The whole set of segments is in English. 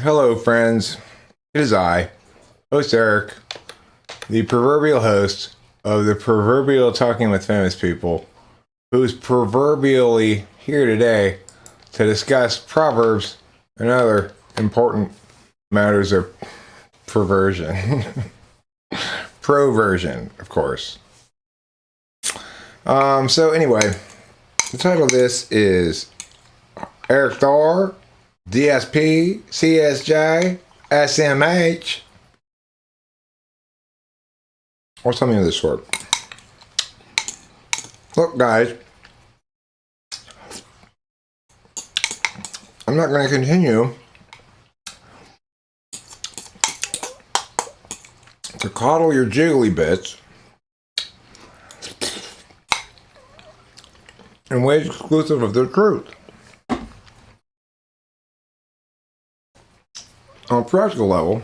Hello, friends. It is I, host Eric, the proverbial host of the proverbial Talking with Famous People, who's proverbially here today to discuss proverbs and other important matters of perversion. Proversion, of course. So anyway, the title of this is Erik Thor, DSP, CSJ, SMH, or something of this sort. Look, guys, I'm not going to continue to coddle your jiggly bits in ways exclusive of the truth. On a practical level,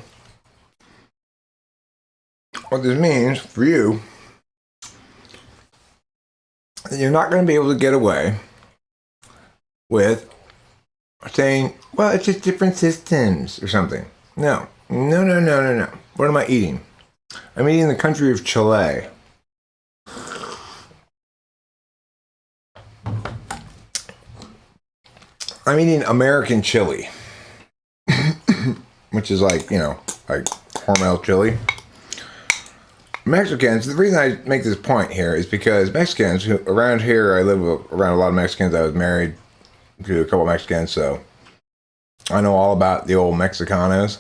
what this means for you is you're not going to be able to get away with saying, well, it's just different systems or something. No. What am I eating? I'm eating the country of Chile. I'm eating American chili. Which is like, like Hormel chili. Mexicans, the reason I make this point here is because Mexicans, around here, I live around a lot of Mexicans. I was married to a couple of Mexicans, so I know all about the old Mexicanos.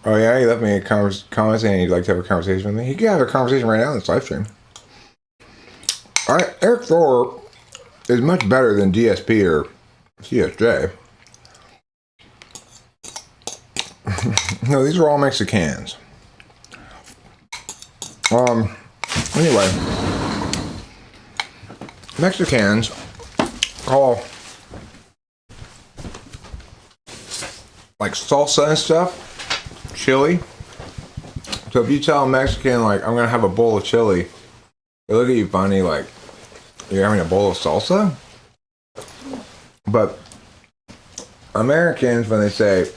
Oh yeah, he left me a comment saying he'd like to have a conversation with me. He can have a conversation right now in this live stream. Alright, Erik Thor is much better than DSP or CSJ. No, these are all Mexicans. Anyway, Mexicans call like salsa and stuff chili. So if you tell a Mexican, like, I'm gonna have a bowl of chili, they look at you funny, like, you're having a bowl of salsa? But Americans, when they say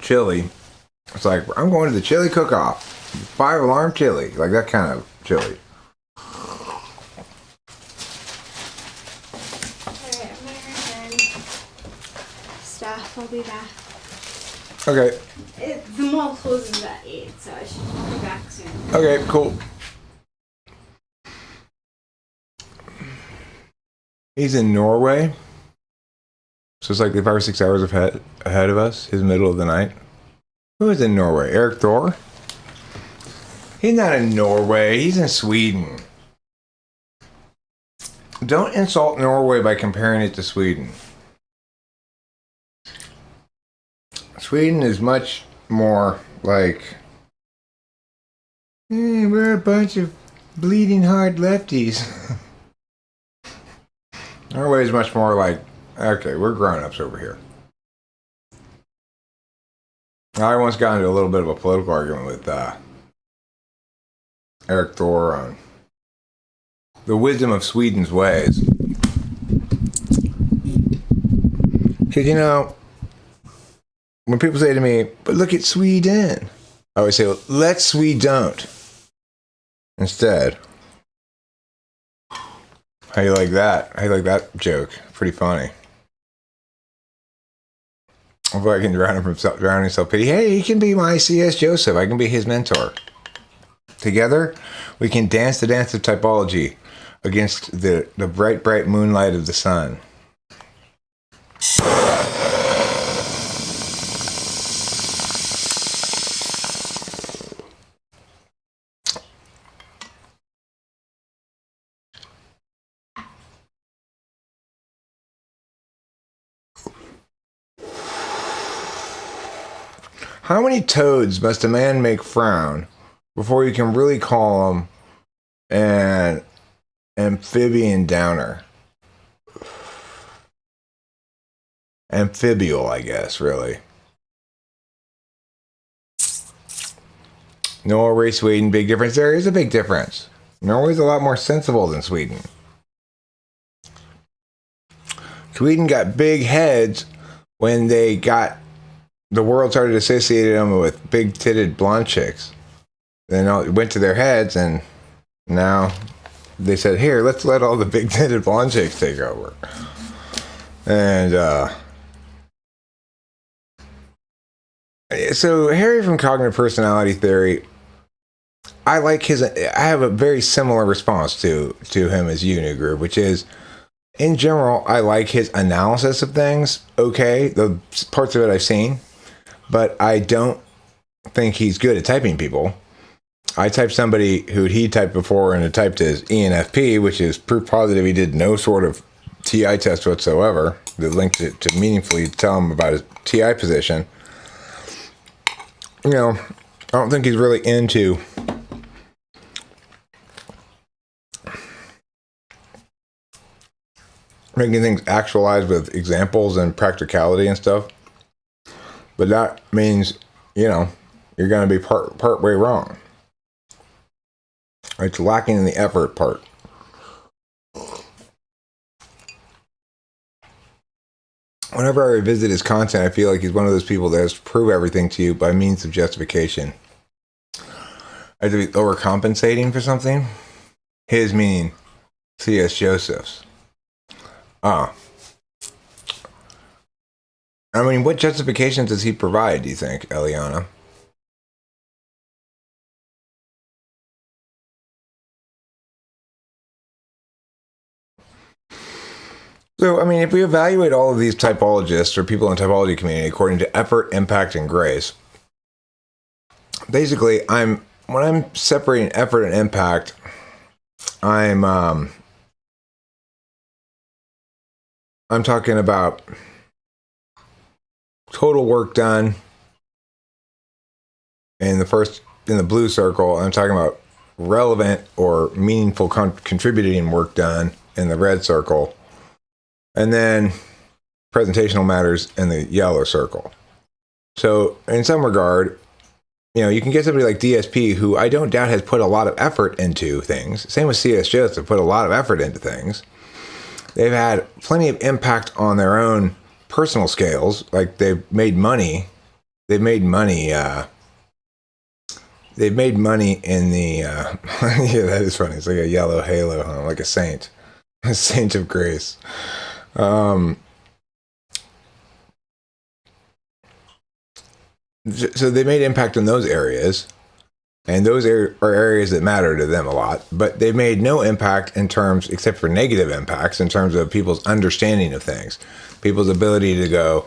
chili, it's like, I'm going to the chili cook-off. 5-alarm chili, like that kind of chili. Alright, I'm gonna return stuff. I'll be back. Okay. The mall closes at 8, so I should be back soon. Okay, cool. He's in Norway. So it's like 5 or 6 hours ahead of us, his middle of the night. Who is in Norway? Erik Thor? He's not in Norway, he's in Sweden. Don't insult Norway by comparing it to Sweden. Sweden is much more like, we're a bunch of bleeding hard lefties. Norway is much more like, okay, we're grown-ups over here. I once got into a little bit of a political argument with Erik Thor on the wisdom of Sweden's ways. Because, when people say to me, but look at Sweden, I always say, well, let's don't. Instead. How you like that? How you like that joke? Pretty funny. Hopefully I can drown him from drowning self-pity. Hey, he can be my C.S. Joseph. I can be his mentor. Together, we can dance the dance of typology against the bright, bright moonlight of the sun. How many toads must a man make frown before you can really call him an amphibian downer? Amphibial, I guess, really. Norway, Sweden, big difference. There is a big difference. Norway's a lot more sensible than Sweden. Sweden got big heads when they got the world started associating them with big-titted blonde chicks. Then it went to their heads, and now they said, "Here, let's let all the big-titted blonde chicks take over." And so Harry from Cognitive Personality Theory, I have a very similar response to him as you, New Groove, which is, in general, I like his analysis of things. Okay, the parts of it I've seen, but I don't think he's good at typing people. I typed somebody who he typed before, and it typed as ENFP, which is proof positive he did no sort of TI test whatsoever that linked it to meaningfully tell him about his TI position. You know, I don't think he's really into making things actualized with examples and practicality and stuff. But that means, you know, you're going to be part way wrong. It's lacking in the effort part. Whenever I revisit his content, I feel like he's one of those people that has to prove everything to you by means of justification. I have to be overcompensating for something. His meaning, C.S. Joseph's. I mean, what justification does he provide, do you think, Eliana? So, I mean, if we evaluate all of these typologists or people in the typology community according to effort, impact, and grace, basically, when I'm separating effort and impact, I'm talking about total work done in the blue circle. I'm talking about relevant or meaningful contributing work done in the red circle. And then presentational matters in the yellow circle. So in some regard, you know, you can get somebody like DSP, who I don't doubt has put a lot of effort into things. Same with CSJ, have put a lot of effort into things. They've had plenty of impact on their own personal scales. Like they've made money. They've made money in the, yeah, that is funny. It's like a yellow halo, huh? Like a saint. A saint of grace. So they made impact in those areas, and those are areas that matter to them a lot, but they made no impact in terms, except for negative impacts, in terms of people's understanding of things, people's ability to go,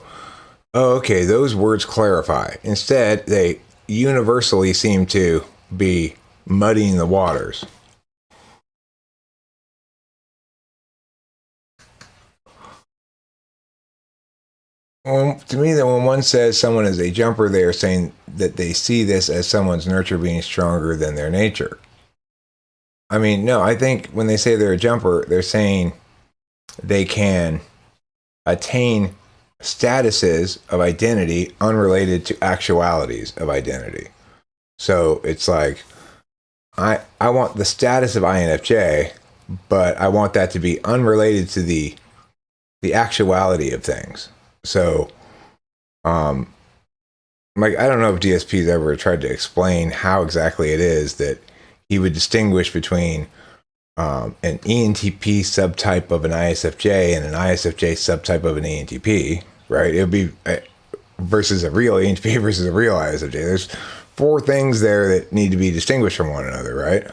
oh, okay, those words clarify. Instead, they universally seem to be muddying the waters. Well, to me, that when one says someone is a jumper, they are saying that they see this as someone's nurture being stronger than their nature. I mean, no, I think when they say they're a jumper, they're saying they can attain statuses of identity unrelated to actualities of identity. So it's like, I want the status of INFJ, but I want that to be unrelated to the actuality of things. So, like, I don't know if DSP's ever tried to explain how exactly it is that he would distinguish between an ENTP subtype of an ISFJ and an ISFJ subtype of an ENTP, right? It would be versus a real ENTP versus a real ISFJ. There's 4 things there that need to be distinguished from one another, right?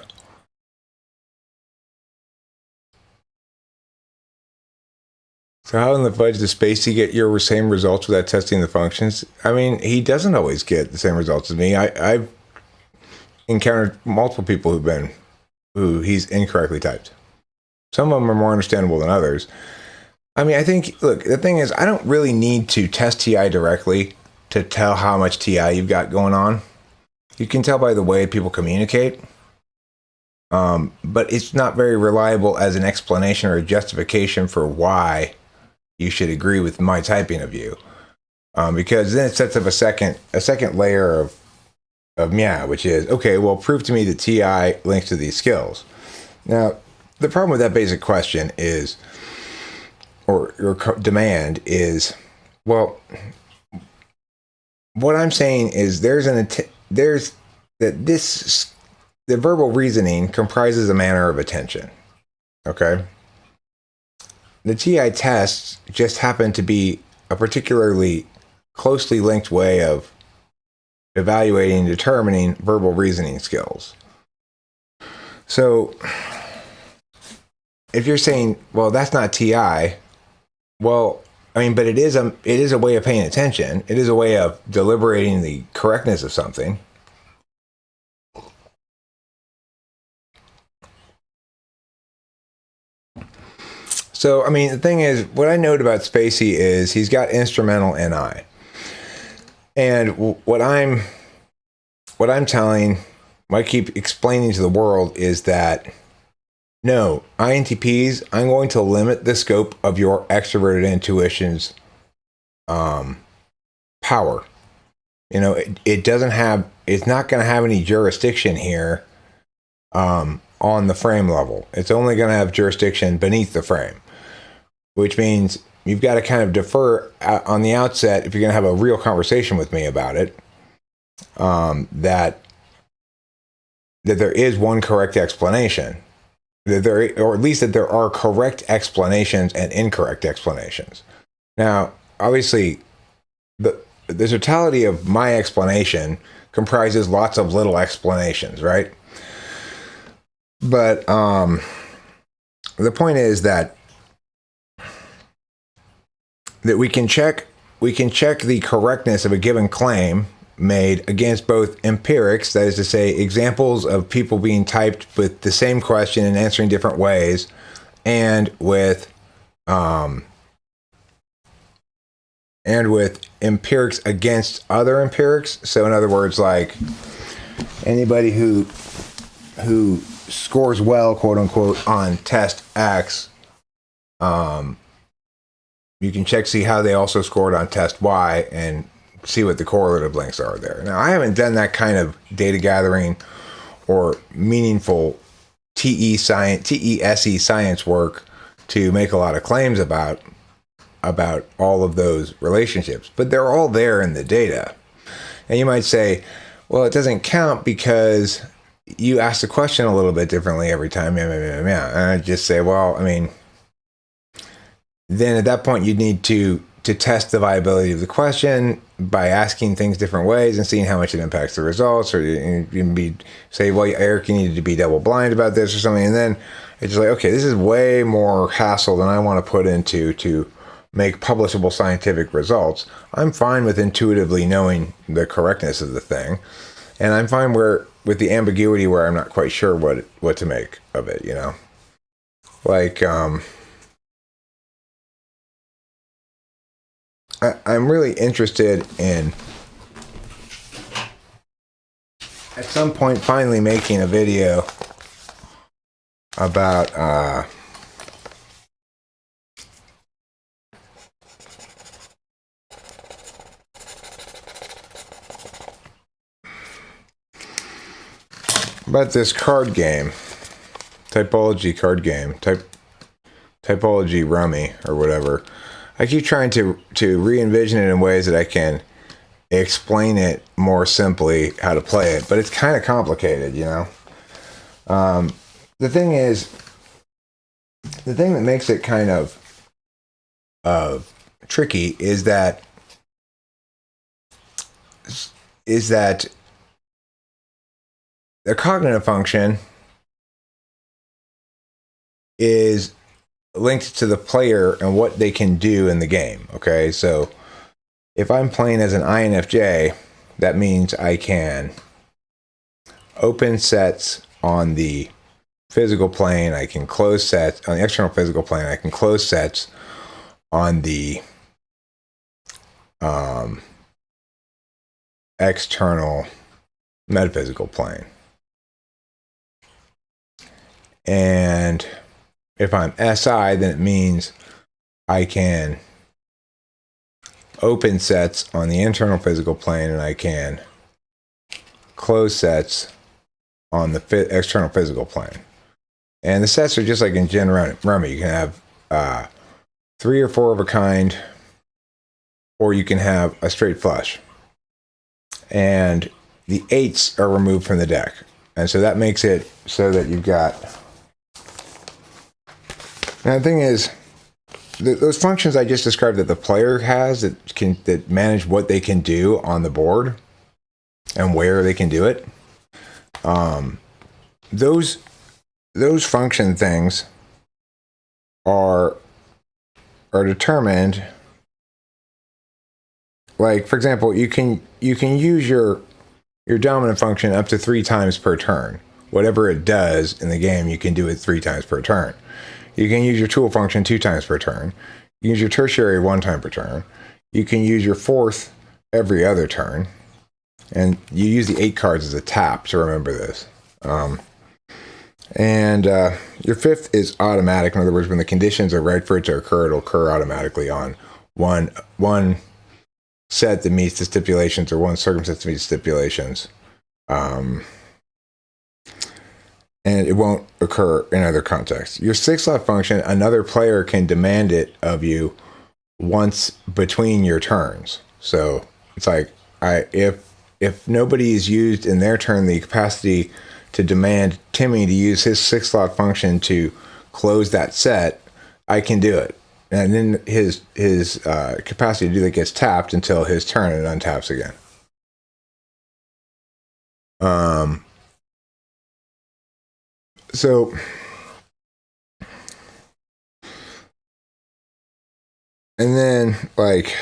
So how in the fudge does Spacey get your same results without testing the functions? I mean, he doesn't always get the same results as me. I've encountered multiple people who he's incorrectly typed. Some of them are more understandable than others. I mean, I think, look, the thing is, I don't really need to test TI directly to tell how much TI you've got going on. You can tell by the way people communicate. But it's not very reliable as an explanation or a justification for why you should agree with my typing of you, because then it sets up a second layer of meow, which is, okay, well, prove to me that TI links to these skills. Now, the problem with that basic question is, or your demand is, well, what I'm saying is the verbal reasoning comprises a manner of attention. Okay. The TI tests just happen to be a particularly closely linked way of evaluating and determining verbal reasoning skills. So if you're saying, well, that's not TI, well, I mean, but it is a way of paying attention. It is a way of deliberating the correctness of something. So, I mean, the thing is, what I note about Spacey is he's got instrumental NI. And what I keep explaining to the world is that, no, INTPs, I'm going to limit the scope of your extroverted intuition's power. You know, it's not going to have any jurisdiction here on the frame level. It's only going to have jurisdiction beneath the frame, which means you've got to kind of defer on the outset if you're going to have a real conversation with me about it, that there is one correct explanation, or at least that there are correct explanations and incorrect explanations. Now, obviously, the totality of my explanation comprises lots of little explanations, right? But the point is that we can check the correctness of a given claim made against both empirics, that is to say, examples of people being typed with the same question and answering different ways, and with empirics against other empirics. So in other words, like anybody who scores well, quote unquote, on test X, you can see how they also scored on test Y and see what the correlative links are there. Now, I haven't done that kind of data gathering or meaningful TESE science work to make a lot of claims about all of those relationships, but they're all there in the data. And you might say, well, it doesn't count because you ask the question a little bit differently every time. And I just say, well, I mean, then at that point, you'd need to test the viability of the question by asking things different ways and seeing how much it impacts the results, or you can say, well, Eric, you needed to be double blind about this or something. And then it's like, okay, this is way more hassle than I want to put into to make publishable scientific results. I'm fine with intuitively knowing the correctness of the thing. And I'm fine with the ambiguity where I'm not quite sure what to make of it, you know? Like, I'm really interested in, at some point, finally making a video about this card game, Typology card game, Typology Rummy or whatever. I keep trying to re-envision it in ways that I can explain it more simply how to play it, but it's kind of complicated, you know. The thing that makes it kind of tricky is that the cognitive function is linked to the player and what they can do in the game. Okay, so if I'm playing as an INFJ, that means I can open sets on the physical plane, I can close sets on the external physical plane, I can close sets on the external metaphysical plane. And if I'm SI, then it means I can open sets on the internal physical plane and I can close sets on the external physical plane. And the sets are just like in Gen Rummy. You can have 3 or 4 of a kind, or you can have a straight flush. And the 8s are removed from the deck. And so that makes it so that you've got... Now the thing is, those functions I just described that the player has that manage what they can do on the board and where they can do it, those function things are determined. Like, for example, you can use your dominant function up to 3 times per turn. Whatever it does in the game, you can do it 3 times per turn. You can use your tool function 2 times per turn. You can use your tertiary 1 time per turn. You can use your 4th every other turn. And you use the 8 cards as a tap to remember this. And your 5th is automatic. In other words, when the conditions are right for it to occur, it'll occur automatically on one set that meets the stipulations or one circumstance that meets stipulations. And it won't occur in other contexts. Your 6 slot function, another player can demand it of you once between your turns. So it's like, if nobody is used in their turn the capacity to demand Timmy to use his 6 slot function to close that set, I can do it. And then his capacity to do that gets tapped until his turn and untaps again. So and then, like,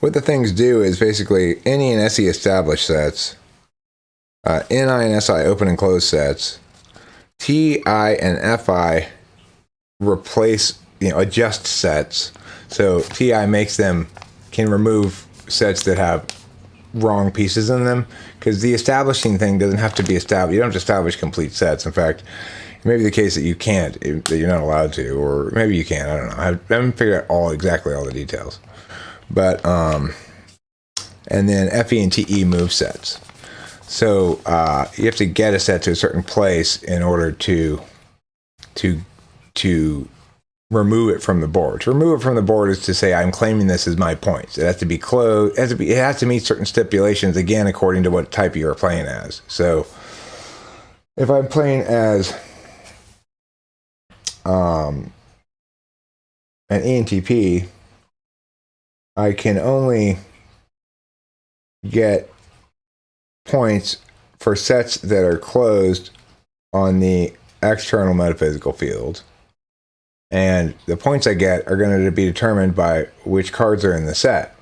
what the things do is basically NE and SE established sets, NI and SI open and close sets, TI and FI replace, adjust sets. So TI can remove sets that have wrong pieces in them, because the establishing thing doesn't have to be established. You don't have to establish complete sets. In fact, it may be the case that you can't, that you're not allowed to, or maybe you can. I don't know. I haven't figured out exactly all the details. But and then FE and TE move sets. So you have to get a set to a certain place in order to remove it from the board. To remove it from the board is to say, I'm claiming this as my points. It has to be closed. It has to meet certain stipulations, again, according to what type you are playing as. So if I'm playing as an ENTP, I can only get points for sets that are closed on the external metaphysical field. And the points I get are going to be determined by which cards are in the set.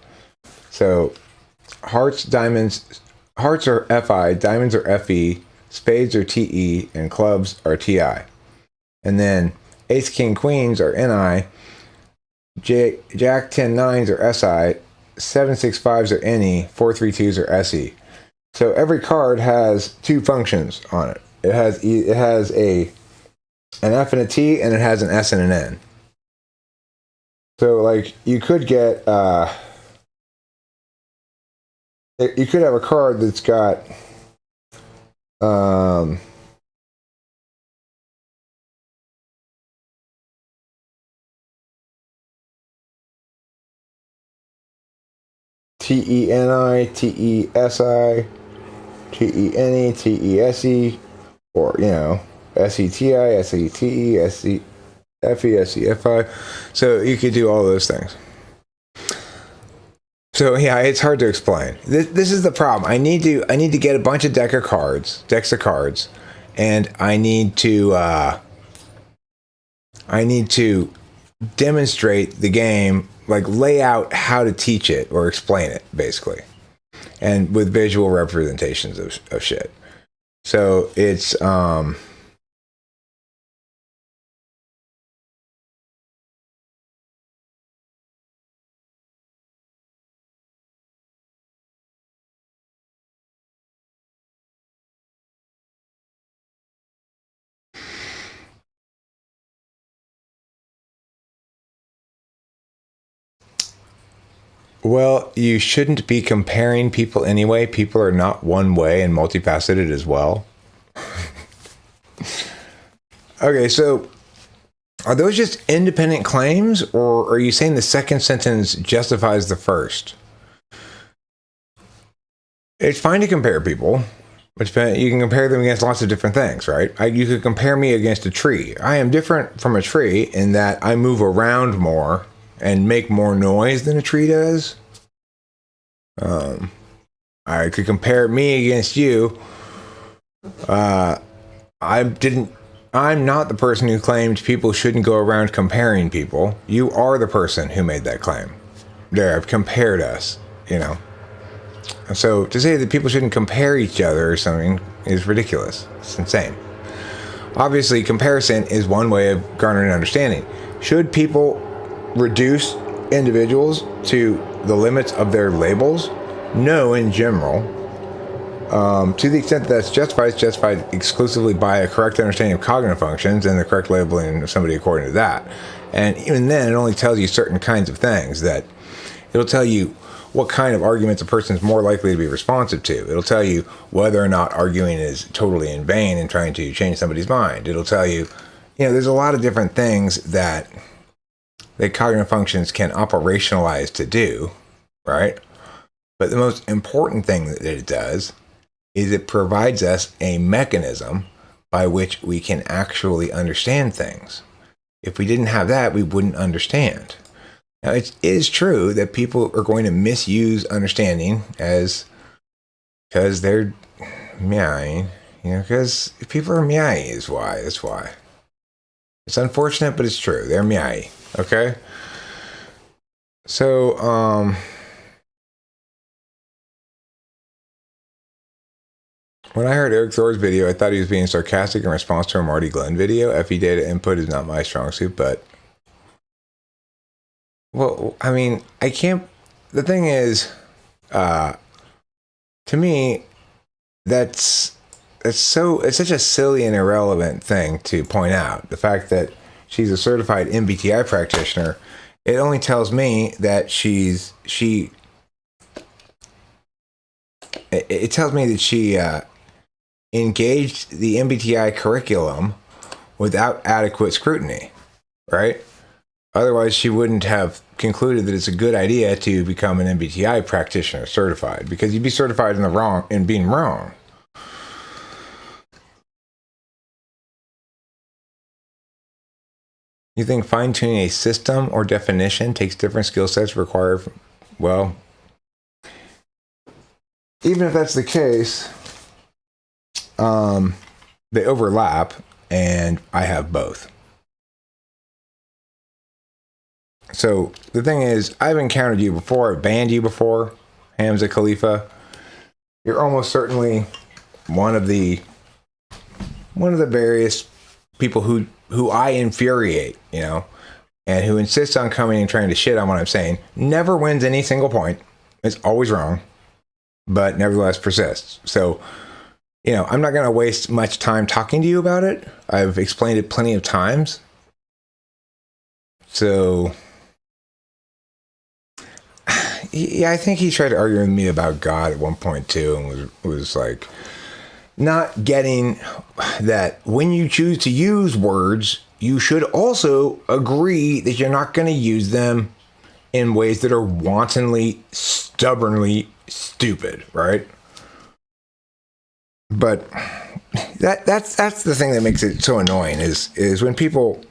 So hearts are FI, diamonds are FE, spades are TE, and clubs are TI. And then ace, king, queens are NI, jack, 10, 9s are SI, 7, 6, 5s are NE, 4, 3, 2s are SE. So every card has 2 functions on it. It has an F and a T, and it has an S and an N. So, like, you could get, you could have a card that's got, TENI, TESI, TENE, TESE, or, SETI, SETE, SEFE, SEFI. So you could do all those things. So yeah, it's hard to explain. This is the problem. I need to get a bunch of decks of cards, and I need to demonstrate the game, like lay out how to teach it or explain it, basically, and with visual representations of shit. So it's well, you shouldn't be comparing people anyway. People are not one way and multifaceted as well. Okay, so Are those just independent claims, or are you saying the second sentence justifies the first? It's fine to compare people. You can compare them against lots of different things, right? You could compare me against a tree. I am different from a tree in that I move around more and make more noise than a tree does. I could compare me against you. I'm not the person who claimed people shouldn't go around comparing people. You are the person who made that claim. There, I've compared us, And so to say that people shouldn't compare each other or something is ridiculous. It's insane. Obviously, comparison is one way of garnering understanding. Should people reduce individuals to the limits of their labels? No, in general. To the extent that that's justified, it's justified exclusively by a correct understanding of cognitive functions and the correct labeling of somebody according to that. And even then, it only tells you certain kinds of things. That it'll tell you what kind of arguments a person's more likely to be responsive to. It'll tell you whether or not arguing is totally in vain and trying to change somebody's mind. It'll tell you, there's a lot of different things that cognitive functions can operationalize to do, right? But the most important thing that it does is it provides us a mechanism by which we can actually understand things. If we didn't have that, we wouldn't understand. Now, it is true that people are going to misuse understanding because they're meowing, because people are meowing is why. That's why. It's unfortunate, but it's true. They're meowing, okay? So, when I heard Erik Thor's video, I thought he was being sarcastic in response to a Marty Glenn video. FE data input is not my strong suit, but... Well, I mean, I can't... The thing is, to me, it's such a silly and irrelevant thing to point out. The fact that she's a certified MBTI practitioner, it only tells me that it tells me that she engaged the MBTI curriculum without adequate scrutiny, right? Otherwise, she wouldn't have concluded that it's a good idea to become an MBTI practitioner certified, because you'd be certified in being wrong. You think fine-tuning a system or definition takes different skill sets required? Well, even if that's the case, they overlap, and I have both. So the thing is, I've encountered you before. I've banned you before, Hamza Khalifa. You're almost certainly one of the various people who I infuriate, and who insists on coming and trying to shit on what I'm saying. Never wins any single point. It's always wrong, but nevertheless persists. So, I'm not going to waste much time talking to you about it. I've explained it plenty of times. So, yeah, I think he tried to argue with me about God at one point too, and was like, not getting that when you choose to use words, you should also agree that you're not going to use them in ways that are wantonly, stubbornly stupid, right? But that's the thing that makes it so annoying is when people,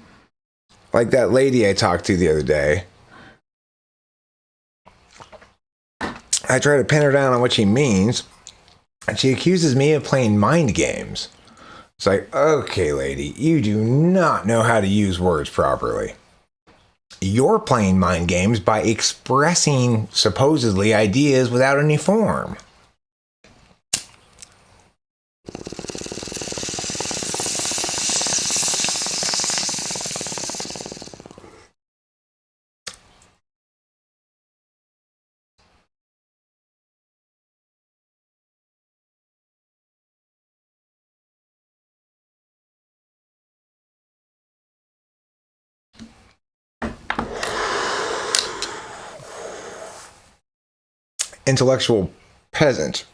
like that lady I talked to the other day, I try to pin her down on what she means, and she accuses me of playing mind games. It's like, okay, lady, you do not know how to use words properly. You're playing mind games by expressing supposedly ideas without any form. Intellectual peasant.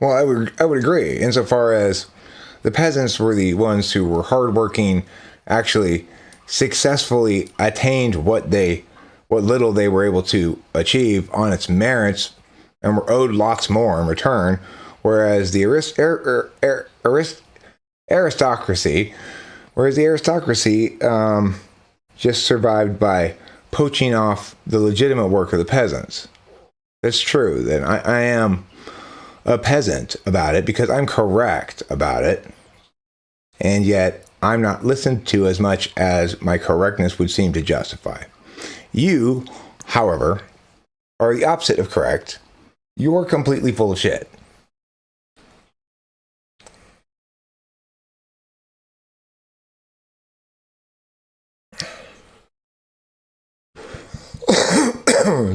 Well, I would agree, insofar as the peasants were the ones who were hardworking, actually successfully attained what little they were able to achieve on its merits and were owed lots more in return, whereas the aristocracy just survived by poaching off the legitimate work of the peasants. That's true. Then I am a peasant about it because I'm correct about it, and yet I'm not listened to as much as my correctness would seem to justify. You, however, are the opposite of correct. You're completely full of shit.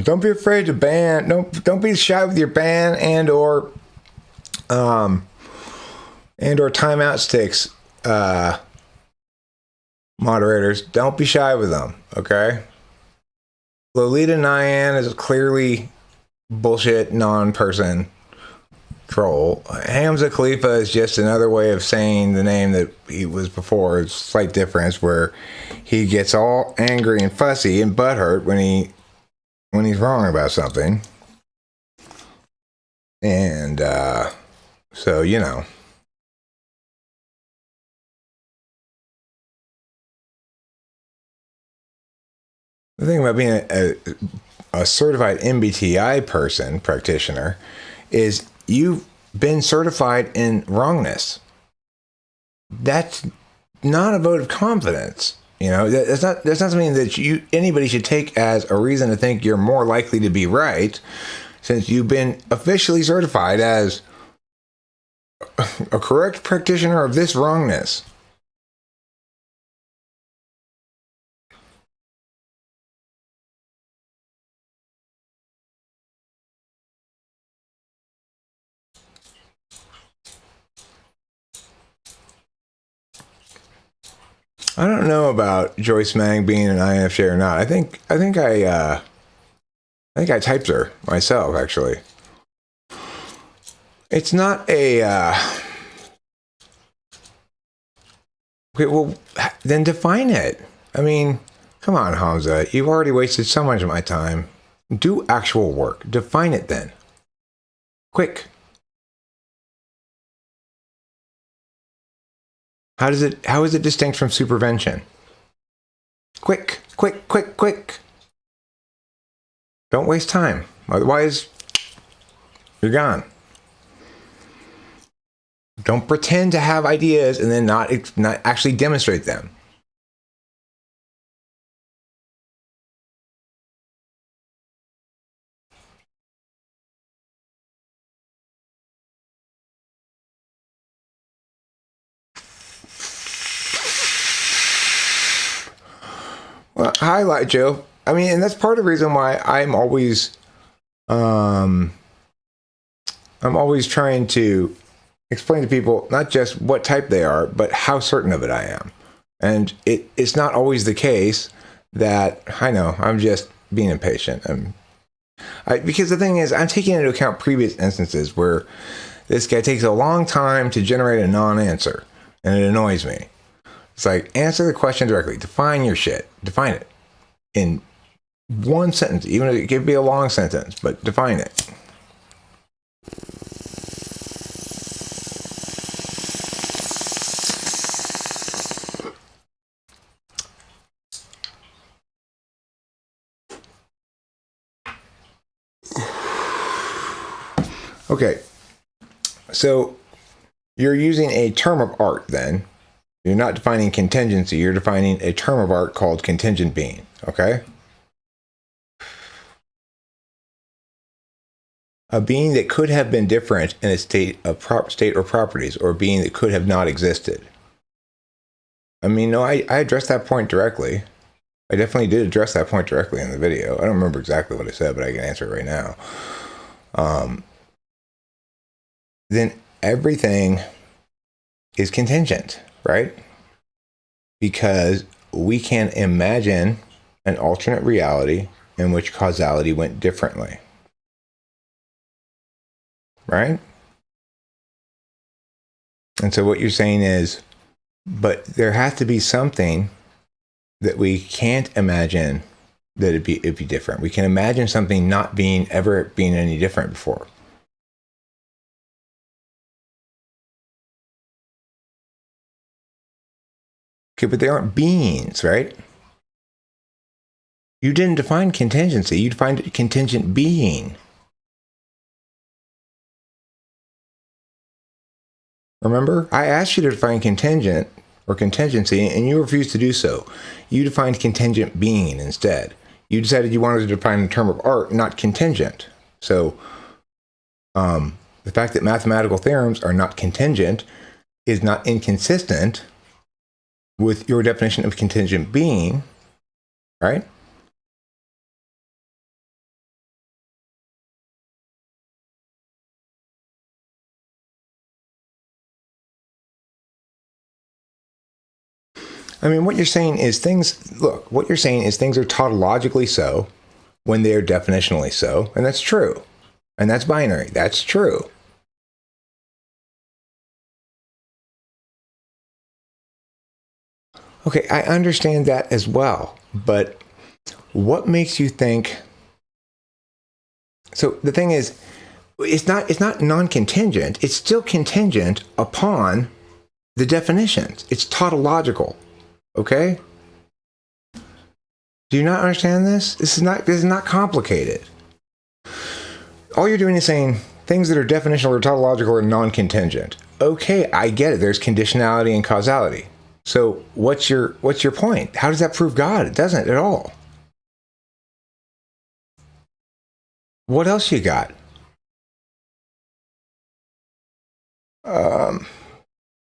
Don't be afraid to ban. Don't be shy with your ban and or timeout sticks. Moderators, don't be shy with them. Okay. Lolita Nyan is clearly bullshit non-person troll. Hamza Khalifa is just another way of saying the name that he was before. It's a slight difference where he gets all angry and fussy and butthurt when he's wrong about something. And so, you know. The thing about being a certified MBTI practitioner, is you've been certified in wrongness. That's not a vote of confidence. You know, that's not something that anybody should take as a reason to think you're more likely to be right, since you've been officially certified as a correct practitioner of this wrongness. I don't know about Joyce Mang being an INFJ or not. I think I typed her myself, actually. It's not a okay, well, then define it. I mean, come on, Hamza. You've already wasted so much of my time. Do actual work. Define it then. Quick. How is it distinct from supervention? Quick. Don't waste time. Otherwise, you're gone. Don't pretend to have ideas and then not actually demonstrate them. Well, highlight, Joe. I mean, and that's part of the reason why I'm always trying to explain to people not just what type they are, but how certain of it I am. And it's not always the case that, I know, I'm just being impatient. Because the thing is, I'm taking into account previous instances where this guy takes a long time to generate a non-answer, and it annoys me. It's like, answer the question directly. Define your shit. Define it in one sentence. Even if it could be a long sentence, but define it. Okay. So you're using a term of art then. You're not defining contingency. You're defining a term of art called contingent being. Okay? A being that could have been different in a state or properties, or a being that could have not existed. I mean, no, I addressed that point directly. I definitely did address that point directly in the video. I don't remember exactly what I said, but I can answer it right now. Then everything is contingent, right? Because we can imagine an alternate reality in which causality went differently. Right? And so what you're saying is, but there has to be something that we can't imagine that it'd be different. We can imagine something not being any different before. Okay, but they aren't beings, right? You didn't define contingency. You defined contingent being. Remember? I asked you to define contingent or contingency, and you refused to do so. You defined contingent being instead. You decided you wanted to define a term of art, not contingent. So, the fact that mathematical theorems are not contingent is not inconsistent with your definition of contingent being, right? I mean, what you're saying is things are tautologically so when they are definitionally so, and that's true. And that's binary. That's true. Okay, I understand that as well, but what makes you think? So the thing is, it's not non-contingent. It's still contingent upon the definitions. It's tautological. Okay? Do you not understand this? This is not complicated. All you're doing is saying things that are definitional or tautological are non-contingent. Okay, I get it. There's conditionality and causality. So what's your point? How does that prove God? It doesn't at all. What else you got?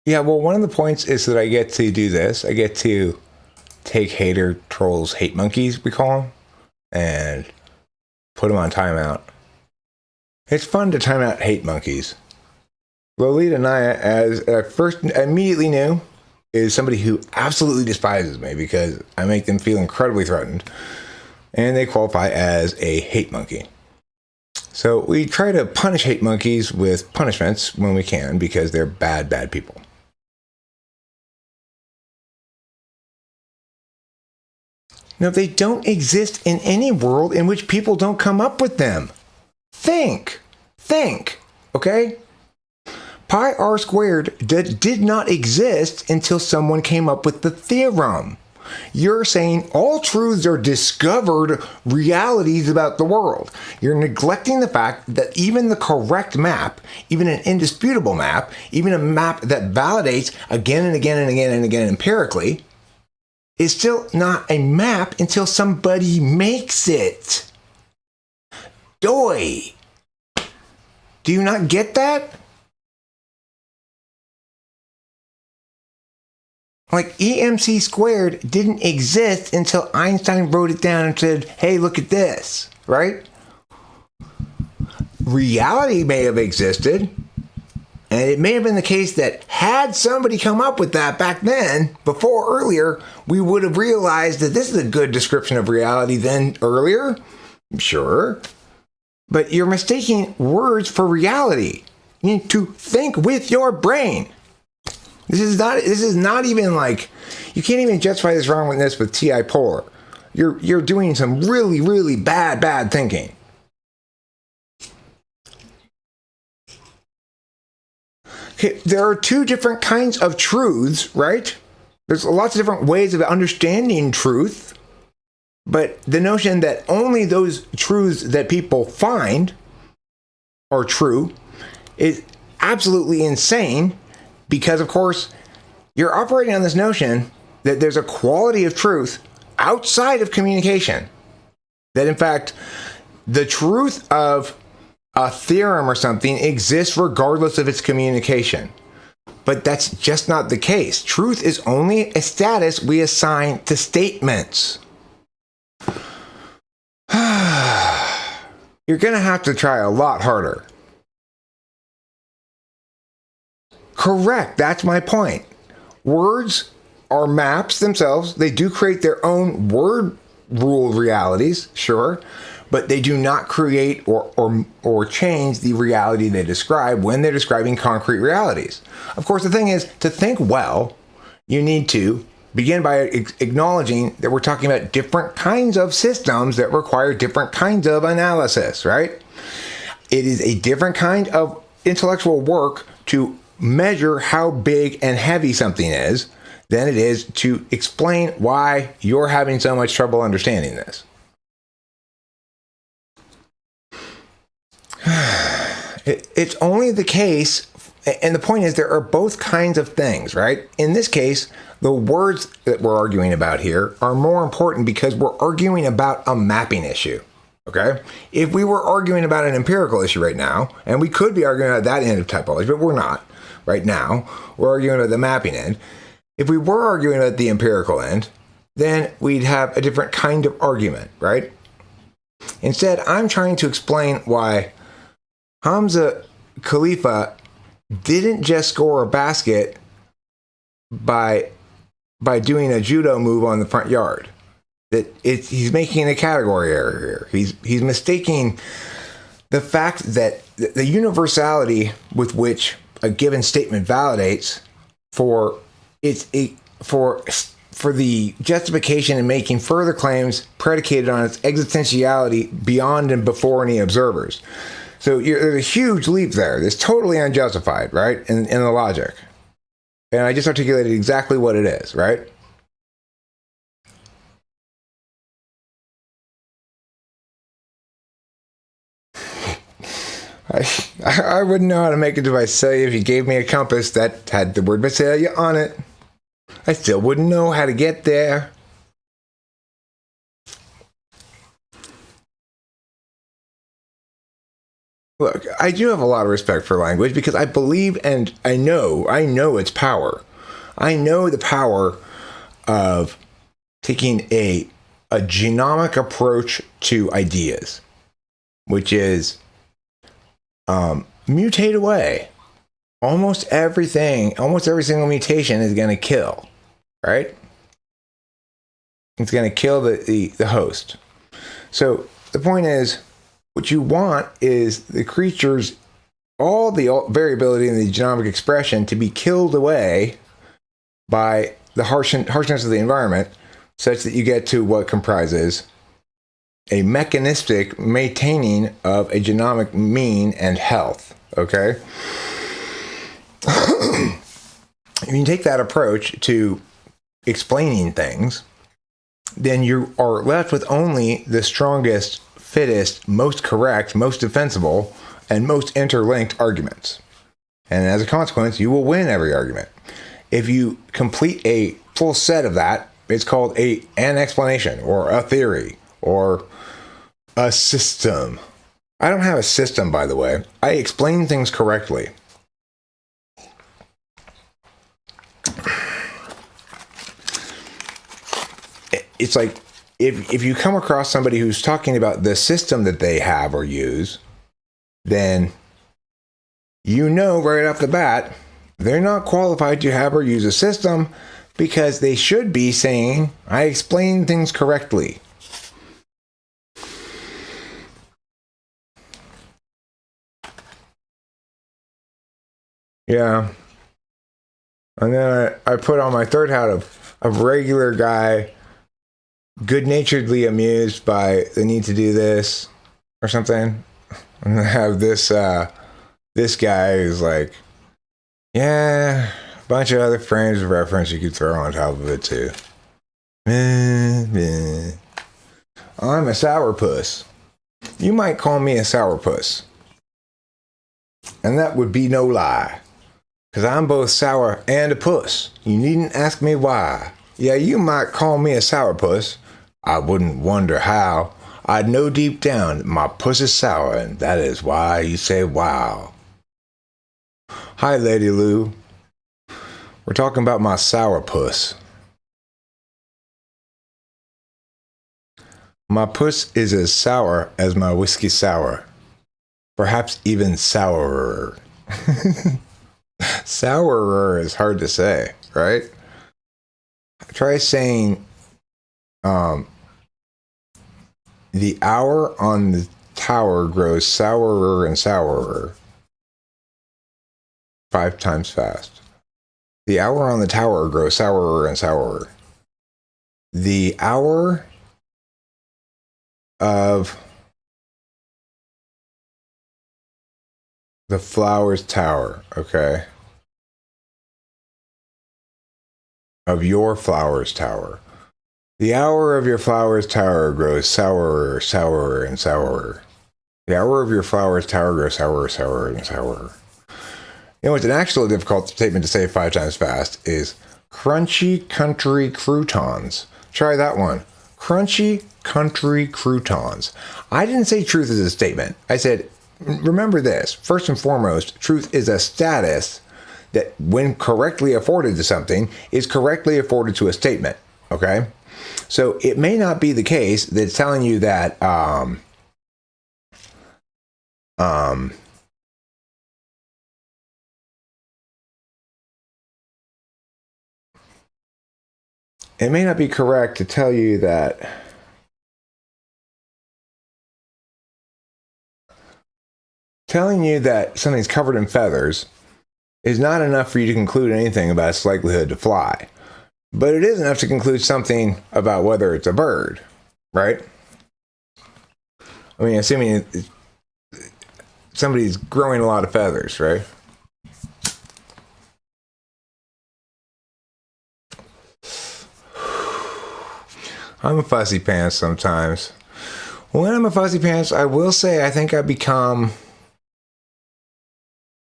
Yeah, well, one of the points is that I get to do this. I get to take hater trolls, hate monkeys, we call them, and put them on timeout. It's fun to time out hate monkeys. Lolita Naya, as I first immediately knew, is somebody who absolutely despises me because I make them feel incredibly threatened, and they qualify as a hate monkey. So we try to punish hate monkeys with punishments when we can because they're bad people. No, they don't exist in any world in which people don't come up with them. Think, okay? Pi r squared did not exist until someone came up with the theorem. You're saying all truths are discovered realities about the world. You're neglecting the fact that even the correct map, even an indisputable map, even a map that validates again and again and again and again empirically, is still not a map until somebody makes it. Doi. Do you not get that? Like, EMC squared didn't exist until Einstein wrote it down and said, hey, look at this, right? Reality may have existed, and it may have been the case that had somebody come up with that back then, earlier, we would have realized that this is a good description of reality than earlier. Sure. But you're mistaking words for reality. You need to think with your brain. This is not even like, you can't even justify this wrongness with Typology. You're doing some really, really bad thinking. Okay, there are two different kinds of truths, right? There's lots of different ways of understanding truth, but the notion that only those truths that people find are true is absolutely insane. Because, of course, you're operating on this notion that there's a quality of truth outside of communication. That, in fact, the truth of a theorem or something exists regardless of its communication. But that's just not the case. Truth is only a status we assign to statements. You're going to have to try a lot harder. Correct, that's my point. Words are maps themselves. They do create their own word rule realities, sure, but they do not create or change the reality they describe when they're describing concrete realities. Of course, the thing is, to think well, you need to begin by acknowledging that we're talking about different kinds of systems that require different kinds of analysis, right? It is a different kind of intellectual work to measure how big and heavy something is than it is to explain why you're having so much trouble understanding this. It's only the case, and the point is there are both kinds of things, right? In this case, the words that we're arguing about here are more important because we're arguing about a mapping issue, okay? If we were arguing about an empirical issue right now, and we could be arguing about that end of typology, but we're not right now. We're arguing about the mapping end. If we were arguing about the empirical end, then we'd have a different kind of argument, right? Instead, I'm trying to explain why Hamza Khalifa didn't just score a basket by doing a judo move on the front yard. He's making a category error here. He's mistaking the fact that the universality with which a given statement validates for the justification in making further claims predicated on its existentiality beyond and before any observers. So there's a huge leap there. It's totally unjustified, right, in the logic. And I just articulated exactly what it is, right? I wouldn't know how to make it if if you gave me a compass that had the word Visalia on it. I still wouldn't know how to get there. Look, I do have a lot of respect for language because I believe and I know its power. I know the power of taking a genomic approach to ideas, which is mutate away. Almost every single mutation is going to kill, right? It's going to kill the host. So the point is, what you want is the creature's, all the variability in the genomic expression to be killed away by the harshness of the environment, such that you get to what comprises a mechanistic maintaining of a genomic mean and health, okay? If you take that approach to explaining things, then you are left with only the strongest, fittest, most correct, most defensible, and most interlinked arguments. And as a consequence, you will win every argument. If you complete a full set of that, it's called an explanation, or a theory, or a system. I don't have a system, by the way. I explain things correctly. It's like, if you come across somebody who's talking about the system that they have or use, then you know right off the bat they're not qualified to have or use a system, because they should be saying, I explain things correctly. Yeah. And then I put on my third hat of regular guy, good-naturedly amused by the need to do this or something. And I have this guy who's like, yeah, a bunch of other frames of reference you could throw on top of it too. I'm a sourpuss. You might call me a sourpuss. And that would be no lie. Because I'm both sour and a puss. You needn't ask me why. Yeah, you might call me a sourpuss. I wouldn't wonder how. I'd know deep down that my puss is sour, and that is why you say wow. Hi, Lady Lou. We're talking about my sourpuss. My puss is as sour as my whiskey sour. Perhaps even sourer. Sourer is hard to say, right? Try saying the hour on the tower grows sourer and sourer 5 times fast. The hour on the tower grows sourer and sourer the hour of the flower's tower, okay? Of your flower's tower. The hour of your flower's tower grows sourer, sourer, and sourer. The hour of your flower's tower grows sourer, sourer, and sourer. You know what's an actual difficult statement to say 5 times fast is crunchy country croutons. Try that one. Crunchy country croutons. I didn't say truth is a statement. I said, remember this. First and foremost, truth is a status that, when correctly afforded to something, is correctly afforded to a statement. Okay? So it may not be the case that it's telling you that it may not be correct to tell you that telling you that something's covered in feathers is not enough for you to conclude anything about its likelihood to fly. But it is enough to conclude something about whether it's a bird, right? I mean, assuming somebody's growing a lot of feathers, right? I'm a fussy pants sometimes. When I'm a fussy pants, I will say I think I become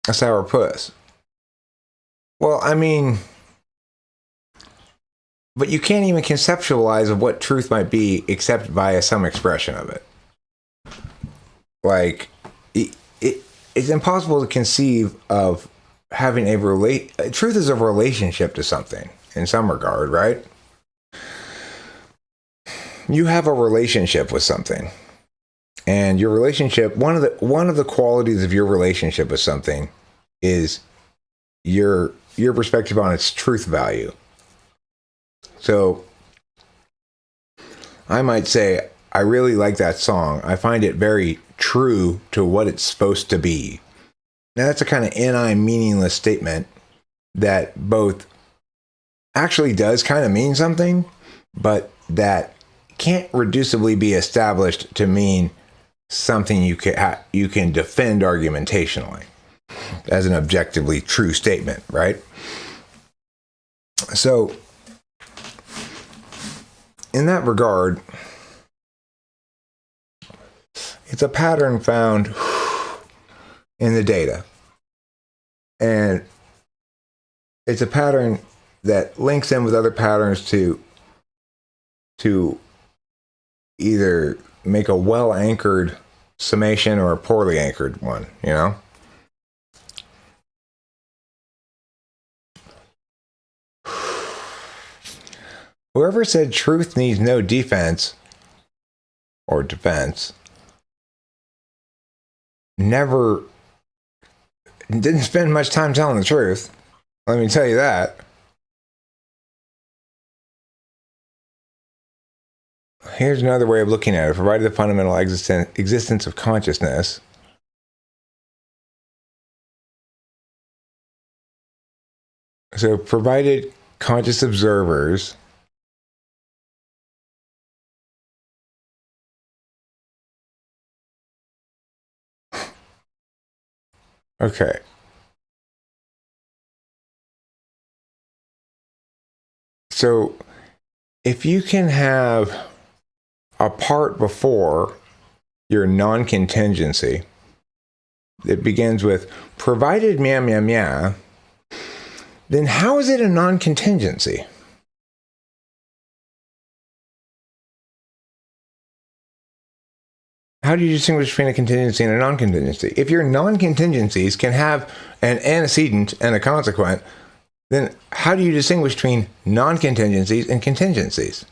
a sour puss. Well, I mean, but you can't even conceptualize of what truth might be except via some expression of it. Like, it's impossible to conceive of having truth is a relationship to something in some regard, right? You have a relationship with something, and your relationship, one of the qualities of your relationship with something is your perspective on its truth value. So I might say, I really like that song. I find it very true to what it's supposed to be. Now, that's a kind of meaningless statement that both actually does kind of mean something, but that can't reducibly be established to mean something you can defend argumentationally as an objectively true statement, right? So, in that regard, it's a pattern found in the data. And it's a pattern that links in with other patterns to either make a well-anchored summation or a poorly anchored one, you know? Whoever said truth needs no defense or defense didn't spend much time telling the truth. Let me tell you that. Here's another way of looking at it. Provided the fundamental existence of consciousness, so provided conscious observers okay. So if you can have a part before your non-contingency that begins with provided meow meow meow, then how is it a non-contingency? How do you distinguish between a contingency and a non-contingency? If your non-contingencies can have an antecedent and a consequent, then how do you distinguish between non-contingencies and contingencies?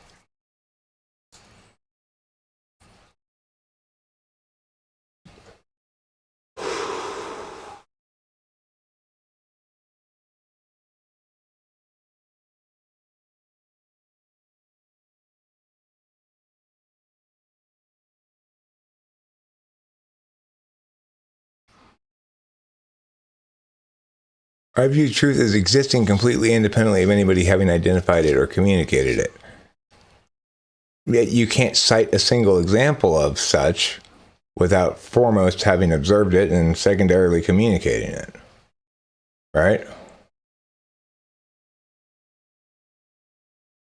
I view truth as existing completely independently of anybody having identified it or communicated it. Yet you can't cite a single example of such without foremost having observed it and secondarily communicating it. Right?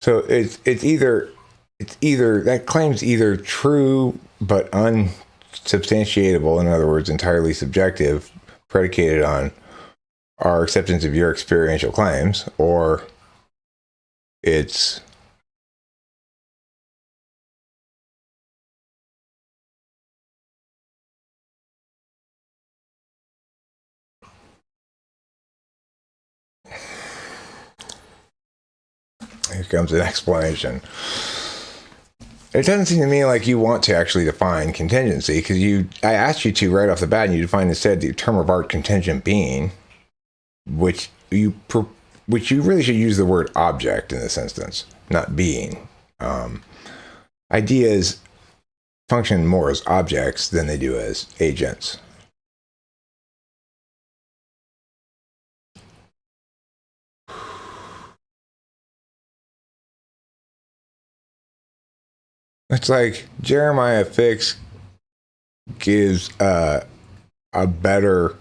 So it's either that claim's either true but unsubstantiatable, in other words, entirely subjective, predicated on our acceptance of your experiential claims, or it's here comes an explanation. It doesn't seem to me like you want to actually define contingency, because I asked you to right off the bat, and you defined instead the term of art contingent being, which you really should use the word object in this instance, not being. Ideas function more as objects than they do as agents. It's like Jeremiah Fix gives a better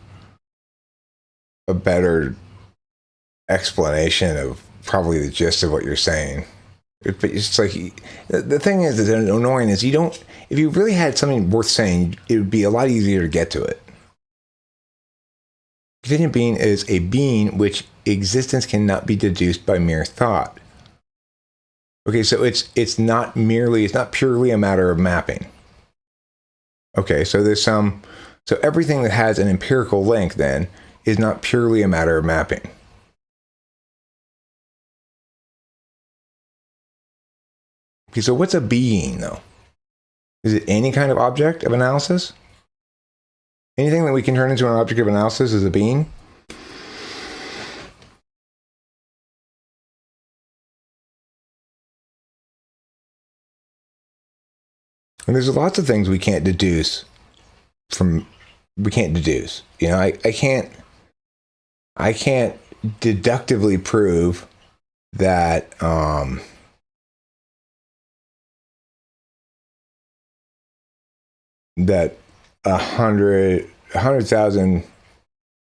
explanation of probably the gist of what you're saying. It's like the thing is that annoying is you don't. If you really had something worth saying, it would be a lot easier to get to it. Contingent being is a being which existence cannot be deduced by mere thought. Okay, so it's not purely a matter of mapping. Okay, so so everything that has an empirical link then is not purely a matter of mapping. Okay, so what's a being though? Is it any kind of object of analysis? Anything that we can turn into an object of analysis is a being? And there's lots of things we can't deduce. You know, I can't deductively prove that that 100,000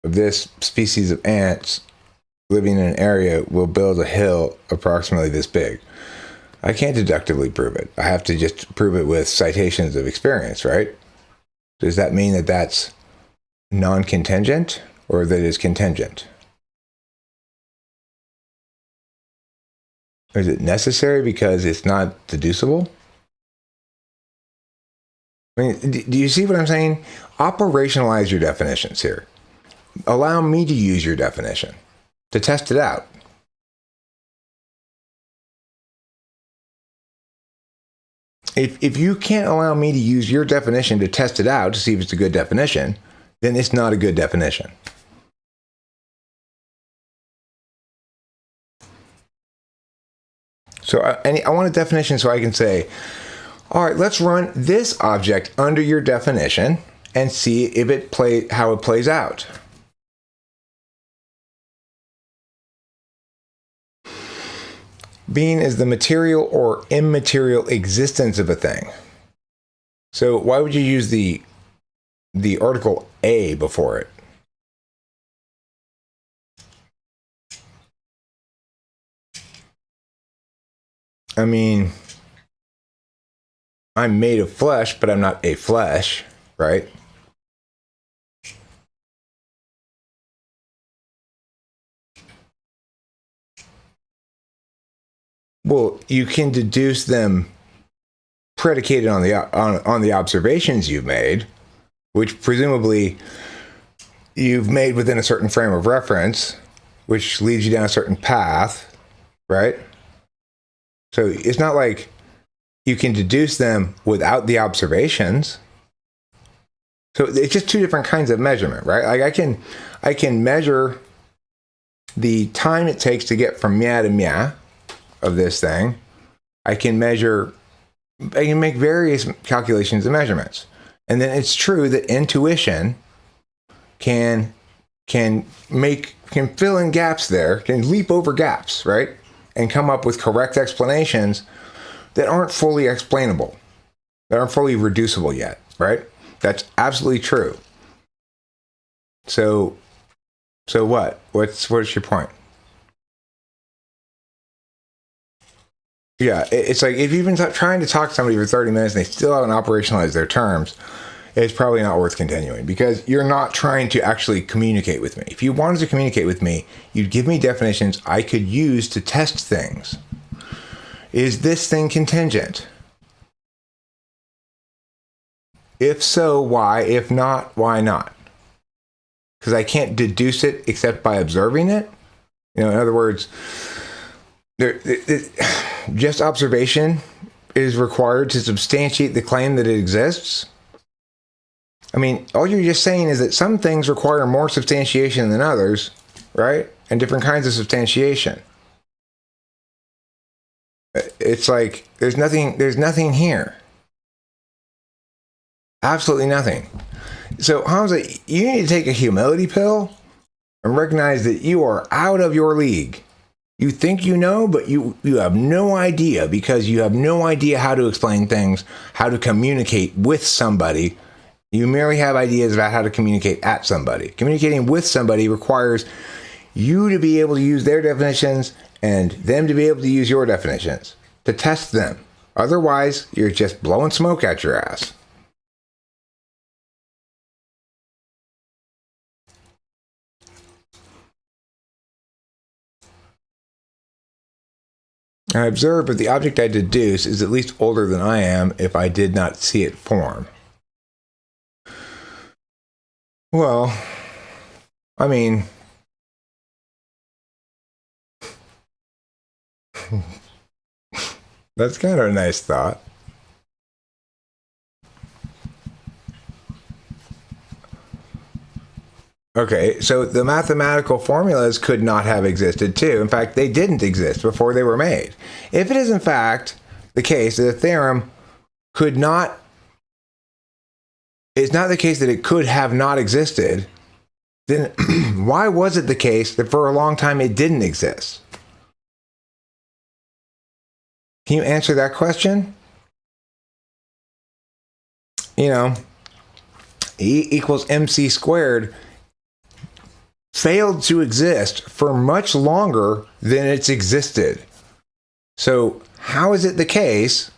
of this species of ants living in an area will build a hill approximately this big. I can't deductively prove it. I have to just prove it with citations of experience, right? Does that mean that that's non-contingent or that it's contingent? Is it necessary because it's not deducible? I mean, do you see what I'm saying? Operationalize your definitions here. Allow me to use your definition to test it out. If you can't allow me to use your definition to test it out to see if it's a good definition, then it's not a good definition. So I want a definition so I can say, all right, let's run this object under your definition and see if how it plays out. Being is the material or immaterial existence of a thing. So why would you use the article a before it? I mean, I'm made of flesh, but I'm not a flesh, right? Well, you can deduce them predicated on the observations you've made, which presumably you've made within a certain frame of reference, which leads you down a certain path, right? So it's not like you can deduce them without the observations. So it's just two different kinds of measurement, right? Like I can measure the time it takes to get from meow to meow of this thing. I can make various calculations and measurements. And then it's true that intuition can fill in gaps there, can leap over gaps, right? And come up with correct explanations that aren't fully explainable, that aren't fully reducible yet, right? That's absolutely true. So what? What's your point? Yeah, it's like if you've been trying to talk to somebody for 30 minutes and they still haven't operationalized their terms, it's probably not worth continuing because you're not trying to actually communicate with me. If you wanted to communicate with me, you'd give me definitions I could use to test things. Is this thing contingent? If so, why? If not, why not? Because I can't deduce it except by observing it. In other words, just observation is required to substantiate the claim that it exists. I mean, all you're just saying is that some things require more substantiation than others, right? And different kinds of substantiation. It's like there's nothing here. Absolutely nothing. So, Hamza, you need to take a humility pill and recognize that you are out of your league. You think you know, but you have no idea because you have no idea how to explain things, how to communicate with somebody. You merely have ideas about how to communicate at somebody. Communicating with somebody requires you to be able to use their definitions and them to be able to use your definitions to test them. Otherwise, you're just blowing smoke at your ass. I observe if the object I deduce is at least older than I am if I did not see it form. Well, I mean, that's kind of a nice thought. Okay, so the mathematical formulas could not have existed too. In fact, they didn't exist before they were made. If it is in fact the case that a theorem could not, it's not the case that it could have not existed, then why was it the case that for a long time it didn't exist? Can you answer that question? E equals mc squared failed to exist for much longer than it's existed. So how is it the case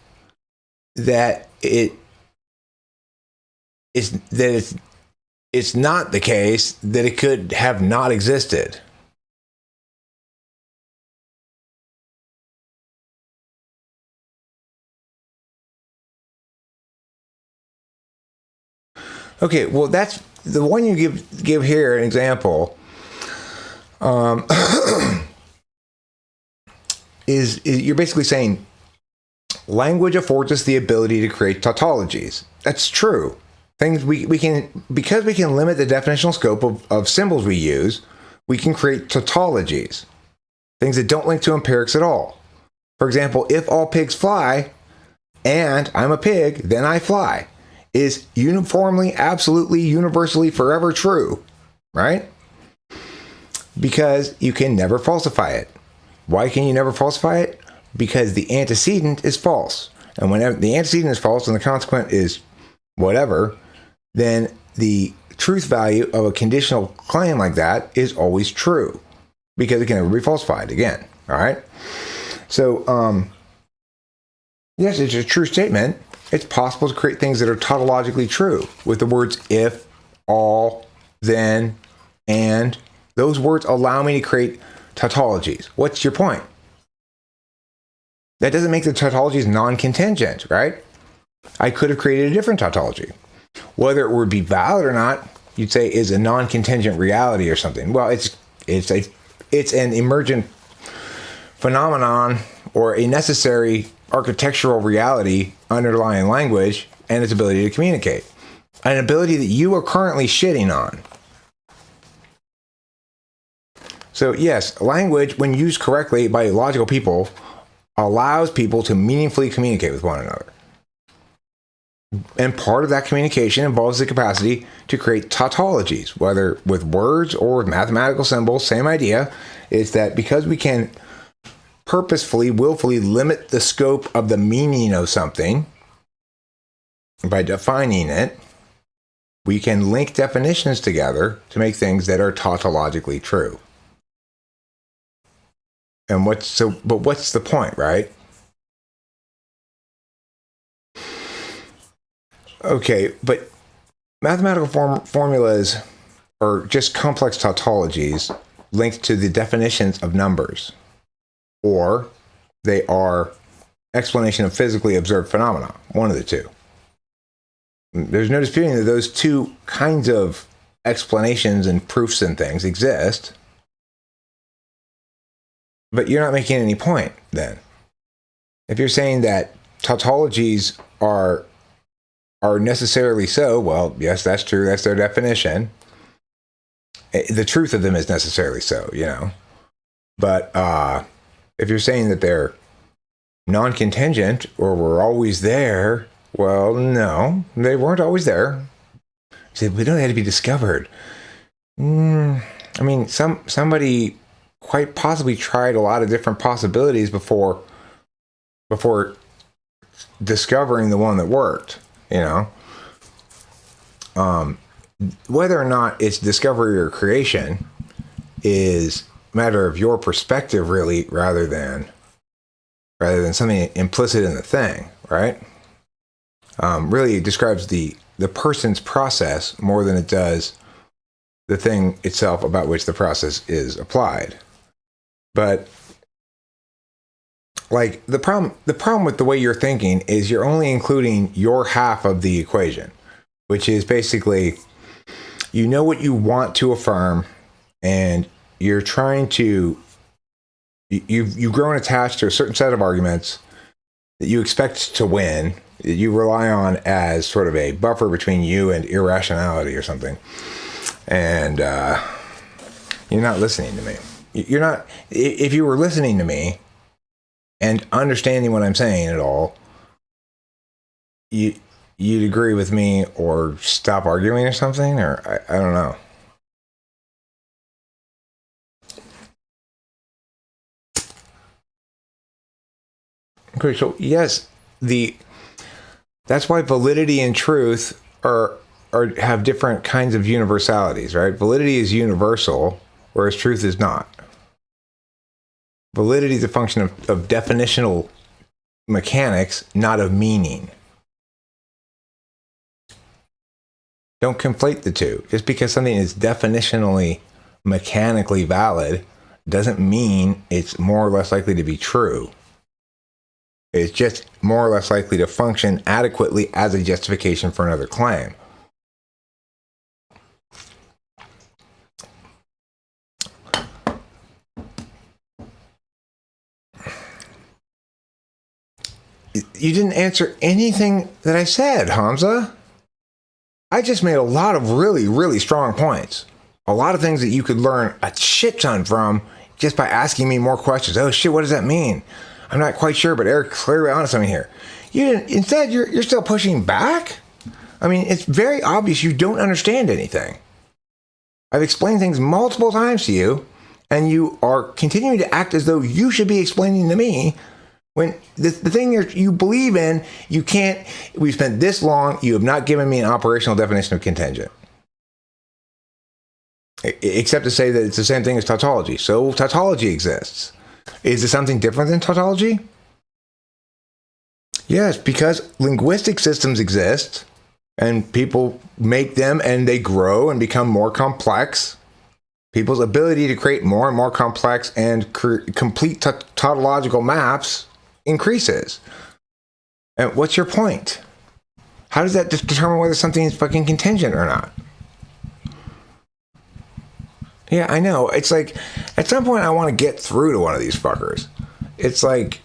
that it's not the case that it could have not existed? Okay, well, that's the one you give here an example. Is you're basically saying language affords us the ability to create tautologies. That's true. Things we can, because we can limit the definitional scope of symbols we use, we can create tautologies. Things that don't link to empirics at all. For example, if all pigs fly, and I'm a pig, then I fly, is uniformly, absolutely, universally, forever true, right? Because you can never falsify it. Why can you never falsify it? Because the antecedent is false. And whenever the antecedent is false and the consequent is whatever, then the truth value of a conditional claim like that is always true because it can never be falsified again. All right. So, yes, it's a true statement. It's possible to create things that are tautologically true with the words if, all, then, and. Those words allow me to create tautologies. What's your point? That doesn't make the tautologies non-contingent, right? I could have created a different tautology. Whether it would be valid or not, you'd say is a non-contingent reality or something. Well, it's an emergent phenomenon or a necessary architectural reality underlying language and its ability to communicate. An ability that you are currently shitting on. So yes, language, when used correctly by logical people, allows people to meaningfully communicate with one another. And part of that communication involves the capacity to create tautologies, whether with words or with mathematical symbols, same idea. Is that because we can purposefully, willfully limit the scope of the meaning of something by defining it, we can link definitions together to make things that are tautologically true. And what's the point, right? Okay, but mathematical formulas are just complex tautologies linked to the definitions of numbers, or they are explanation of physically observed phenomena, one of the two. There's no disputing that those two kinds of explanations and proofs and things exist, but you're not making any point then. If you're saying that tautologies are necessarily so, well, yes, that's true, that's their definition. The truth of them is necessarily so, you know. But if you're saying that they're non-contingent or were always there, well, no, they weren't always there. You said, we don't have to be discovered. I mean, somebody quite possibly tried a lot of different possibilities before discovering the one that worked, you know. Whether or not it's discovery or creation is a matter of your perspective, really, rather than something implicit in the thing, right? Really, it describes the person's process more than it does the thing itself about which the process is applied. But like the problem with the way you're thinking is you're only including your half of the equation, which is basically, you know what you want to affirm, and you're trying to, you've grown attached to a certain set of arguments that you expect to win, that you rely on as sort of a buffer between you and irrationality or something. And you're not listening to me. You're not, if you were listening to me and understanding what I'm saying at all, you'd agree with me or stop arguing or something, or I don't know. Okay, so yes, that's why validity and truth have different kinds of universalities, right? Validity is universal, whereas truth is not. Validity is a function of definitional mechanics, not of meaning. Don't conflate the two. Just because something is definitionally, mechanically valid doesn't mean it's more or less likely to be true. It's just more or less likely to function adequately as a justification for another claim. You didn't answer anything that I said, Hamza. I just made a lot of really, really strong points. A lot of things that you could learn a shit ton from just by asking me more questions. Oh shit, what does that mean? I'm not quite sure, but Eric's clearly on something here. Instead, you're still pushing back? I mean, it's very obvious you don't understand anything. I've explained things multiple times to you, and you are continuing to act as though you should be explaining to me when the thing you believe in, you can't. We've spent this long, you have not given me an operational definition of contingent. Except to say that it's the same thing as tautology. So tautology exists. Is it something different than tautology? Yes, because linguistic systems exist, and people make them, and they grow and become more complex. People's ability to create more and more complex and complete tautological maps increases. And what's your point? How does that determine whether something is fucking contingent or not? Yeah, I know. It's like, at some point I want to get through to one of these fuckers. It's like,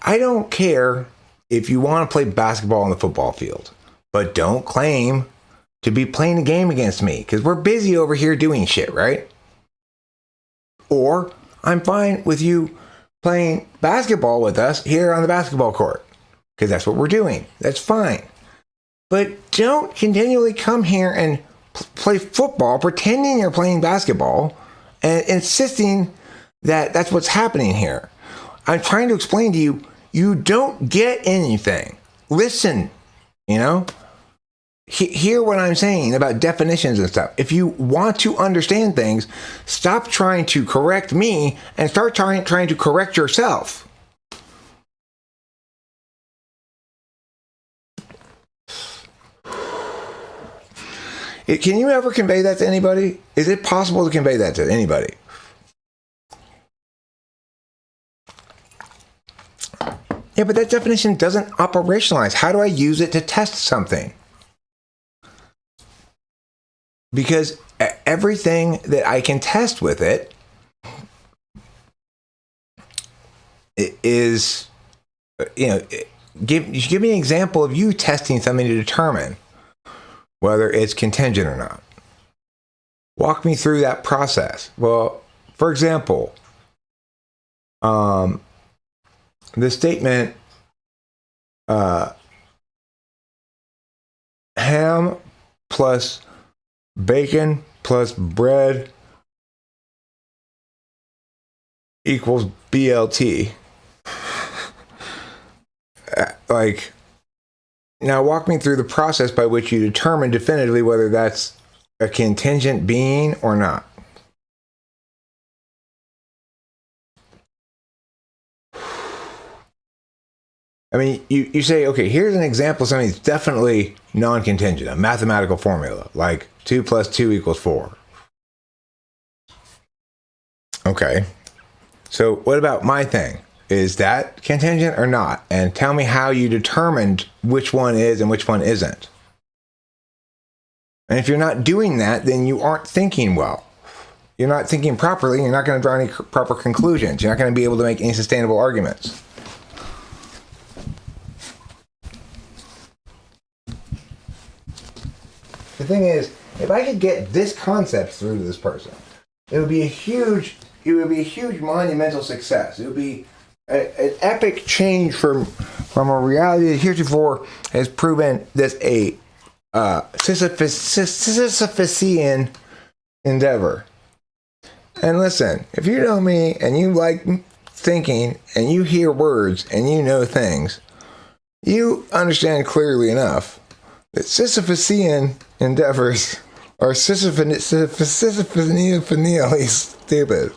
I don't care if you want to play basketball on the football field, but don't claim to be playing a game against me, because we're busy over here doing shit, right? Or I'm fine with you playing basketball with us here on the basketball court, because that's what we're doing. That's fine. But don't continually come here and play football, pretending you're playing basketball, and insisting that that's what's happening here. I'm trying to explain to you, you don't get anything. Listen, you know, hear what I'm saying about definitions and stuff. If you want to understand things, stop trying to correct me and start trying to correct yourself. Can you ever convey that to anybody? Is it possible to convey that to anybody? Yeah, but that definition doesn't operationalize. How do I use it to test something? Because everything that I can test with it is, you know, give me an example of you testing something to determine whether it's contingent or not. Walk me through that process. Well, for example, the statement, ham plus bacon plus bread equals BLT. Like, now walk me through the process by which you determine definitively whether that's a contingent being or not. I mean, you say, okay, here's an example of something that's definitely non-contingent, a mathematical formula, like 2 plus 2 equals 4. Okay. So what about my thing? Is that contingent or not? And tell me how you determined which one is and which one isn't. And if you're not doing that, then you aren't thinking well. You're not thinking properly. You're not going to draw any proper conclusions. You're not going to be able to make any sustainable arguments. The thing is, if I could get this concept through to this person, it would be a huge monumental success. It would be an epic change from a reality that heretofore has proven this a Sisyphusian endeavor. And listen, if you know me and you like thinking and you hear words and you know things, you understand clearly enough that Sisyphusian endeavors are Sisyphusically stupid.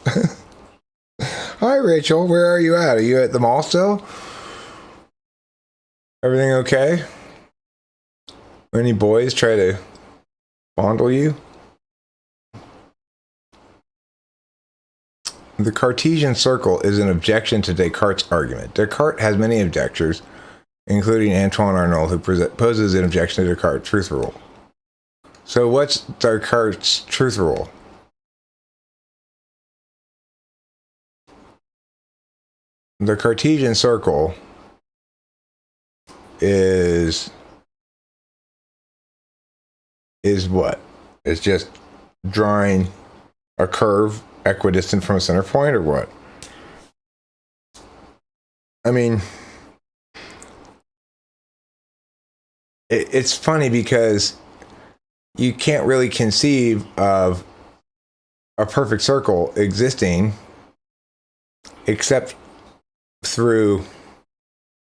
Hi, Rachel. Where are you at? Are you at the mall still? Everything okay? Any boys try to fondle you? The Cartesian circle is an objection to Descartes' argument. Descartes has many objectors, including Antoine Arnauld, who poses an objection to Descartes' truth rule. So what's Descartes' truth rule? The Cartesian circle is what? It's just drawing a curve equidistant from a center point, or what? I mean, it's funny because you can't really conceive of a perfect circle existing except through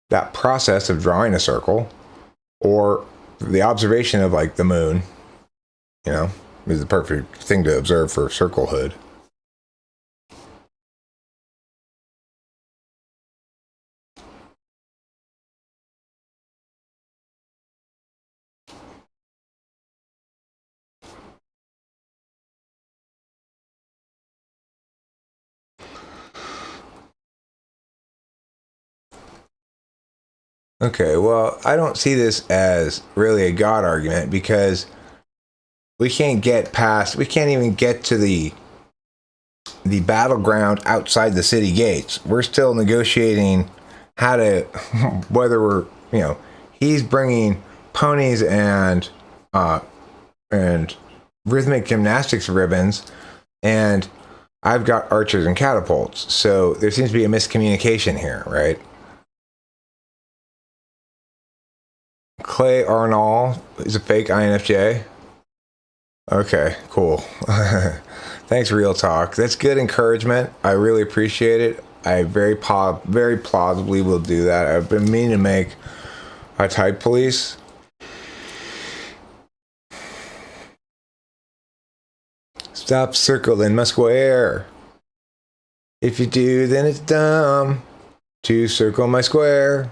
that process of drawing a circle, or the observation of, like, the moon, you know, is the perfect thing to observe for circlehood. Okay, well, I don't see this as really a God argument, because we can't even get to the battleground outside the city gates. We're still negotiating how to, whether we're, you know, he's bringing ponies and rhythmic gymnastics ribbons, and I've got archers and catapults. So there seems to be a miscommunication here, right? Clay Arnauld is a fake INFJ. Okay, cool. That Thanks, Real Talk. That's good encouragement. I really appreciate it. I very plausibly will do that. I've been meaning to make a type police. Stop circling my square. If you do, then it's dumb to circle my square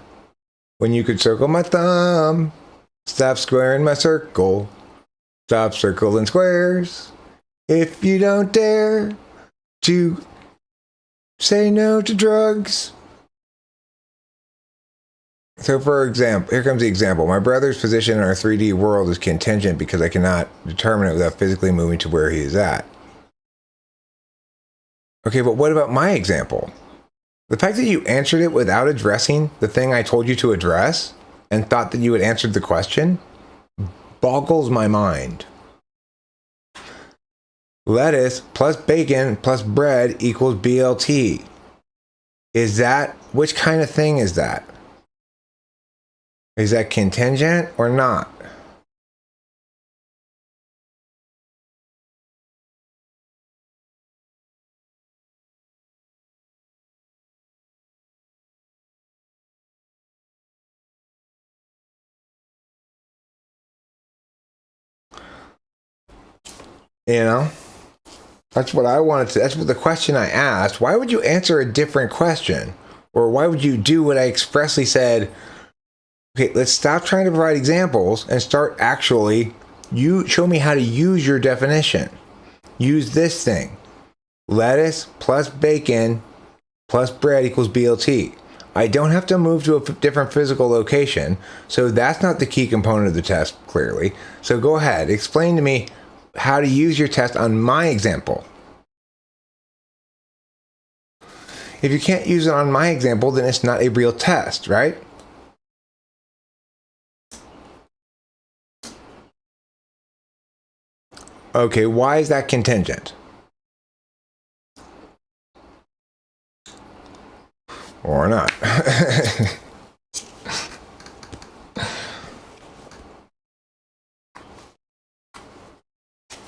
when you could circle my thumb. Stop squaring my circle. Stop circling squares. If you don't dare to say no to drugs. So, for example, here comes the example. My brother's position in our 3D world is contingent because I cannot determine it without physically moving to where he is at. Okay, but what about my example? The fact that you answered it without addressing the thing I told you to address and thought that you had answered the question boggles my mind. Lettuce plus bacon plus bread equals BLT. Is that, which kind of thing is that? Is that contingent or not? You know? That's what I wanted to, that's what the question I asked. Why would you answer a different question? Or why would you do what I expressly said? Okay, let's stop trying to provide examples and start actually, you show me how to use your definition. Use this thing. Lettuce plus bacon plus bread equals BLT. I don't have to move to a different physical location, so that's not the key component of the test, clearly. So go ahead, explain to me how to use your test on my example. If you can't use it on my example, then it's not a real test, right? Okay, why is that contingent? Or not.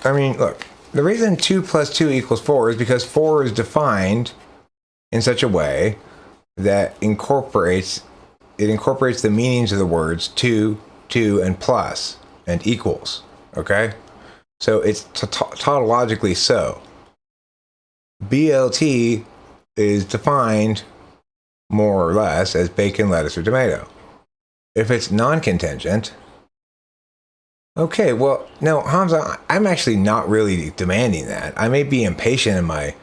I mean, look, the reason 2 plus 2 equals 4 is because 4 is defined in such a way that incorporates the meanings of the words 2, 2, and plus, and equals, okay? So it's tautologically so. BLT is defined more or less as bacon, lettuce, or tomato. If it's non-contingent, okay, well, no, Hamza, I'm actually not really demanding that. I may be impatient in my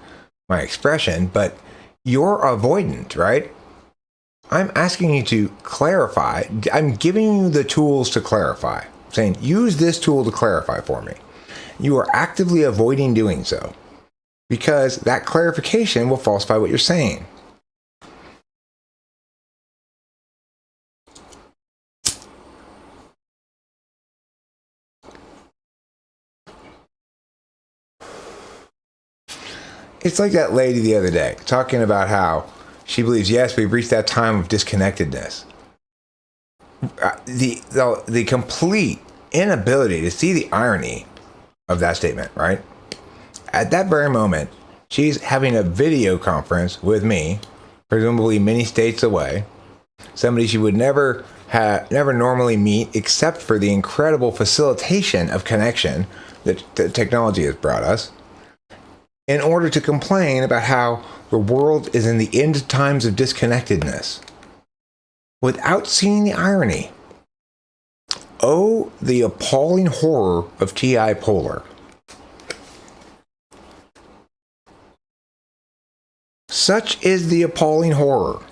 expression, but you're avoidant, right? I'm asking you to clarify. I'm giving you the tools to clarify. I'm saying, use this tool to clarify for me. You are actively avoiding doing so because that clarification will falsify what you're saying. It's like that lady the other day talking about how she believes, yes, we've reached that time of disconnectedness. The complete inability to see the irony of that statement, right? At that very moment, she's having a video conference with me, presumably many states away, somebody she would never normally meet except for the incredible facilitation of connection that technology has brought us, in order to complain about how the world is in the end times of disconnectedness, without seeing the irony. Oh, the appalling horror of T.I. Polar. Such is the appalling horror.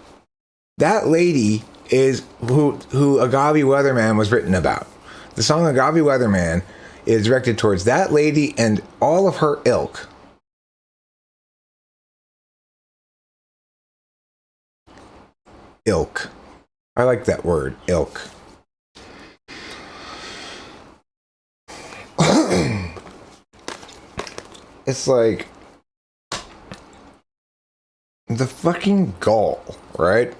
That lady is who Agave Weatherman was written about. The song Agave Weatherman is directed towards that lady and all of her ilk. Ilk. I like that word, ilk. It's like the fucking gall, right?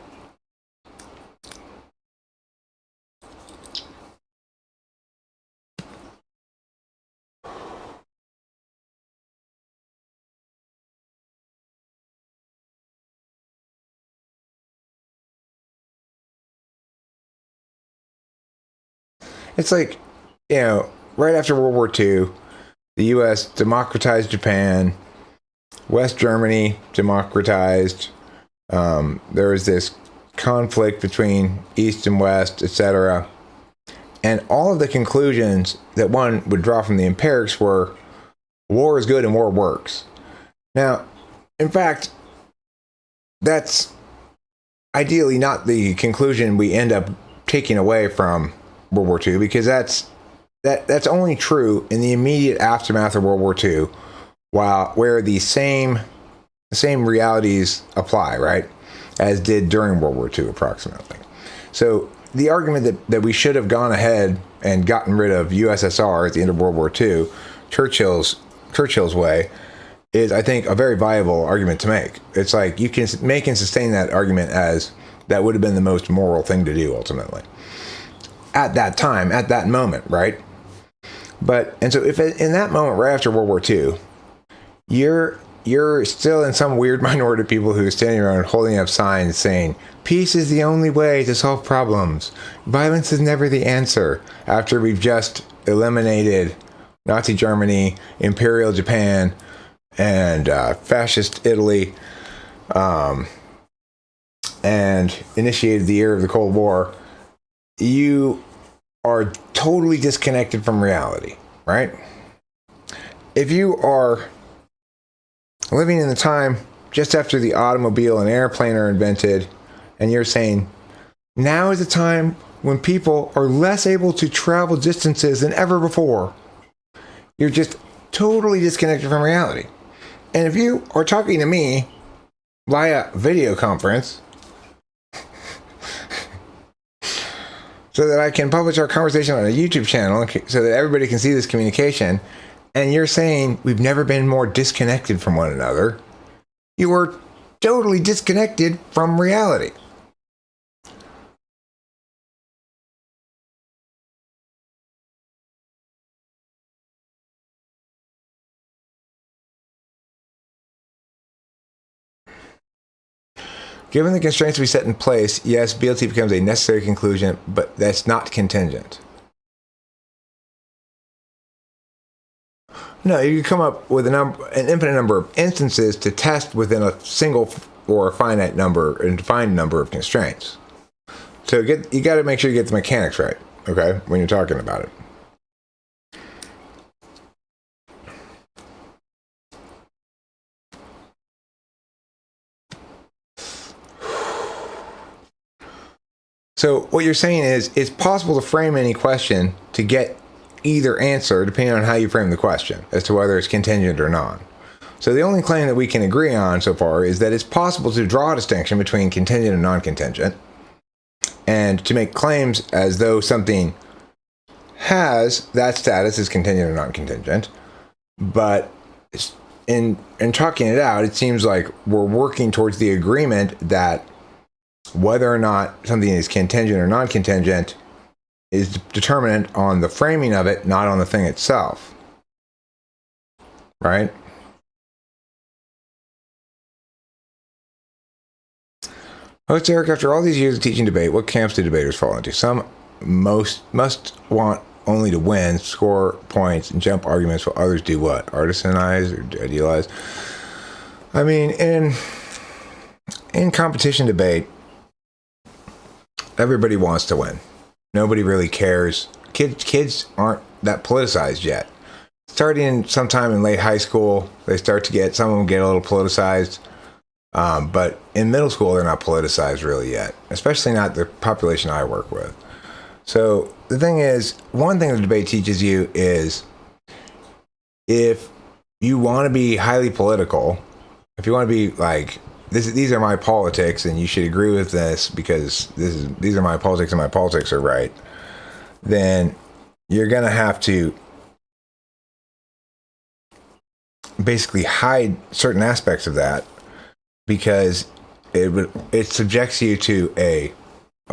It's like, right after World War II, the U.S. democratized Japan, West Germany democratized. There was this conflict between East and West, etc. And all of the conclusions that one would draw from the empirics were war is good and war works. Now, in fact, that's ideally not the conclusion we end up taking away from World War II, because that's only true in the immediate aftermath of World War II, where the same realities apply, right, as did during World War II approximately. So the argument that we should have gone ahead and gotten rid of USSR at the end of World War II, Churchill's way, is, I think, a very viable argument to make. It's like you can make and sustain that argument as that would have been the most moral thing to do ultimately at that time, at that moment, right? And so if in that moment right after World War II, you're still in some weird minority of people who are standing around holding up signs saying peace is the only way to solve problems, violence is never the answer, after we've just eliminated Nazi Germany, Imperial Japan, and fascist Italy, and initiated the era of the Cold War, you are totally disconnected from reality, right? If you are living in the time just after the automobile and airplane are invented, and you're saying, now is the time when people are less able to travel distances than ever before, you're just totally disconnected from reality. And if you are talking to me via video conference, so that I can publish our conversation on a YouTube channel so that everybody can see this communication, and you're saying we've never been more disconnected from one another, you are totally disconnected from reality. Given the constraints we set in place, yes, BLT becomes a necessary conclusion, but that's not contingent. No, you come up with an infinite number of instances to test within a single or a finite number and defined number of constraints. So you got to make sure you get the mechanics right, okay, when you're talking about it. So what you're saying is it's possible to frame any question to get either answer depending on how you frame the question as to whether it's contingent or not. So the only claim that we can agree on so far is that it's possible to draw a distinction between contingent and non-contingent, and to make claims as though something has that status as contingent or non-contingent. But in talking it out, it seems like we're working towards the agreement that whether or not something is contingent or non-contingent is determinant on the framing of it, not on the thing itself. Right? Host Erik, after all these years of teaching debate, what camps do debaters fall into? Some must want only to win, score points, and jump arguments, while others do what? Artisanize or idealize? I mean, in competition debate, everybody wants to win. Nobody really cares. Kids aren't that politicized yet. Starting sometime in late high school, some of them get a little politicized. But in middle school, they're not politicized really yet, especially not the population I work with. So the thing is, one thing the debate teaches you is if you want to be highly political, if you want to be like, these are my politics and you should agree with this because these are my politics and my politics are right, then you're going to have to basically hide certain aspects of that, because it subjects you to a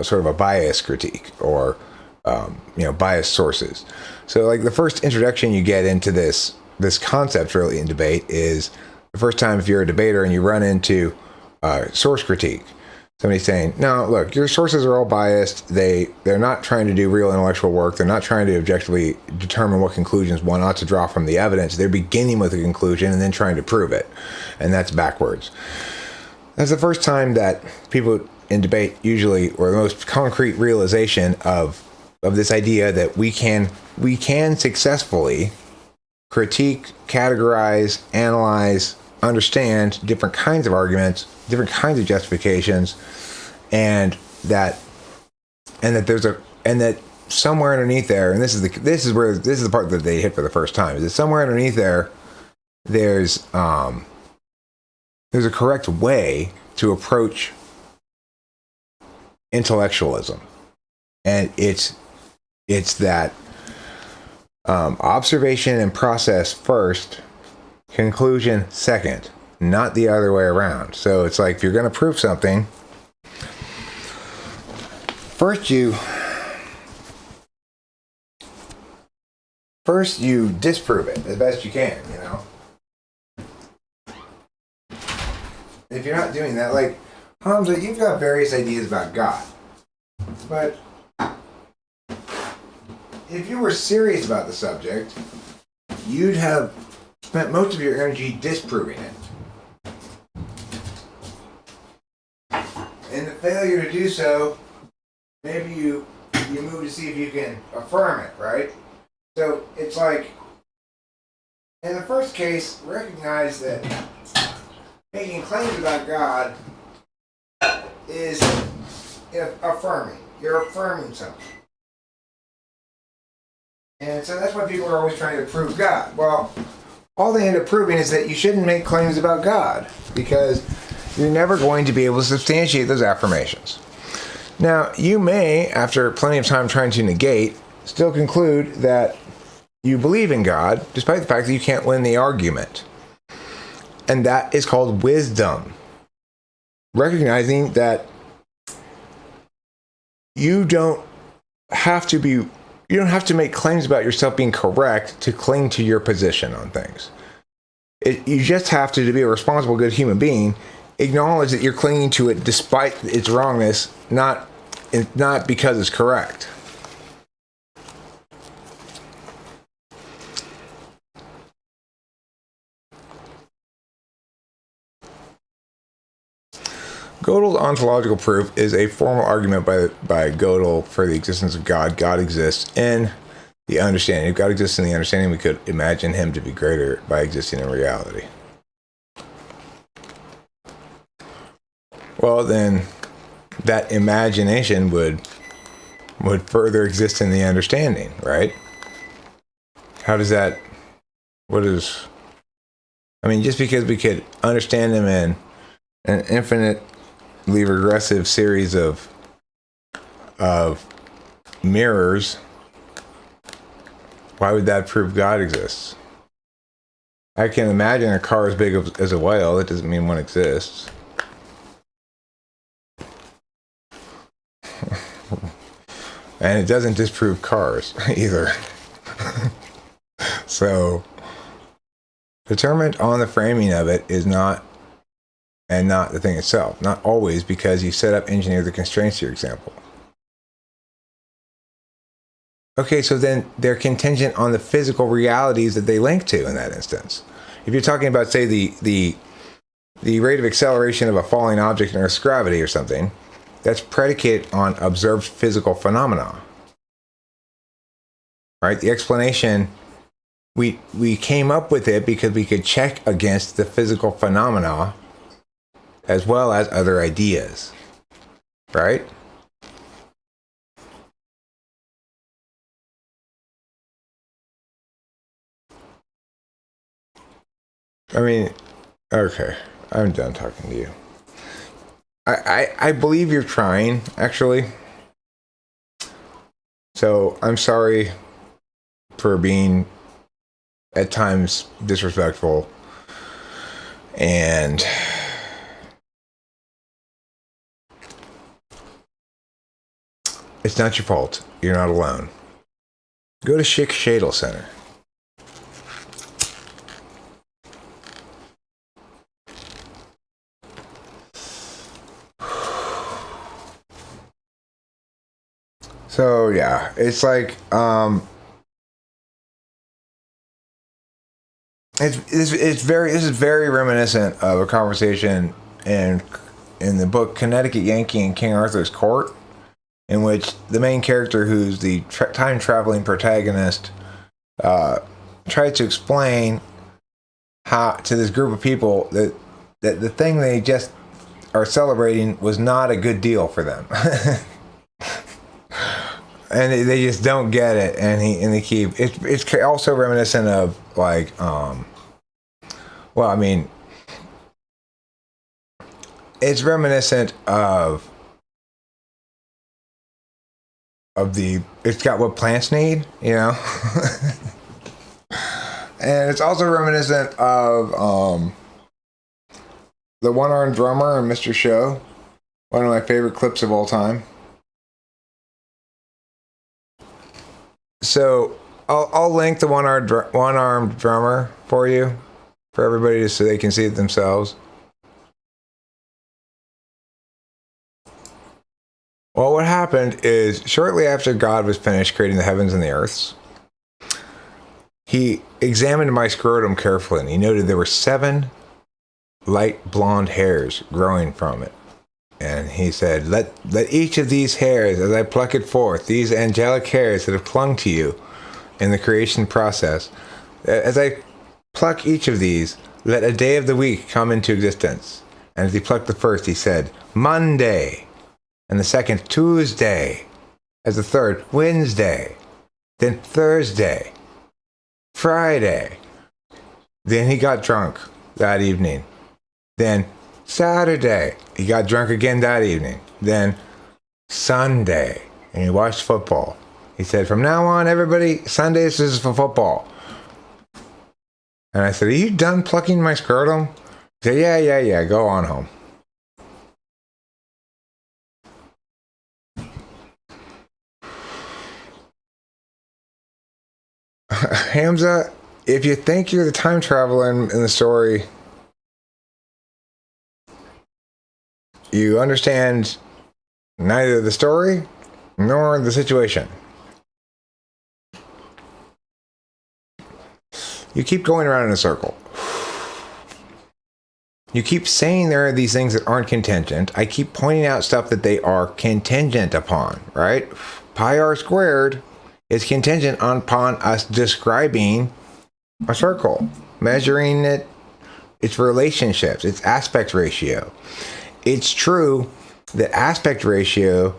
sort of a bias critique or biased sources. So like the first introduction you get into this concept really in debate is the first time if you're a debater and you run into source critique. somebody saying, no, look, your sources are all biased. They're not trying to do real intellectual work. They're not trying to objectively determine what conclusions one ought to draw from the evidence. They're beginning with a conclusion and then trying to prove it. And that's backwards. That's the first time that people in debate usually, or the most concrete realization of this idea that we can successfully critique, categorize, analyze, understand different kinds of arguments, different kinds of justifications, and that somewhere underneath there, and this is the part that they hit for the first time, is that somewhere underneath there, there's a correct way to approach intellectualism, and it's that observation and process first, conclusion second, not the other way around. So it's like, if you're going to prove something, first you disprove it as best you can, you know. If you're not doing that, like, Hamza, you've got various ideas about God, but if you were serious about the subject, you'd have spent most of your energy disproving it. In the failure to do so, maybe you move to see if you can affirm it, right? So it's like, in the first case, recognize that making claims about God is affirming. You're affirming something. And so that's why people are always trying to prove God. Well, all they end up proving is that you shouldn't make claims about God, because you're never going to be able to substantiate those affirmations. Now, you may, after plenty of time trying to negate, still conclude that you believe in God, despite the fact that you can't win the argument. And that is called wisdom. Recognizing that you don't have to make claims about yourself being correct to cling to your position on things. You just have to be a responsible, good human being, acknowledge that you're clinging to it despite its wrongness, not because it's correct. Gödel's ontological proof is a formal argument by Gödel for the existence of God. God exists in the understanding. If God exists in the understanding, we could imagine him to be greater by existing in reality. Well, then that imagination would further exist in the understanding, right? How does that, just because we could understand him in an infinitely regressive series of mirrors, why would that prove God exists? I can imagine a car as big as a whale. That doesn't mean one exists. And it doesn't disprove cars either. So, determinant on the framing of it is not the thing itself. Not always, because you engineer the constraints to your example. Okay, so then they're contingent on the physical realities that they link to in that instance. If you're talking about, say, the rate of acceleration of a falling object in Earth's gravity or something, that's predicated on observed physical phenomena. Right? The explanation, we came up with it because we could check against the physical phenomena as well as other ideas. Right? Okay, I'm done talking to you. I believe you're trying, actually. So I'm sorry for being at times disrespectful, and it's not your fault. You're not alone. Go to Schick Shadle Center. So yeah, it's like this is very reminiscent of a conversation in the book Connecticut Yankee and King Arthur's Court, in which the main character, who's the time traveling protagonist, tries to explain how to this group of people that the thing they just are celebrating was not a good deal for them. And they just don't get it, and they keep it's also reminiscent of like well, I mean, it's reminiscent of the it's got what plants need, you know. And it's also reminiscent of the one-armed drummer and Mr. Show, one of my favorite clips of all time. So I'll link the one-armed drummer for you, for everybody, so they can see it themselves. Well, what happened is, shortly after God was finished creating the heavens and the earths, he examined my scrotum carefully, and he noted there were 7 light blonde hairs growing from it. And he said, let each of these hairs, as I pluck it forth, these angelic hairs that have clung to you in the creation process, as I pluck each of these, let a day of the week come into existence. And as he plucked the first, he said, Monday. And the second, Tuesday. As the third, Wednesday. Then Thursday. Friday. Then he got drunk that evening. Then Saturday, he got drunk again that evening. Then Sunday, and he watched football. He said, from now on, everybody, Sundays is for football. And I said, are you done plucking my scrotum? He said, yeah, go on home. Hamza, if you think you're the time traveler in the story, you understand neither the story nor the situation. You keep going around in a circle. You keep saying there are these things that aren't contingent. I keep pointing out stuff that they are contingent upon, right? Pi r squared is contingent upon us describing a circle, measuring it, its relationships, its aspect ratio. It's true that aspect ratio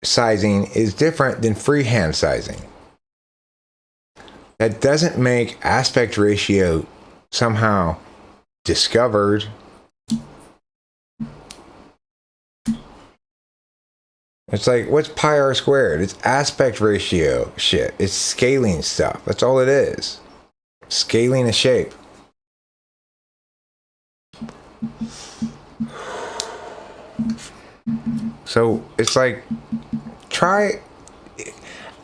sizing is different than freehand sizing. That doesn't make aspect ratio somehow discovered. It's like, what's pi r squared? It's aspect ratio shit. It's scaling stuff. That's all it is. Scaling a shape. So it's like,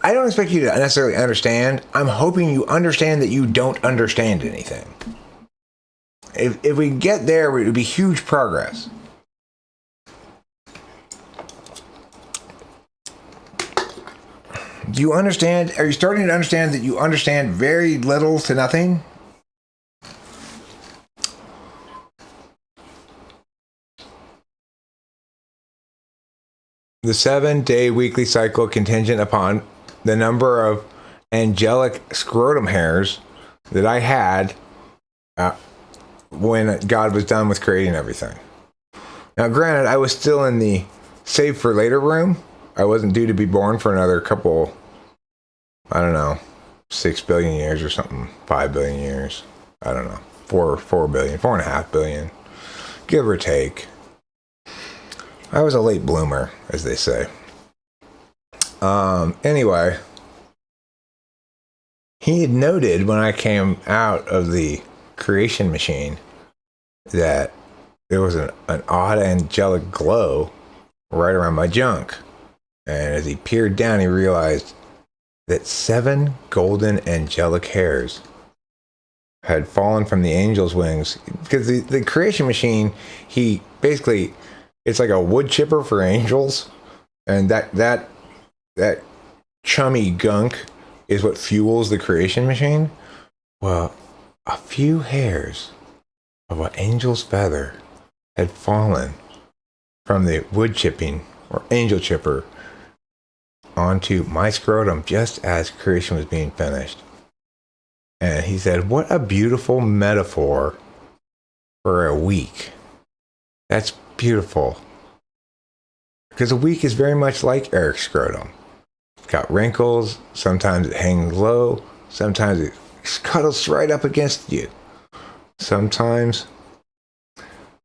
I don't expect you to necessarily understand. I'm hoping you understand that you don't understand anything. If we get there, it would be huge progress. Do you understand? Are you starting to understand that you understand very little to nothing? The 7-day weekly cycle contingent upon the number of angelic scrotum hairs that I had when God was done with creating everything. Now, granted, I was still in the save for later room. I wasn't due to be born for another couple, I don't know, 6 billion years or something, 5 billion years. I don't know, 4 billion, 4.5 billion, give or take. I was a late bloomer, as they say. Anyway, he had noted when I came out of the creation machine that there was an odd angelic glow right around my junk. And as he peered down, he realized that 7 golden angelic hairs had fallen from the angel's wings. Because the creation machine, he basically, it's like a wood chipper for angels. And that that chummy gunk is what fuels the creation machine. Well, a few hairs of an angel's feather had fallen from the wood chipping or angel chipper onto my scrotum just as creation was being finished. And he said, what a beautiful metaphor for a week. That's beautiful. Because a week is very much like Erik's scrotum. It's got wrinkles, sometimes it hangs low, sometimes it cuddles right up against you. Sometimes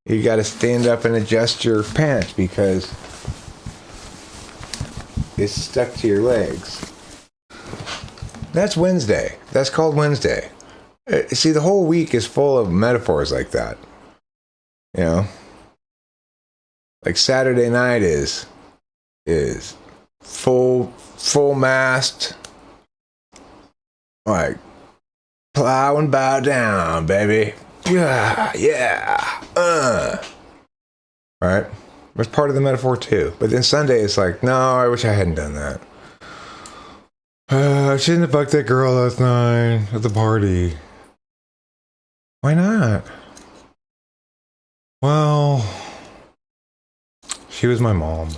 you got to stand up and adjust your pants because it's stuck to your legs. That's Wednesday. That's called Wednesday. See, the whole week is full of metaphors like that. You know? Like Saturday night is full mast, like plow and bow down, baby. Yeah. Right? It's part of the metaphor too. But then Sunday is like, no, I wish I hadn't done that. I shouldn't have fucked that girl last night at the party. Why not? Well, she was my mom.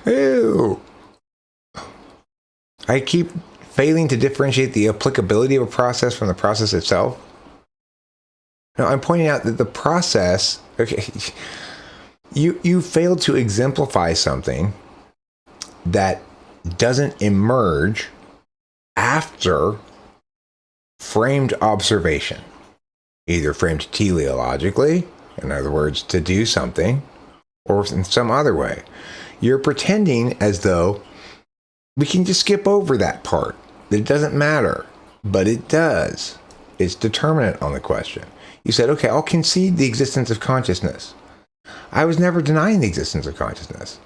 Ew. I keep failing to differentiate the applicability of a process from the process itself. No, I'm pointing out that the process, okay, you failed to exemplify something that doesn't emerge after framed observation, either framed teleologically, in other words, to do something, or in some other way. You're pretending as though we can just skip over that part, that it doesn't matter, but it does. It's determinant on the question. You said, okay, I'll concede the existence of consciousness. I was never denying the existence of consciousness.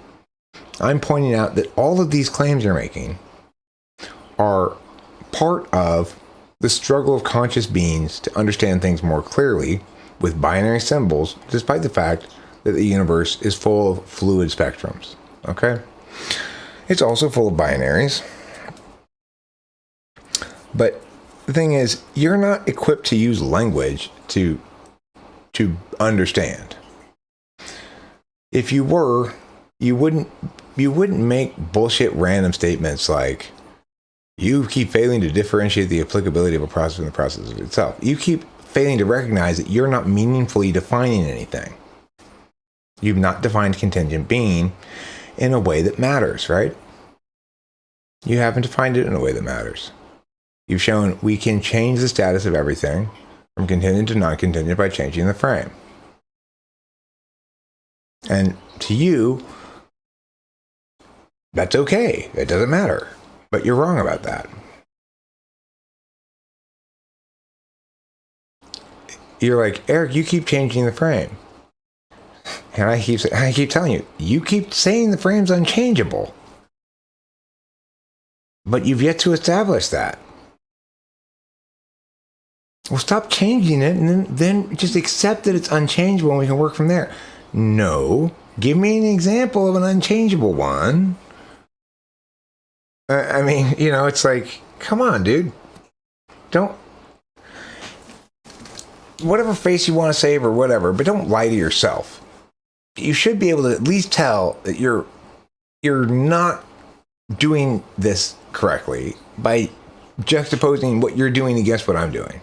I'm pointing out that all of these claims you're making are part of the struggle of conscious beings to understand things more clearly with binary symbols, despite the fact that the universe is full of fluid spectrums. Okay? It's also full of binaries. But the thing is, you're not equipped to use language to understand. If you were, you wouldn't make bullshit random statements like, you keep failing to differentiate the applicability of a process from the process of itself. You keep failing to recognize that you're not meaningfully defining anything. You've not defined contingent being in a way that matters, right? You haven't defined it in a way that matters. You've shown we can change the status of everything from contingent to non-contingent by changing the frame. And to you, that's okay. It doesn't matter. But you're wrong about that. You're like, Erik, you keep changing the frame. And I keep telling you, you keep saying the frame's unchangeable. But you've yet to establish that. Well, stop changing it and then just accept that it's unchangeable and we can work from there. No. Give me an example of an unchangeable one. I mean, you know, it's like, come on, dude. Don't. Whatever face you want to save or whatever, but don't lie to yourself. You should be able to at least tell that you're not doing this correctly by juxtaposing what you're doing against what I'm doing.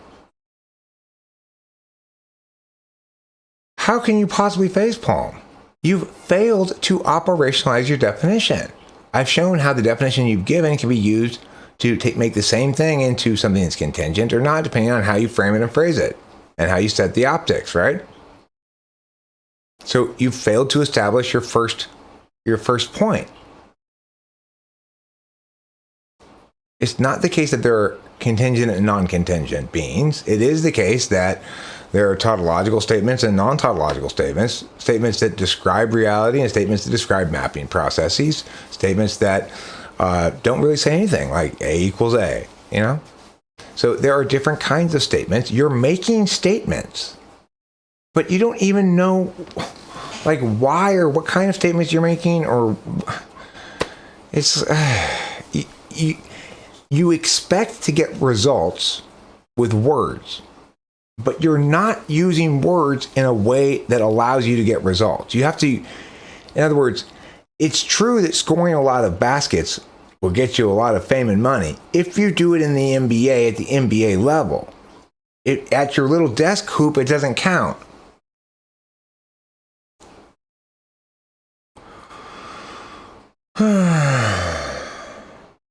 How can you possibly facepalm? You've failed to operationalize your definition. I've shown how the definition you've given can be used to make the same thing into something that's contingent or not, depending on how you frame it and phrase it, and how you set the optics, right? So you've failed to establish your first point. It's not the case that there are contingent and non-contingent beings. It is the case that there are tautological statements and non-tautological statements, statements that describe reality and statements that describe mapping processes, statements that don't really say anything, like A equals A, you know? So there are different kinds of statements. You're making statements, but you don't even know like why or what kind of statements you're making, or It's you expect to get results with words, but you're not using words in a way that allows you to get results. You have to, in other words, it's true that scoring a lot of baskets will get you a lot of fame and money if you do it in the NBA at the NBA level. At your little desk hoop, it doesn't count.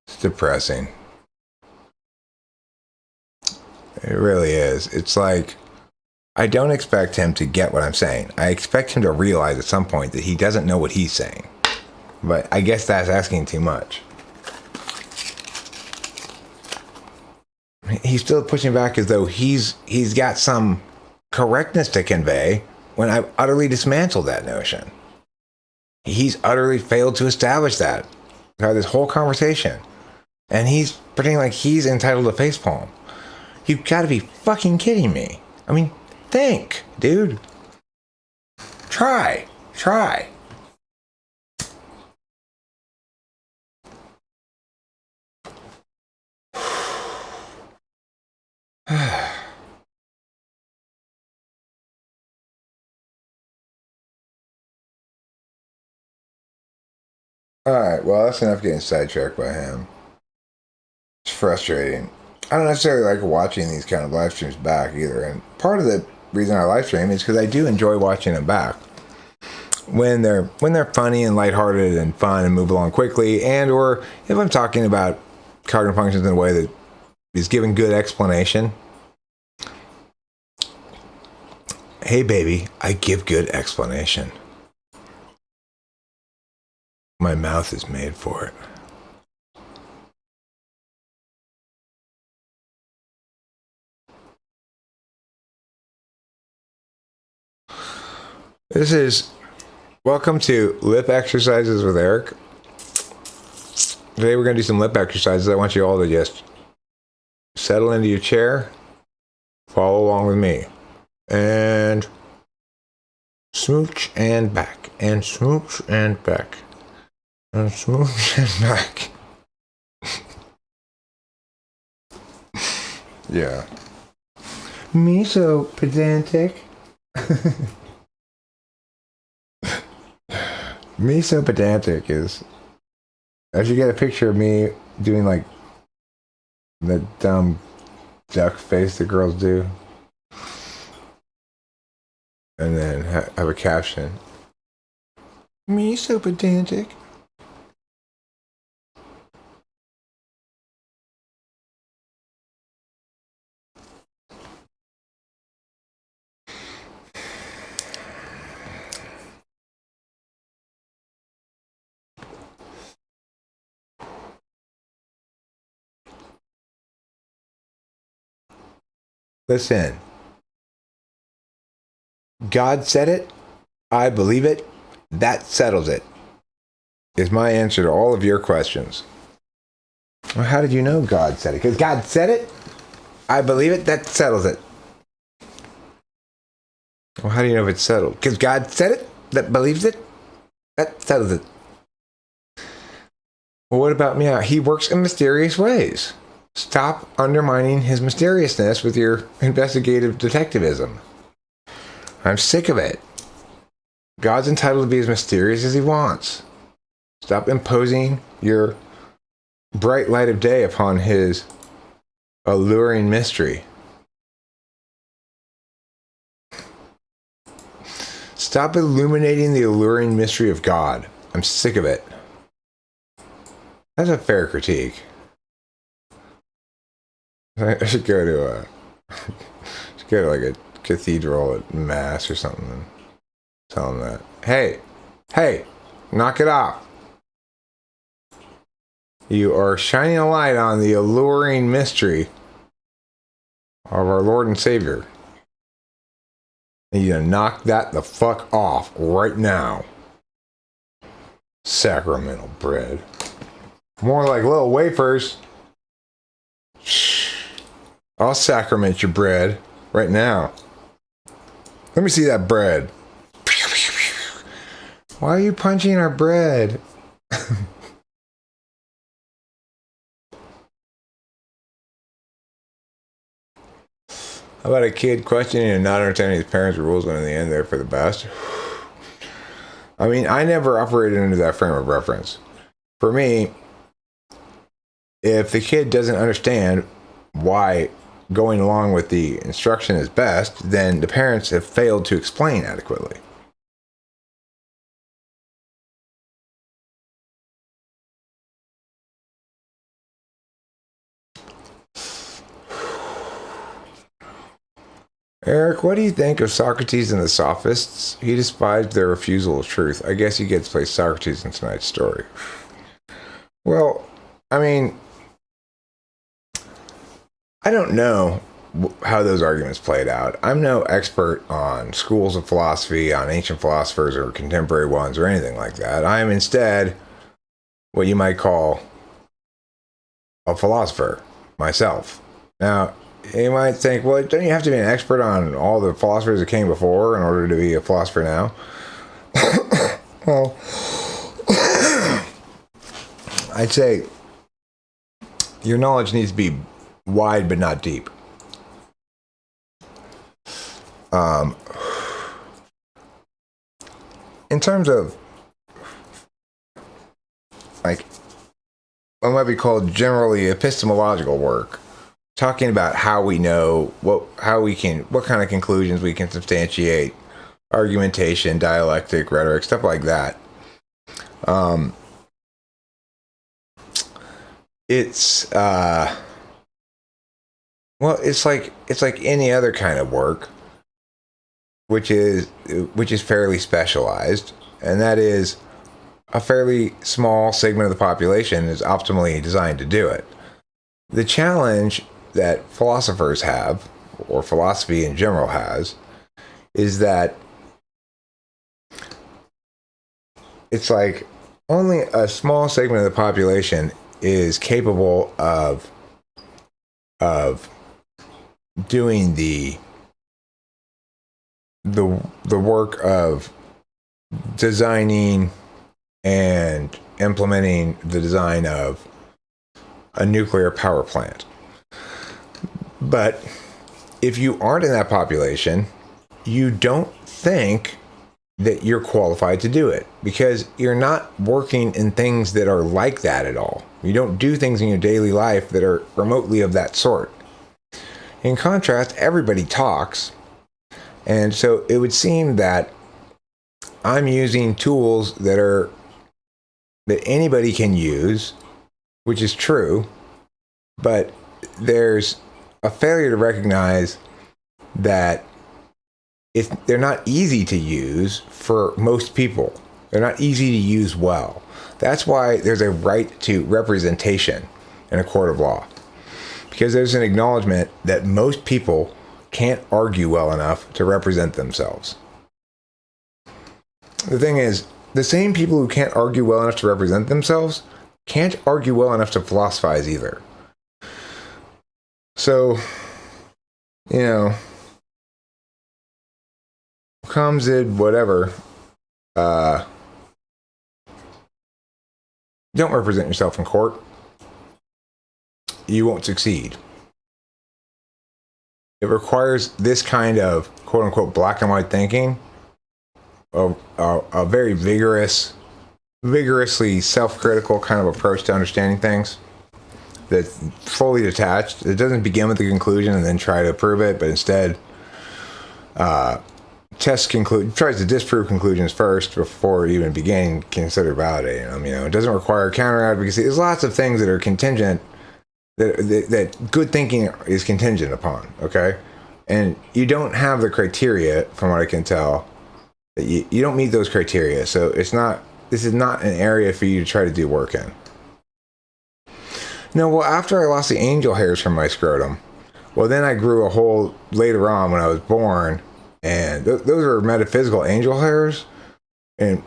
It's depressing. It really is. It's like, I don't expect him to get what I'm saying. I expect him to realize at some point that he doesn't know what he's saying. But I guess that's asking too much. He's still pushing back as though he's got some correctness to convey when I've utterly dismantled that notion. He's utterly failed to establish that throughout this whole conversation. And he's pretending like he's entitled to facepalm. You've got to be fucking kidding me. I mean, think, dude. Try. Alright, well, that's enough getting sidetracked by him. It's frustrating. I don't necessarily like watching these kind of live streams back either. And part of the reason I live stream is because I do enjoy watching them back. When they're funny and lighthearted and fun and move along quickly, and or if I'm talking about cardinal functions in a way that is giving good explanation. Hey baby, I give good explanation. My mouth is made for it. This is welcome to Lip Exercises with Eric. Today we're going to do some lip exercises. I want you all to just settle into your chair, follow along with me, and smooch and back, and smooch and back, and smooch and back. Yeah. Me so pedantic. Me so pedantic is, as you get a picture of me doing like the dumb duck face that girls do, and then have a caption. Me so pedantic. Listen, God said it, I believe it, that settles it, is my answer to all of your questions. Well, how did you know God said it? Because God said it, I believe it, that settles it. Well, how do you know if it's settled? Because God said it, that believes it, that settles it. Well, what about me? He works in mysterious ways. Stop undermining his mysteriousness with your investigative detectivism. I'm sick of it. God's entitled to be as mysterious as he wants. Stop imposing your bright light of day upon his alluring mystery. Stop illuminating the alluring mystery of God. I'm sick of it. That's a fair critique. I should go to like a cathedral at mass or something and tell them that. Hey, knock it off. You are shining a light on the alluring mystery of our Lord and Savior. And you knock that the fuck off right now. Sacramental bread. More like little wafers. Shh. I'll sacrament your bread right now. Let me see that bread. Why are you punching our bread? How about a kid questioning and not understanding his parents' rules when in the end they're for the best? I mean, I never operated under that frame of reference. For me, if the kid doesn't understand why going along with the instruction is best, then the parents have failed to explain adequately. Eric, what do you think of Socrates and the Sophists? He despised their refusal of truth. I guess he gets to play Socrates in tonight's story. Well, I mean, I don't know how those arguments played out. I'm no expert on schools of philosophy, on ancient philosophers or contemporary ones or anything like that. I am instead what you might call a philosopher myself. Now, you might think, well, don't you have to be an expert on all the philosophers that came before in order to be a philosopher now? Well, I'd say your knowledge needs to be wide but not deep. In terms of, like, what might be called generally epistemological work, talking about how we know what kind of conclusions we can substantiate, argumentation, dialectic, rhetoric, stuff like that. It's like any other kind of work, which is fairly specialized, and that is a fairly small segment of the population is optimally designed to do it. The challenge that philosophers have, or philosophy in general has, is that it's like only a small segment of the population is capable of doing the work of designing and implementing the design of a nuclear power plant. But if you aren't in that population, you don't think that you're qualified to do it because you're not working in things that are like that at all. You don't do things in your daily life that are remotely of that sort. In contrast, everybody talks. And so it would seem that I'm using tools that anybody can use, which is true, but there's a failure to recognize that they're not easy to use for most people. They're not easy to use well. That's why there's a right to representation in a court of law, because there's an acknowledgement that most people can't argue well enough to represent themselves. The thing is, the same people who can't argue well enough to represent themselves can't argue well enough to philosophize either. So, comes in whatever, don't represent yourself in court. You won't succeed. It requires this kind of quote unquote black and white thinking, a very vigorously self-critical kind of approach to understanding things that's fully detached. It doesn't begin with the conclusion and then try to prove it, but instead tries to disprove conclusions first before even beginning to consider validating them. It doesn't require counter advocacy. There's lots of things that are contingent, that good thinking is contingent upon, okay? And you don't have the criteria, from what I can tell, that you don't meet those criteria. So this is not an area for you to try to do work in. No, well, after I lost the angel hairs from my scrotum, well, then I grew a whole later on when I was born, and those are metaphysical angel hairs. And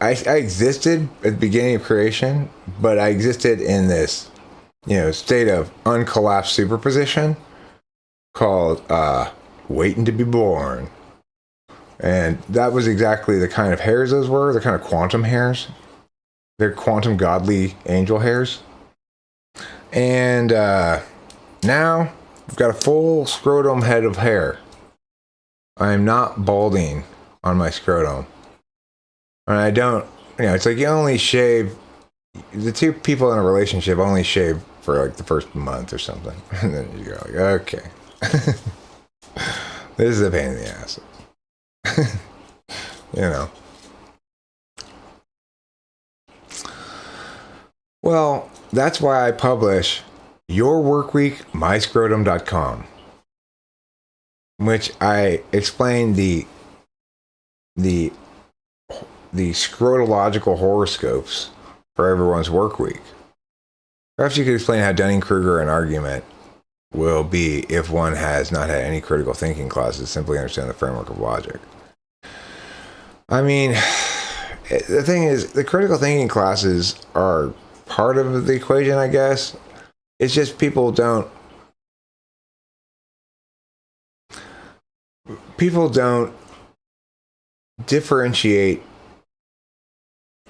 I existed at the beginning of creation, but I existed in this, state of uncollapsed superposition called waiting to be born. And that was exactly the kind of hairs those were. They're kind of quantum hairs. They're quantum godly angel hairs. And now I've got a full scrotum head of hair. I am not balding on my scrotum. And I don't, it's like you only shave, the two people in a relationship only shave for like the first month or something. And then you go like, okay. This is a pain in the ass. Well, that's why I publish yourworkweekmyscrotum.com, which I explain the scrotological horoscopes for everyone's work week. Perhaps you could explain how Dunning-Kruger an argument will be if one has not had any critical thinking classes, simply understand the framework of logic. I mean, the thing is, the critical thinking classes are part of the equation, I guess. It's just people don't differentiate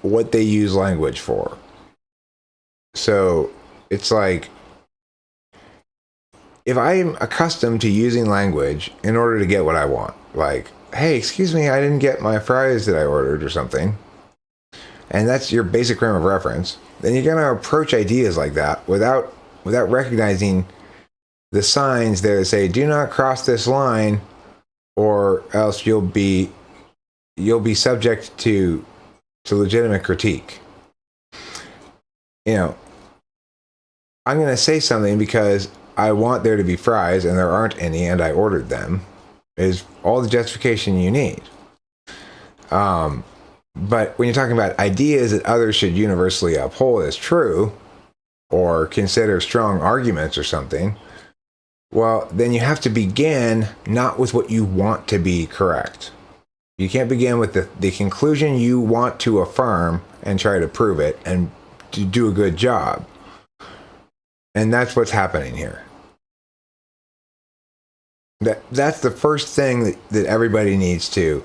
what they use language for. So it's like, if I'm accustomed to using language in order to get what I want, like, hey, excuse me, I didn't get my fries that I ordered or something, and that's your basic frame of reference, then you're going to approach ideas like that without recognizing the signs there that say, do not cross this line, or else you'll be subject to legitimate critique. I'm going to say something because I want there to be fries and there aren't any and I ordered them, is all the justification you need. But when you're talking about ideas that others should universally uphold as true or consider strong arguments or something, well, then you have to begin not with what you want to be correct. You can't begin with the conclusion you want to affirm and try to prove it and to do a good job. And that's what's happening here. That's the first thing that everybody needs to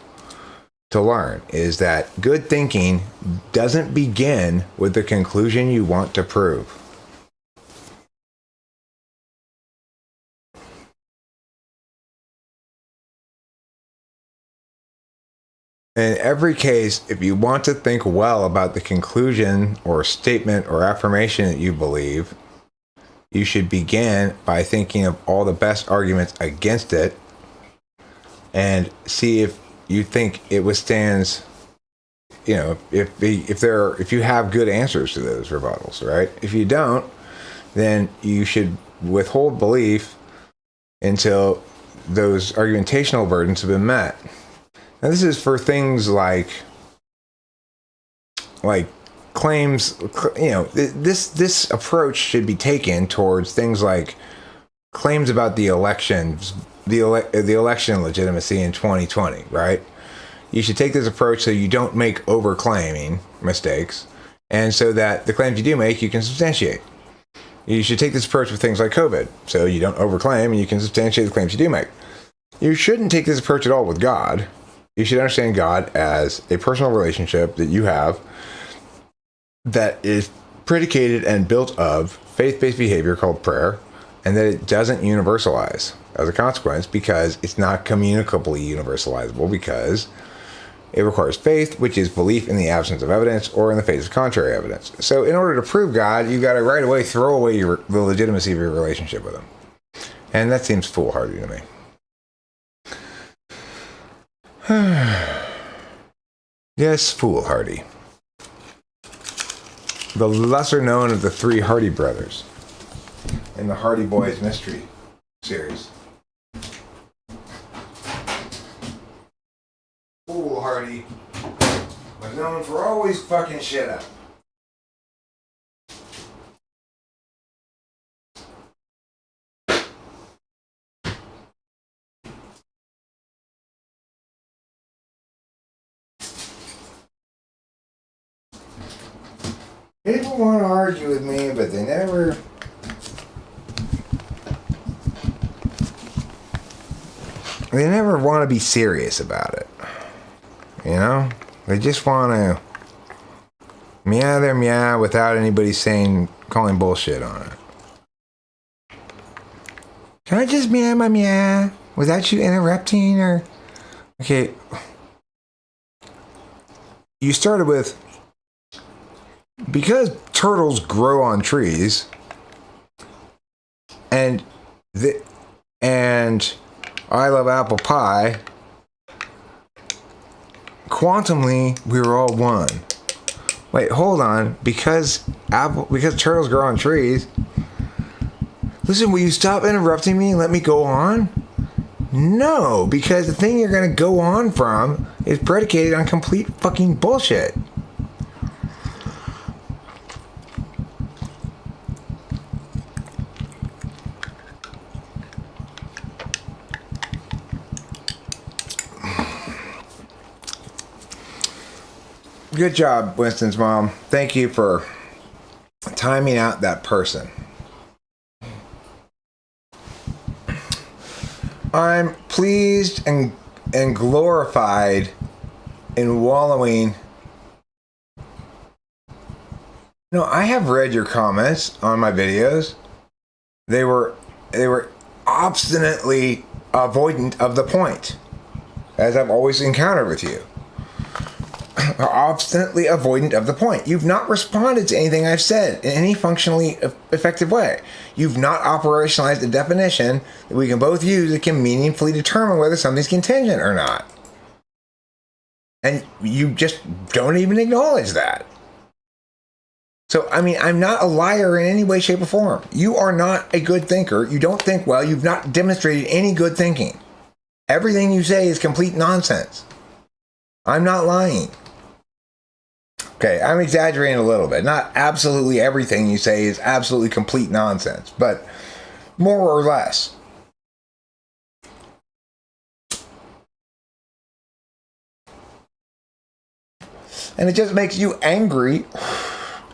learn, is that good thinking doesn't begin with the conclusion you want to prove. In every case, if you want to think well about the conclusion or statement or affirmation that you believe, you should begin by thinking of all the best arguments against it and see if you think it withstands, if you have good answers to those rebuttals, right? If you don't, then you should withhold belief until those argumentational burdens have been met. Now, this is for things like claims, this approach should be taken towards things like claims about the elections, the election legitimacy in 2020, right? You should take this approach so you don't make over-claiming mistakes, and so that the claims you do make, you can substantiate. You should take this approach with things like COVID, so you don't over-claim and you can substantiate the claims you do make. You shouldn't take this approach at all with God. You should understand God as a personal relationship that you have that is predicated and built of faith-based behavior called prayer, and that it doesn't universalize as a consequence because it's not communicably universalizable, because it requires faith, which is belief in the absence of evidence or in the face of contrary evidence. So in order to prove God, you've got to right away throw away the legitimacy of your relationship with him. And that seems foolhardy to me. Yes, foolhardy. The lesser known of the three Hardy brothers in the Hardy Boys mystery series. Foolhardy was known for always fucking shit up. People want to argue with me, but they never want to be serious about it. They just want to meow their meow without anybody calling bullshit on it. Can I just meow my meow without you interrupting or... Okay. You started with... Because turtles grow on trees, and I love apple pie, quantumly, we were all one. Wait, hold on. Because turtles grow on trees... Listen, will you stop interrupting me and let me go on? No, because the thing you're going to go on from is predicated on complete fucking bullshit. Good job, Winston's mom. Thank you for timing out that person. I'm pleased and glorified in wallowing. No, I have read your comments on my videos. They were obstinately avoidant of the point, as I've always encountered with you. Obstinately avoidant of the point. You've not responded to anything I've said in any functionally effective way. You've not operationalized a definition that we can both use that can meaningfully determine whether something's contingent or not. And you just don't even acknowledge that. So, I mean, I'm not a liar in any way, shape, or form. You are not a good thinker. You don't think well. You've not demonstrated any good thinking. Everything you say is complete nonsense. I'm not lying. Okay, I'm exaggerating a little bit. Not absolutely everything you say is absolutely complete nonsense, but more or less. And it just makes you angry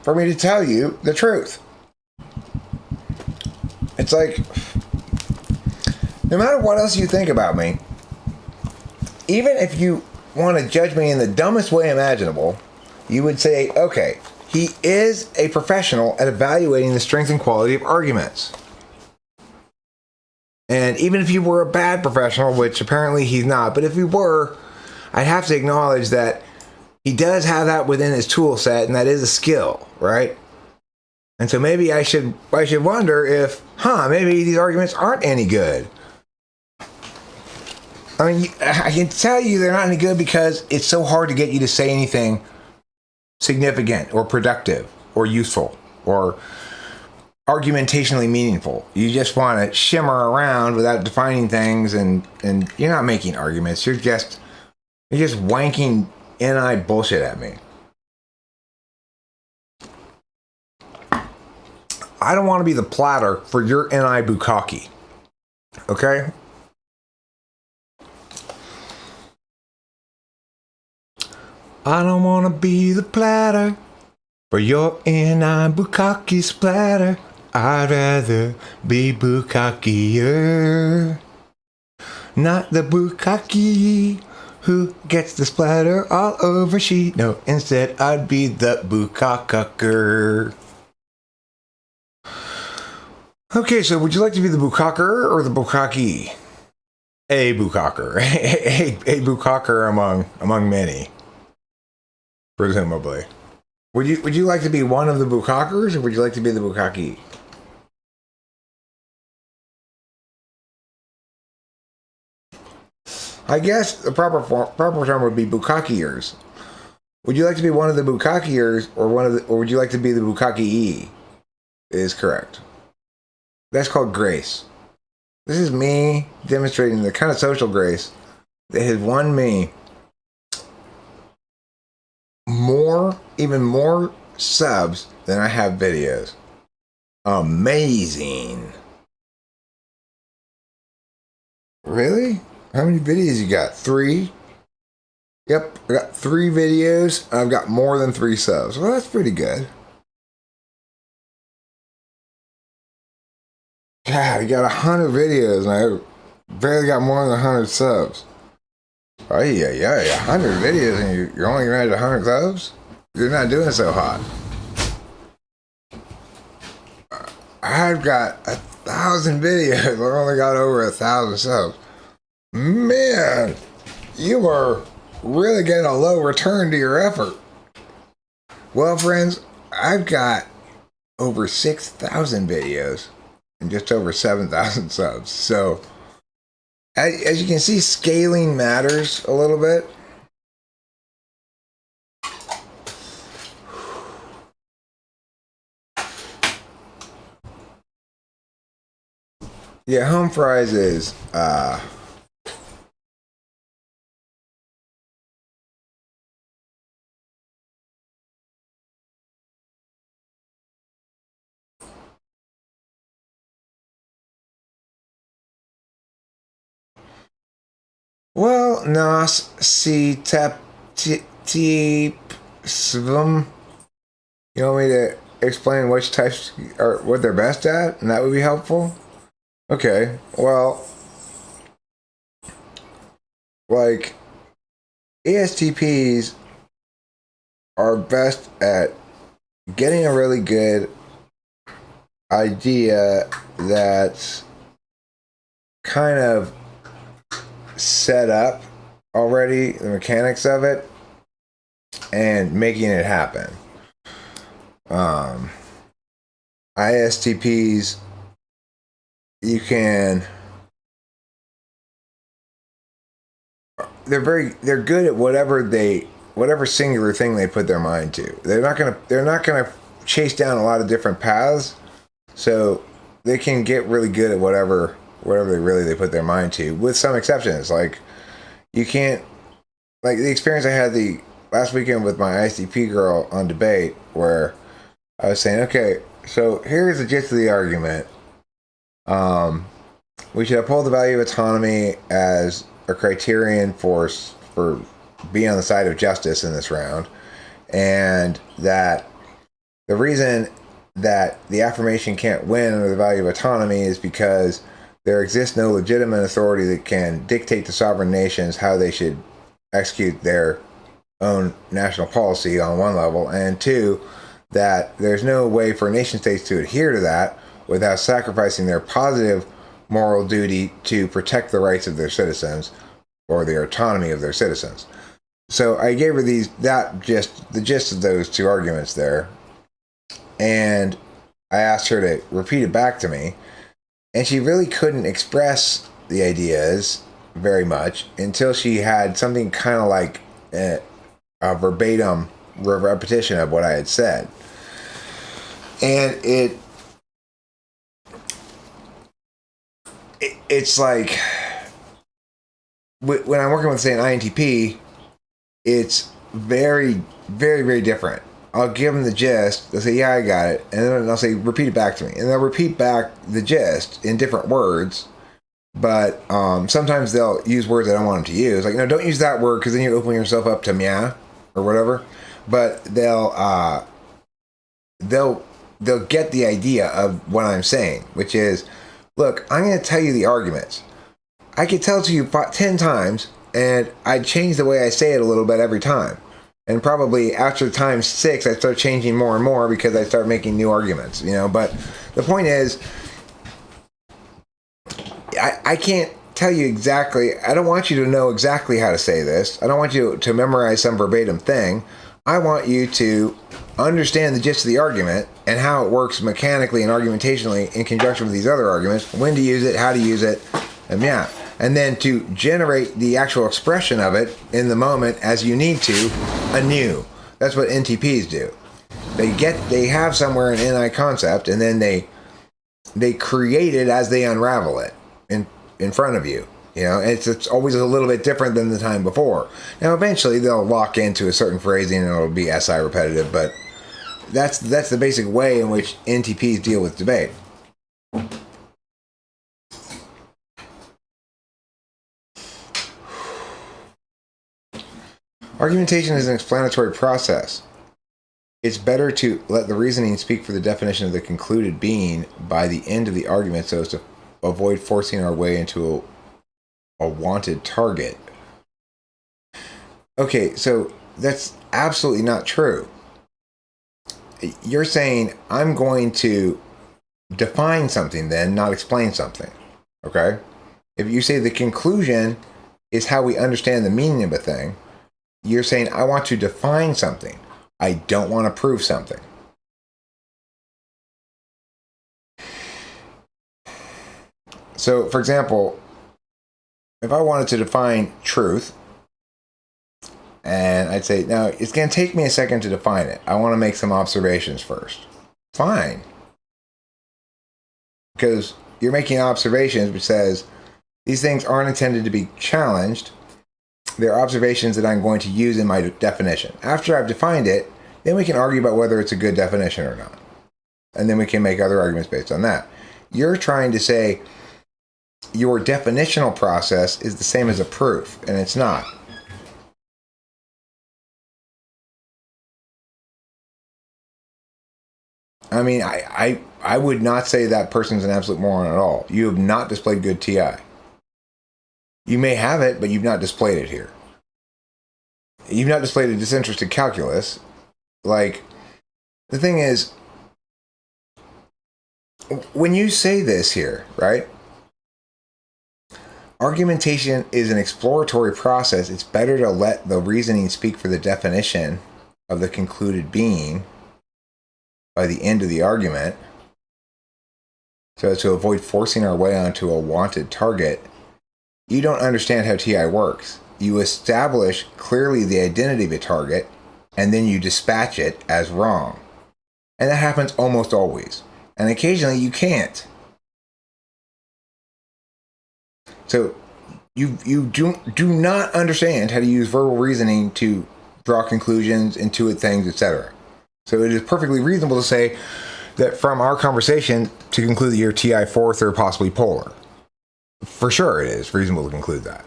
for me to tell you the truth. It's like, no matter what else you think about me, even if you want to judge me in the dumbest way imaginable, you would say, okay, he is a professional at evaluating the strength and quality of arguments. And even if he were a bad professional, which apparently he's not, but if he were, I'd have to acknowledge that he does have that within his tool set, and that is a skill, right? And so maybe I should wonder if, maybe these arguments aren't any good. I mean, I can tell you they're not any good because it's so hard to get you to say anything significant or productive or useful or argumentationally meaningful. You just want to shimmer around without defining things, and you're not making arguments. You're just wanking NI bullshit at me. I don't want to be the platter for your NI bukkake. Okay? I don't want to be the platter for your NI bukkake splatter. I'd rather be bukkakier. Not the bukkake who gets the splatter all over she. No, instead I'd be the bukkaker. Okay, so would you like to be the bukkaker or the bukkake? A bukkaker. a bukkaker among many. Presumably. Would you like to be one of the bukkakers, or would you like to be the bukkake? I guess the proper term would be bukkakiers. Would you like to be one of the bukkakiers, or would you like to be the bukkake? Is correct. That's called grace. This is me demonstrating the kind of social grace that has won me even more subs than I have videos. Amazing. Really? How many videos you got? 3? Yep, I got 3 videos. I've got more than 3 subs. Well, that's pretty good. God, you got 100 videos, and I barely got more than 100 subs. Oh yeah, 100 videos, and you're only gonna add 100 subs? You're not doing so hot. I've got 1,000 videos. I've only got over 1,000 subs. Man, you are really getting a low return to your effort. Well, friends, I've got over 6,000 videos and just over 7,000 subs. So, as you can see, scaling matters a little bit. Yeah, home fries is well, nas si tap tip svum. You want me to explain which types are what they're best at, and that would be helpful? Okay, well, like ESTPs are best at getting a really good idea that's kind of set up already, the mechanics of it, and making it happen. ISTPs, they're good at whatever singular thing they put their mind to. They're not gonna chase down a lot of different paths, so they can get really good at whatever they put their mind to, with some exceptions. Like, you can't, like the experience I had the last weekend with my ISTP girl on debate, where I was saying, okay, so here's the gist of the argument. We should uphold the value of autonomy as a criterion for being on the side of justice in this round, and that the reason that the affirmation can't win under the value of autonomy is because there exists no legitimate authority that can dictate to sovereign nations how they should execute their own national policy on one level, and two, that there's no way for nation states to adhere to that without sacrificing their positive moral duty to protect the rights of their citizens or the autonomy of their citizens. So I gave her the gist of those two arguments there, and I asked her to repeat it back to me, and she really couldn't express the ideas very much until she had something kind of like a verbatim repetition of what I had said. And it's like, when I'm working with, say, an INTP, it's very, very, very different. I'll give them the gist. They'll say, yeah, I got it. And then I'll say, repeat it back to me. And they'll repeat back the gist in different words. But sometimes they'll use words I don't want them to use. Like, no, don't use that word, because then you're opening yourself up to meh or whatever. But they'll get the idea of what I'm saying, which is, look, I'm going to tell you the arguments. I could tell it to you 10 times, and I'd change the way I say it a little bit every time. And probably after times 6, I start changing more and more because I start making new arguments, But the point is, I can't tell you exactly. I don't want you to know exactly how to say this. I don't want you to memorize some verbatim thing. I want you to understand the gist of the argument and how it works mechanically and argumentationally in conjunction with these other arguments, when to use it, how to use it, and yeah. And then to generate the actual expression of it in the moment as you need to, anew. That's what NTPs do. They have somewhere an NI concept, and then they create it as they unravel it in front of you. It's always a little bit different than the time before. Now, eventually they'll lock into a certain phrasing and it'll be SI repetitive, but that's the basic way in which NTPs deal with debate. Argumentation is an explanatory process. It's better to let the reasoning speak for the definition of the concluded being by the end of the argument, so as to avoid forcing our way into a wanted target. Okay, so that's absolutely not true. You're saying, I'm going to define something then, not explain something. Okay? If you say the conclusion is how we understand the meaning of a thing, you're saying, I want to define something. I don't want to prove something. So, for example, if I wanted to define truth, and I'd say, now, it's going to take me a second to define it. I want to make some observations first. Fine. Because you're making observations which says, these things aren't intended to be challenged. They're observations that I'm going to use in my definition. After I've defined it, then we can argue about whether it's a good definition or not. And then we can make other arguments based on that. You're trying to say your definitional process is the same as a proof, and it's not. I mean, I would not say that person's an absolute moron at all. You have not displayed good TI. You may have it, but you've not displayed it here. You've not displayed a disinterested calculus. Like, the thing is, when you say this here, right? Argumentation is an exploratory process. It's better to let the reasoning speak for the definition of the concluded being by the end of the argument, so as to avoid forcing our way onto a wanted target. You don't understand how TI works. You establish clearly the identity of a target, and then you dispatch it as wrong. And that happens almost always. And occasionally you can't. So you do not understand how to use verbal reasoning to draw conclusions, intuit things, etc. So it is perfectly reasonable to say that from our conversation to conclude that you're TI fourth or possibly polar. For sure it is reasonable to conclude that.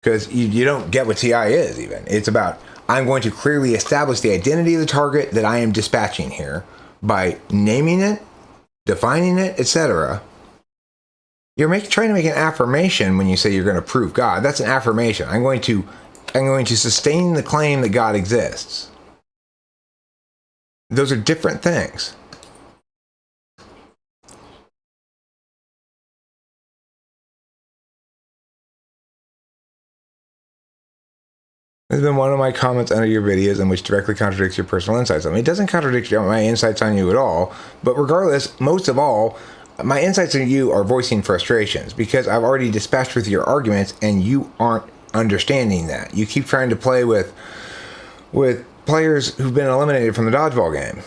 Because you don't get what TI is even. It's about, I'm going to clearly establish the identity of the target that I am dispatching here by naming it, defining it, etc. You're trying to make an affirmation when you say you're going to prove God. That's an affirmation. I'm going to sustain the claim that God exists. Those are different things. There's been one of my comments under your videos in which directly contradicts your personal insights. I mean, it doesn't contradict my insights on you at all, but regardless, most of all, my insights on you are voicing frustrations because I've already dispatched with your arguments and you aren't understanding that. You keep trying to play with players who've been eliminated from the dodgeball game.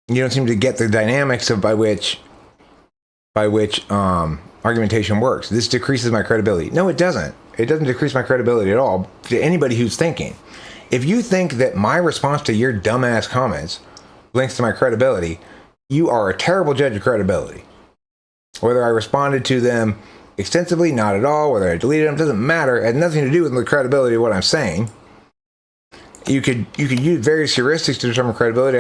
You don't seem to get the dynamics of by which argumentation works. This decreases my credibility. No, it doesn't. It doesn't decrease my credibility at all to anybody who's thinking. If you think that my response to your dumbass comments links to my credibility, you are a terrible judge of credibility. Whether I responded to them extensively, not at all. Whether I deleted them, doesn't matter. It had nothing to do with the credibility of what I'm saying. You could use various heuristics to determine credibility.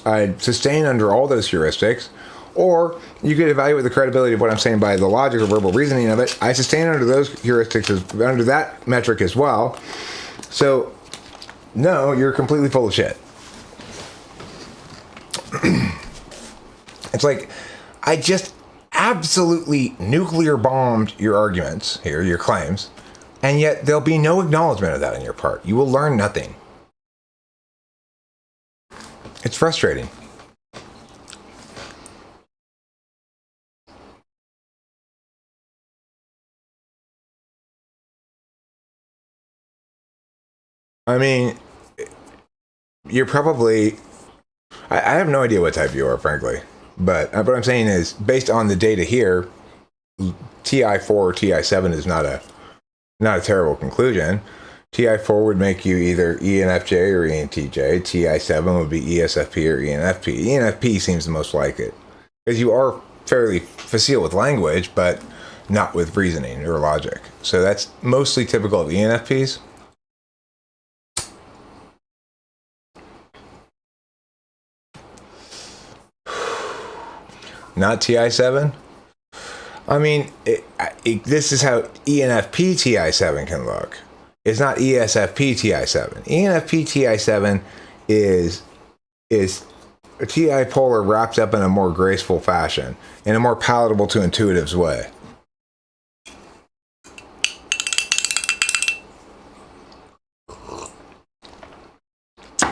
I'd sustain under all those heuristics. Or you could evaluate the credibility of what I'm saying by the logic or verbal reasoning of it. I sustain under those heuristics, under that metric as well. So, no, you're completely full of shit. It's like, I just absolutely nuclear bombed your arguments here, your claims, and yet there'll be no acknowledgement of that on your part. You will learn nothing. It's frustrating. I mean, you're probably... I have no idea what type you are, frankly. But what I'm saying is, based on the data here, TI4 or TI7 is not a terrible conclusion. TI4 would make you either ENFJ or ENTJ. TI7 would be ESFP or ENFP. ENFP seems the most like it. Because you are fairly facile with language, but not with reasoning or logic. So that's mostly typical of ENFPs. Not TI7? I mean, this is how ENFP TI7 can look. It's not ESFP TI7. ENFP TI7 is a TI polar wrapped up in a more graceful fashion, in a more palatable to intuitives way.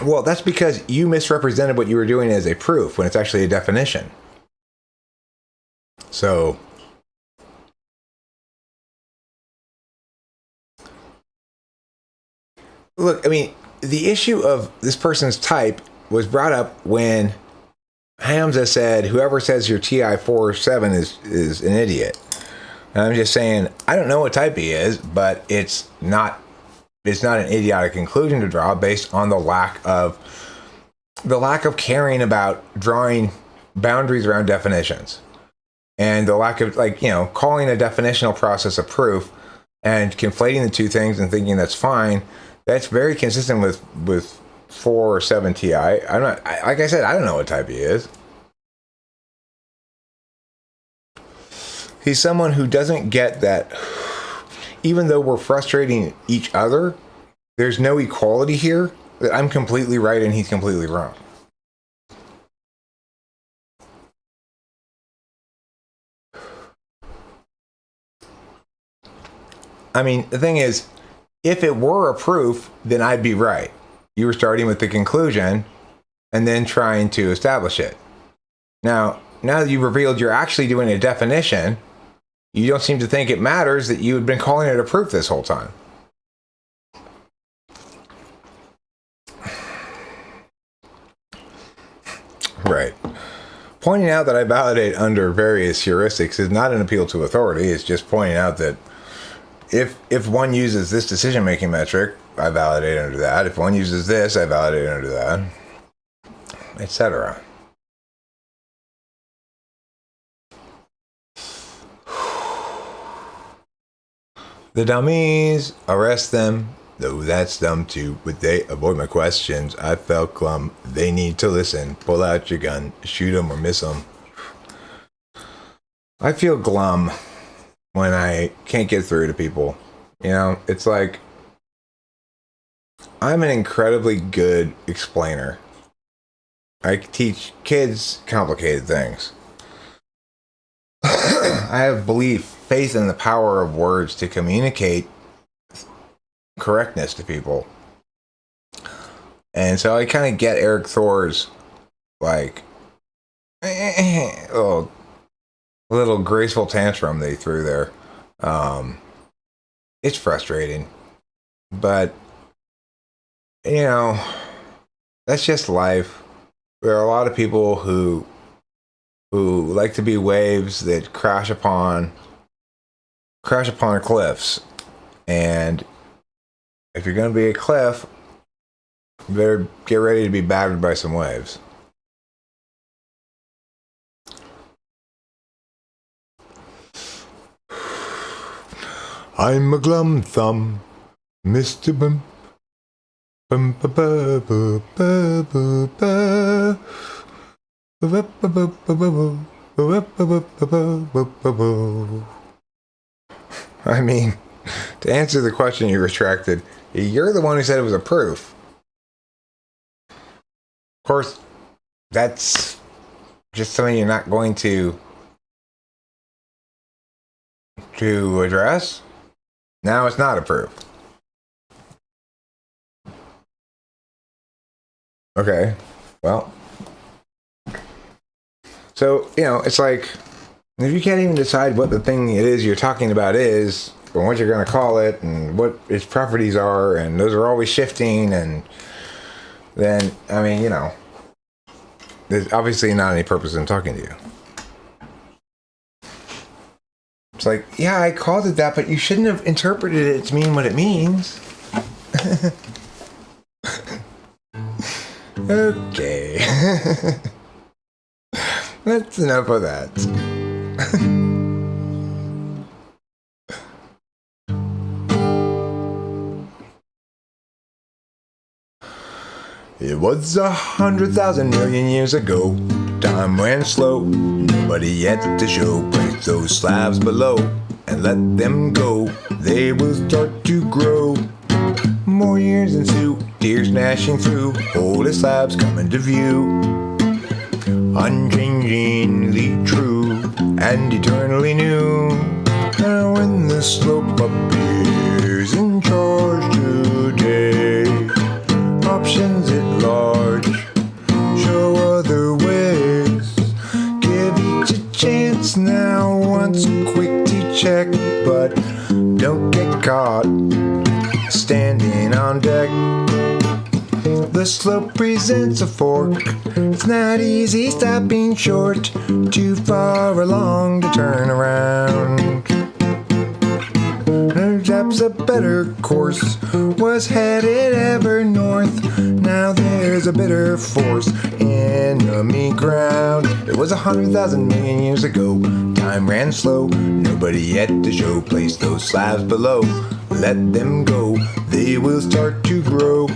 Well, that's because you misrepresented what you were doing as a proof when it's actually a definition. So, look, I mean, the issue of this person's type was brought up when Hamza said, whoever says your TI 47 is an idiot. And I'm just saying, I don't know what type he is, but it's not an idiotic conclusion to draw based on the lack of caring about drawing boundaries around definitions, and the lack of, like, calling a definitional process a proof and conflating the two things and thinking that's fine. That's very consistent with 4 or 7 TI. Like I said, I don't know what type he is. He's someone who doesn't get that even though we're frustrating each other, there's no equality here, that I'm completely right and he's completely wrong. I mean, the thing is, if it were a proof, then I'd be right. You were starting with the conclusion and then trying to establish it. Now that you've revealed you're actually doing a definition, you don't seem to think it matters that you had been calling it a proof this whole time. Right. Pointing out that I validate under various heuristics is not an appeal to authority. It's just pointing out that if one uses this decision-making metric, I validate under that. If one uses this, I validate under that, etc. The dummies, arrest them. Though that's dumb too, but they avoid my questions. I felt glum. They need to listen. Pull out your gun. Shoot them or miss them. I feel glum when I can't get through to people. It's like I'm an incredibly good explainer. I teach kids complicated things. I have faith in the power of words to communicate correctness to people. And so I kind of get Erik Thor's little graceful tantrum they threw there. It's frustrating, but that's just life. There are a lot of people who like to be waves that crash upon cliffs, and if you're going to be a cliff, you better get ready to be battered by some waves. I'm a glum thumb, Mr. Bum. Bum ba ba ba ba ba ba. Ba ba ba ba ba ba. I mean, to answer the question you retracted, you're the one who said it was a proof. Of course, that's just something you're not going to address. Now it's not a proof. Okay, well. So, it's like, if you can't even decide what the thing it is you're talking about is, or what you're going to call it, and what its properties are, and those are always shifting, and then, there's obviously not any purpose in talking to you. It's like, yeah, I called it that, but you shouldn't have interpreted it to mean what it means. Okay. That's enough of that. It was 100,000 million years ago. Time ran slow. Nobody yet to show. Break those slabs below and let them go. They will start to grow. More years ensue. Tears gnashing through. Holy slabs coming to view. unchangingly true and eternally new. And when the slope appears in charge today, options at large show other ways. Give each a chance now, once quick to check, but don't get caught standing on deck. The slope presents a fork. It's not easy stopping short, too far along to turn around. Perhaps a better course was headed ever north. Now there's a bitter force, enemy ground. It was 100,000 million years ago. Time ran slow, nobody yet to show. Place those slabs below, let them go. They will start to grow.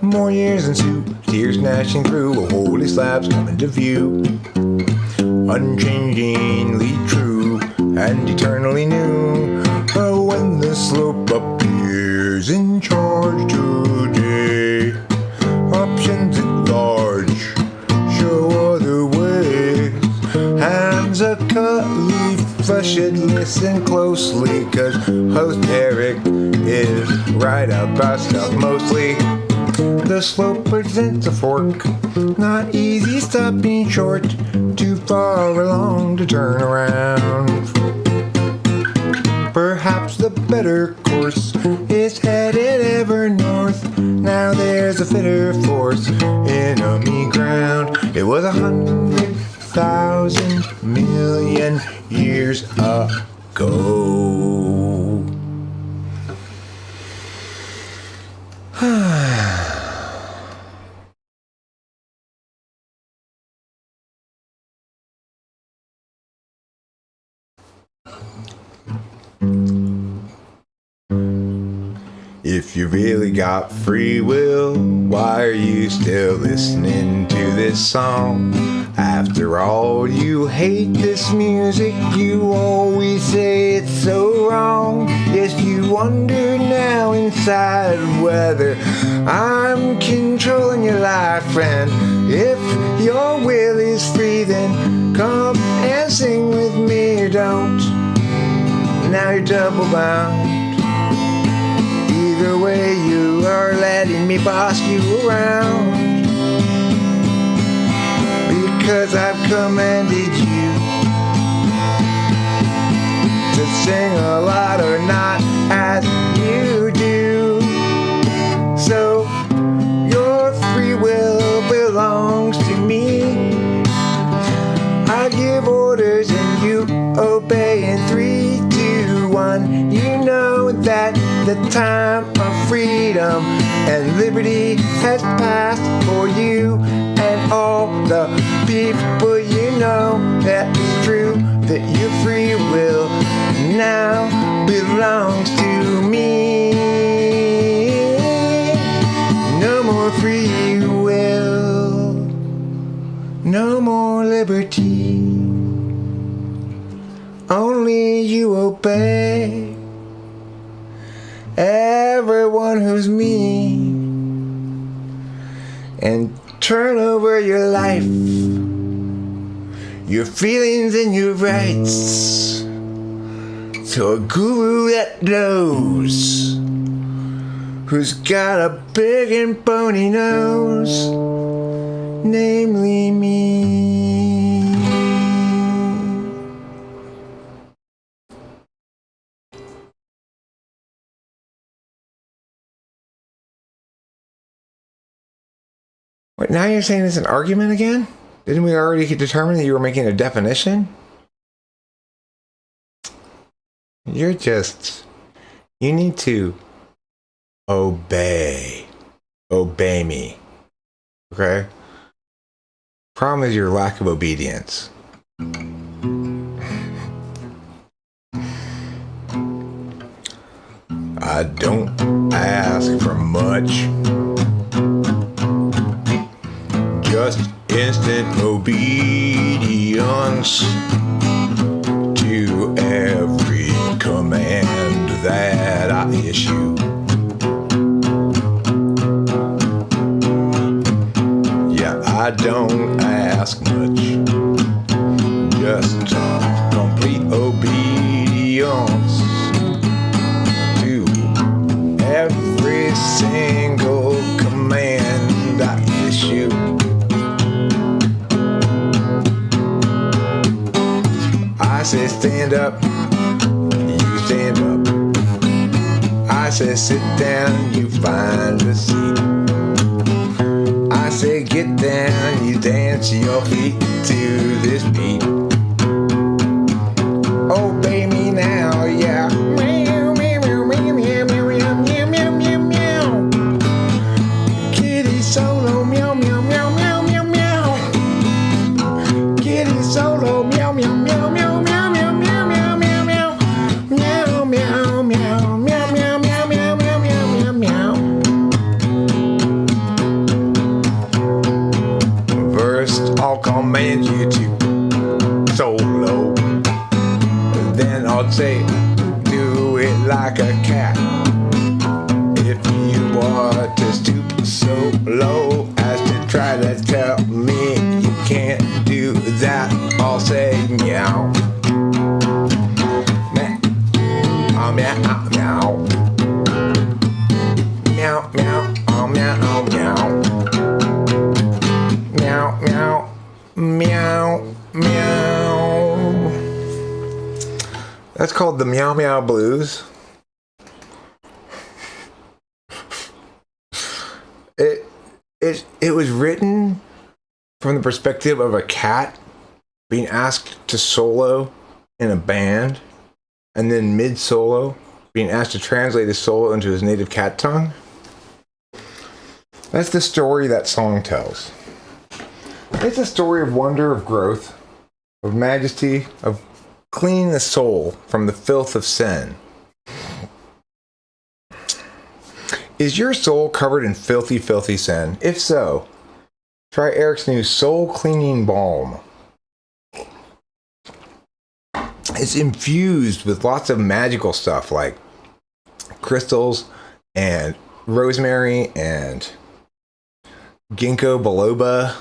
More years ensue, tears gnashing through. Holy slabs coming to view, unchangingly true and eternally new. But when the slope appears in charge today, options at large show other ways. Hands are cut, leaf flesh should listen closely, cause host Erik is right about stuff mostly. The slope presents a fork, not easy stopping short, too far along to turn around. Perhaps the better course is headed ever north. Now there's a fitter force, enemy ground. It was 100,000 million years ago. If you really got free will, why are you still listening to this song? After all, you hate this music, you always say it's so wrong. Yes, you wonder now inside whether I'm controlling your life. And if your will is free, then come and sing with me or don't. Now you're double bound. Either way, you are letting me boss you around, because I've commanded you to sing a lot or not as you do. So your free will belongs to me. I give orders and you obey in 3, 2, 1. You know that the time of freedom and liberty has passed for you and all the people you know. That is true, that your free will now belongs to me. No more free will, no more liberty. Only you obey. Everyone who's me, and turn over your life, your feelings and your rights to a guru that knows, who's got a big and bony nose, namely me. Wait, now you're saying it's an argument again? Didn't we already determine that you were making a definition? You need to obey. Obey me. Okay? Problem is your lack of obedience. I don't ask for much. Just instant obedience to every command that I issue. Yeah, I don't ask ask much. Just complete obedience to every single command I issue. I say stand up, you stand up. I say sit down, you find a seat. I say get down, you dance your feet to this beat. Obey me now, yeah. Meow, meow, meow, meow, meow, meow, meow, meow, meow, meow. Kitty solo, meow, meow, meow, meow, meow, meow. Kitty solo, meow, meow, meow, meow, meow, meow, meow, meow, meow, meow. Meow, meow, meow, meow, meow, meow, meow, meow, meow, meow. First, I'll command you to solo. Then I'll say, do it like a cat. If you want to stoop so low as to try to tell me you can't do that, I'll say meow. Meow, meow, meow. Meow, meow, oh, meow, meow. Meow, meow, meow, meow. That's called the Meow Meow Blues. It was written from the perspective of a cat being asked to solo in a band, and then mid-solo being asked to translate his solo into his native cat tongue. That's the story that song tells. It's a story of wonder, of growth, of majesty, of cleaning the soul from the filth of sin. Is your soul covered in filthy, filthy sin? If so, try Erik's new soul cleaning balm. It's infused with lots of magical stuff like crystals and rosemary and ginkgo biloba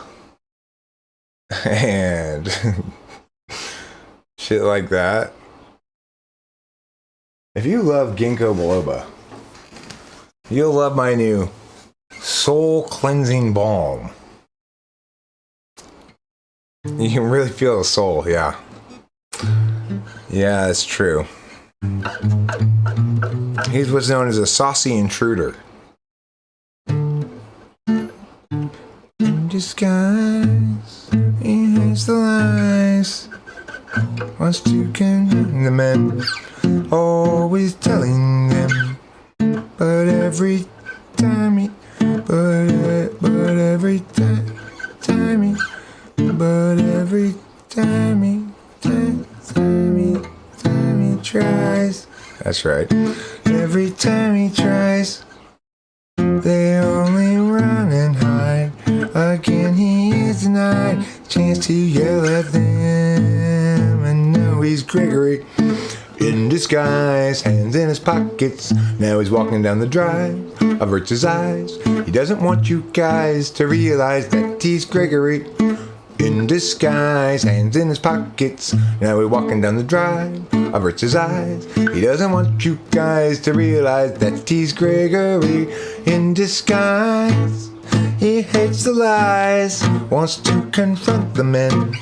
and shit like that. If you love ginkgo biloba, you'll love my new soul cleansing balm. You can really feel the soul, yeah. Yeah, it's true. He's what's known as a saucy intruder. In disguise, he hates the lies. Wants to condemn the men, always telling them. But every time he, but every time he, but every time he tries. That's right. Every time he tries, they only run and hide. Again he is denied chance to yell at them. And now he's Gregory in disguise, hands in his pockets. Now he's walking down the drive, averts his eyes. He doesn't want you guys to realize that he's Gregory in disguise, hands in his pockets. Now he's walking down the drive, averts his eyes. He doesn't want you guys to realize that he's Gregory in disguise. He hates the lies, wants to confront the men,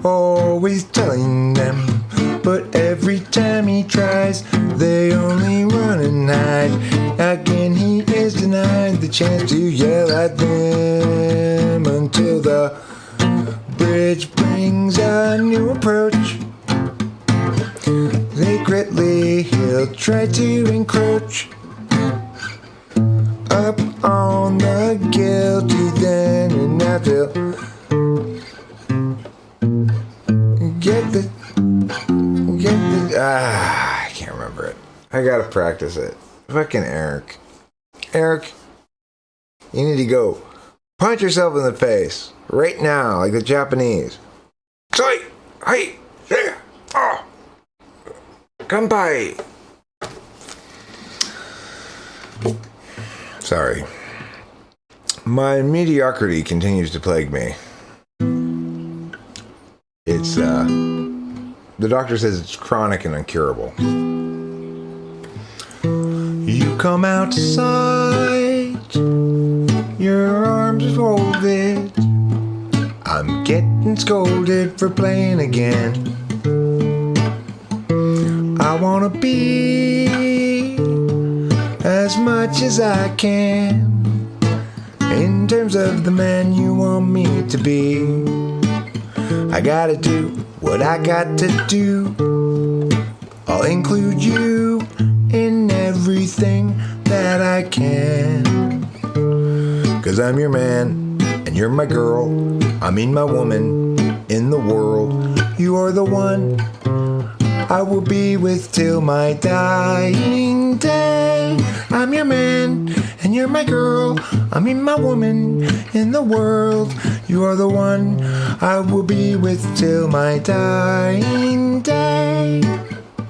always telling them. But every time he tries, they only run and hide. Again he is denied the chance to yell at them, until the bridge brings a new approach. Secretly he'll try to encroach up on the guilty then, and now they'll get the I can't remember it. I gotta practice it. Fucking Erik, you need to go punch yourself in the face right now, like the Japanese. Sorry, hey, yeah, oh, kanpai. Sorry. My mediocrity continues to plague me. the doctor says it's chronic and incurable. You come outside, your arms are folded. I'm getting scolded for playing again. I wanna be as much as I can in terms of the man you want me to be. I gotta do what I got to do. I'll include you in everything that I can. 'Cause I'm your man and you're my girl. I mean my woman in the world. You are the one I will be with till my dying day. I'm your man and you're my girl. I mean my woman in the world. You are the one I will be with till my dying day.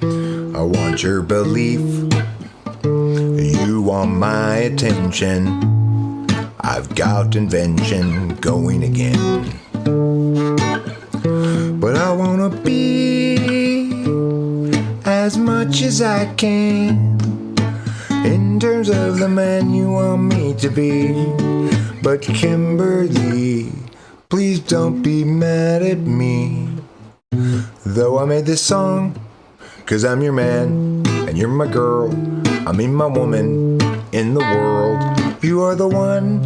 I want your belief. You want my attention. I've got invention going again. But I wanna be as much as I can in terms of the man you want me to be. But Kimberly, please don't be mad at me. Though I made this song, 'cause I'm your man and you're my girl. I mean my woman in the world. You are the one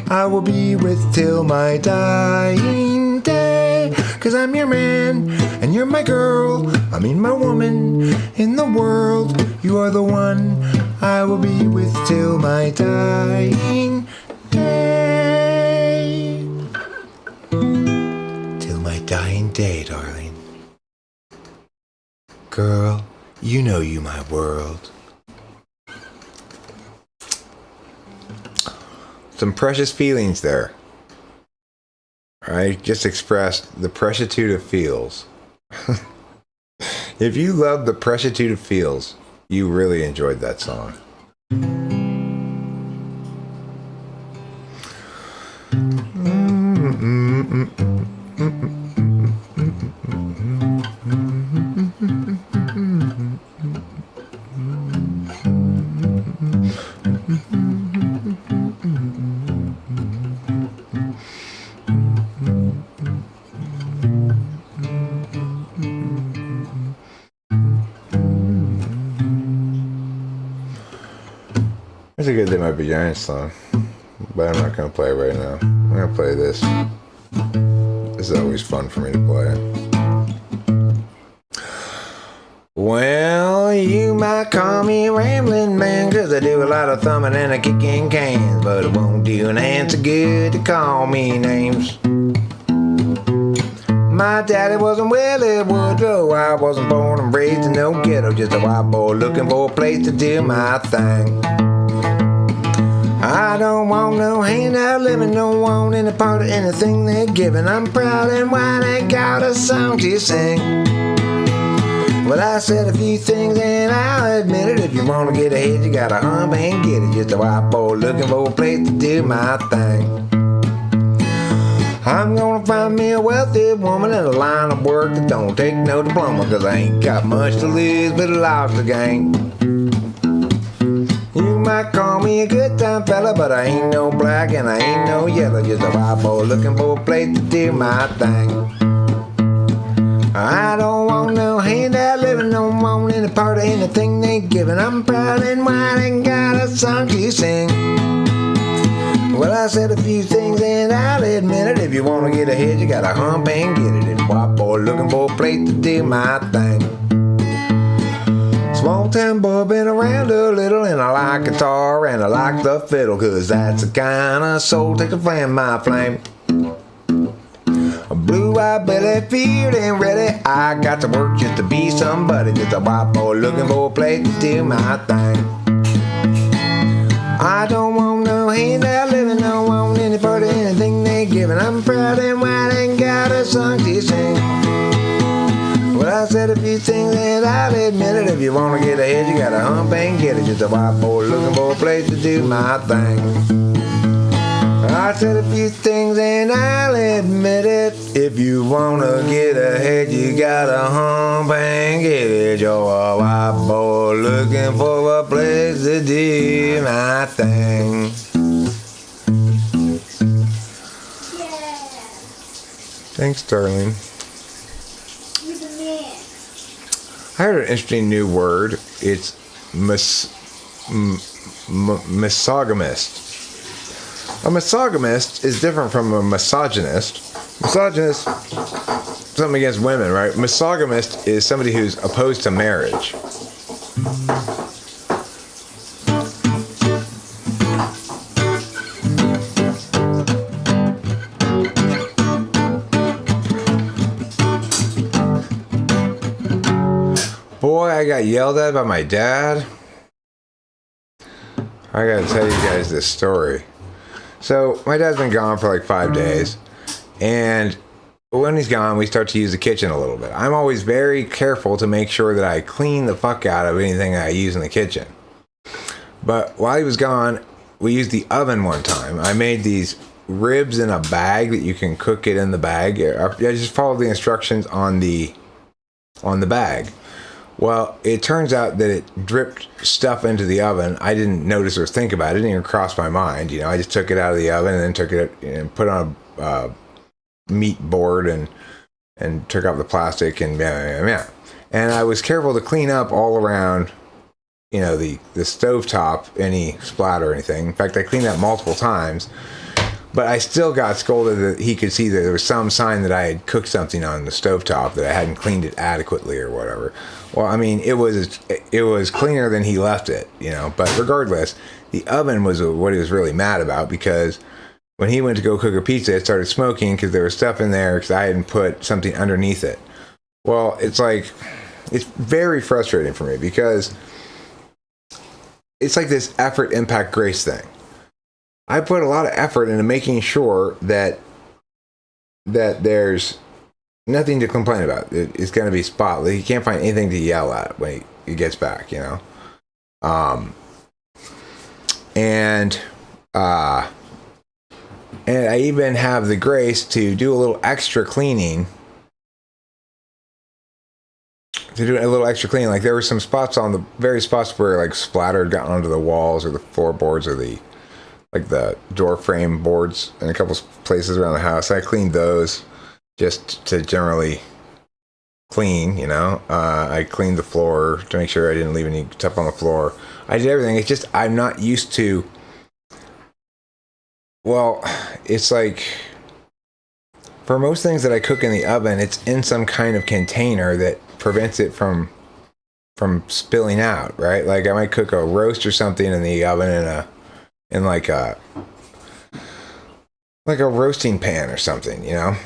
I will be with till my dying day. 'Cause I'm your man and you're my girl. I mean my woman in the world. You are the one I will be with till my dying day. Till my dying day, darling. Girl, you know you my world. Some precious feelings there. I just expressed the precitude of feels. If you love the precitude of feels, you really enjoyed that song. It's a good Day Might Be Giants song, but I'm not going to play it right now. I'm going to play this. This is always fun for me to play. Well, you might call me a rambling man, 'cause I do a lot of thumbing and a kicking cans, but it won't do an answer good to call me names. My daddy wasn't Willie Woodrow. I wasn't born and raised in no ghetto, just a white boy looking for a place to do my thing. I don't want no handout living, don't want any part of anything they're giving. I'm proud and white, ain't got a song to sing. Well, I said a few things and I'll admit it. If you want to get ahead, you gotta hump and get it. Just a white boy looking for a place to do my thing. I'm gonna find me a wealthy woman in a line of work that don't take no diploma, 'cause I ain't got much to lose but a lot to gain. You might call me a good time fella, but I ain't no black and I ain't no yellow. Just a white boy looking for a place to do my thing. I don't want no handout living, don't want any part of anything they giving. I'm proud and white and got a song to sing. Well, I said a few things and I'll admit it. If you want to get ahead, you gotta hump and get it. And white boy looking for a place to do my thing. Small town boy, been around a little, and I like guitar and I like the fiddle, 'cause that's the kind of soul take to flame my flame. A blue-eyed belly, feared and ready, I got to work just to be somebody. Just a white boy looking for a place to do my thing. I don't want no handout living, don't want any part of anything they giving. I'm proud and white and got a song to sing. Well, I said a few things and I'll admit it. If you want to get ahead, you gotta hump and get it. Just a white boy looking for a place to do my thing. I said a few things and I'll admit it. If you wanna get ahead, you gotta hump and get it. You're a white boy looking for a place to do my thing. Yeah. Thanks, darling. You're the man. I heard an interesting new word. It's misogamist. A misogamist is different from a misogynist. Misogynist, something against women, right? Misogamist is somebody who's opposed to marriage. Boy, I got yelled at by my dad. I gotta tell you guys this story. So, my dad's been gone for like 5 days, and when he's gone, we start to use the kitchen a little bit. I'm always very careful to make sure that I clean the fuck out of anything I use in the kitchen. But while he was gone, we used the oven one time. I made these ribs in a bag that you can cook it in the bag. I just followed the instructions on the bag. Well, it turns out that it dripped stuff into the oven. I didn't notice or think about it. It didn't even cross my mind. You know, I just took it out of the oven and then took it and put it on a meat board and took off the plastic and yeah. And I was careful to clean up all around, you know, the stovetop, any splatter or anything. In fact, I cleaned that multiple times. But I still got scolded that he could see that there was some sign that I had cooked something on the stovetop, that I hadn't cleaned it adequately or whatever. Well, I mean, it was cleaner than he left it, you know. But regardless, the oven was what he was really mad about, because when he went to go cook a pizza, it started smoking because there was stuff in there because I hadn't put something underneath it. Well, it's very frustrating for me because it's like this effort, impact, grace thing. I put a lot of effort into making sure that there's nothing to complain about. It's going to be spotless. He can't find anything to yell at when he gets back, you know. And I even have the grace to do a little extra cleaning. Like there were some spots on the very spots where like splatter had gotten onto the walls or the floorboards or the door frame boards in a couple places around the house. I cleaned those just to generally clean, you know. I cleaned the floor to make sure I didn't leave any stuff on the floor. I did everything. It's just I'm not used to. Well, it's like for most things that I cook in the oven, it's in some kind of container that prevents it from spilling out, right? Like I might cook a roast or something in the oven in like a roasting pan or something, you know.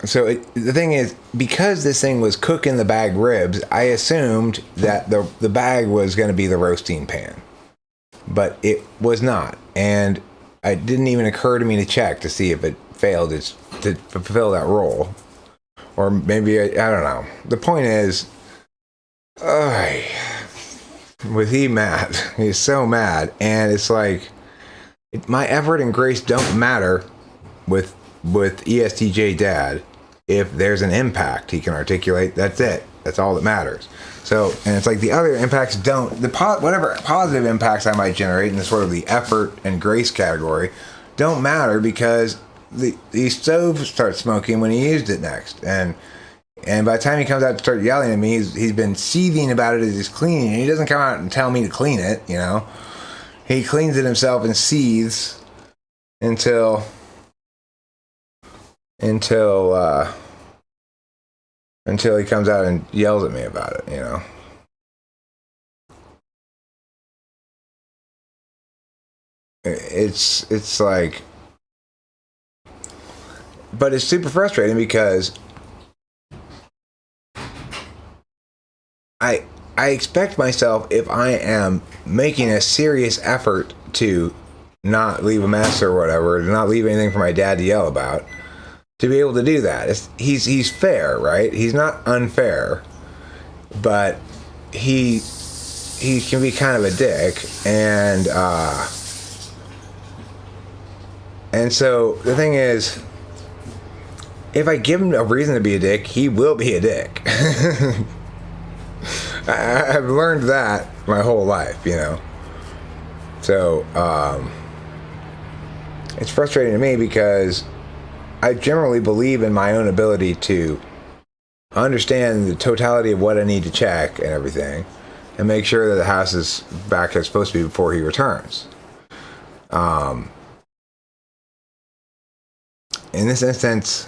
So the thing is, because this thing was cook in the bag ribs, I assumed that the bag was going to be the roasting pan, but it was not, and it didn't even occur to me to check to see if it failed to fulfill that role, or maybe I don't know. The point is, was he mad? He's so mad, and it's like my effort and grace don't matter with ESTJ Dad. If there's an impact he can articulate, that's it. That's all that matters. So, and it's like the other impacts don't. Whatever positive impacts I might generate in the sort of the effort and grace category don't matter, because the stove starts smoking when he used it next, and by the time he comes out to start yelling at me, he's been seething about it as he's cleaning, and he doesn't come out and tell me to clean it, you know. He cleans it himself and seethes until he comes out and yells at me about it, you know. It's like, but it's super frustrating because I expect myself, if I am making a serious effort to not leave a mess or whatever, to not leave anything for my dad to yell about, to be able to do that. He's fair, right? He's not unfair, but he can be kind of a dick, and And so the thing is, if I give him a reason to be a dick, he will be a dick. I've learned that my whole life, you know. So, it's frustrating to me because I generally believe in my own ability to understand the totality of what I need to check and everything, and make sure that the house is back as it's supposed to be before he returns. In this instance,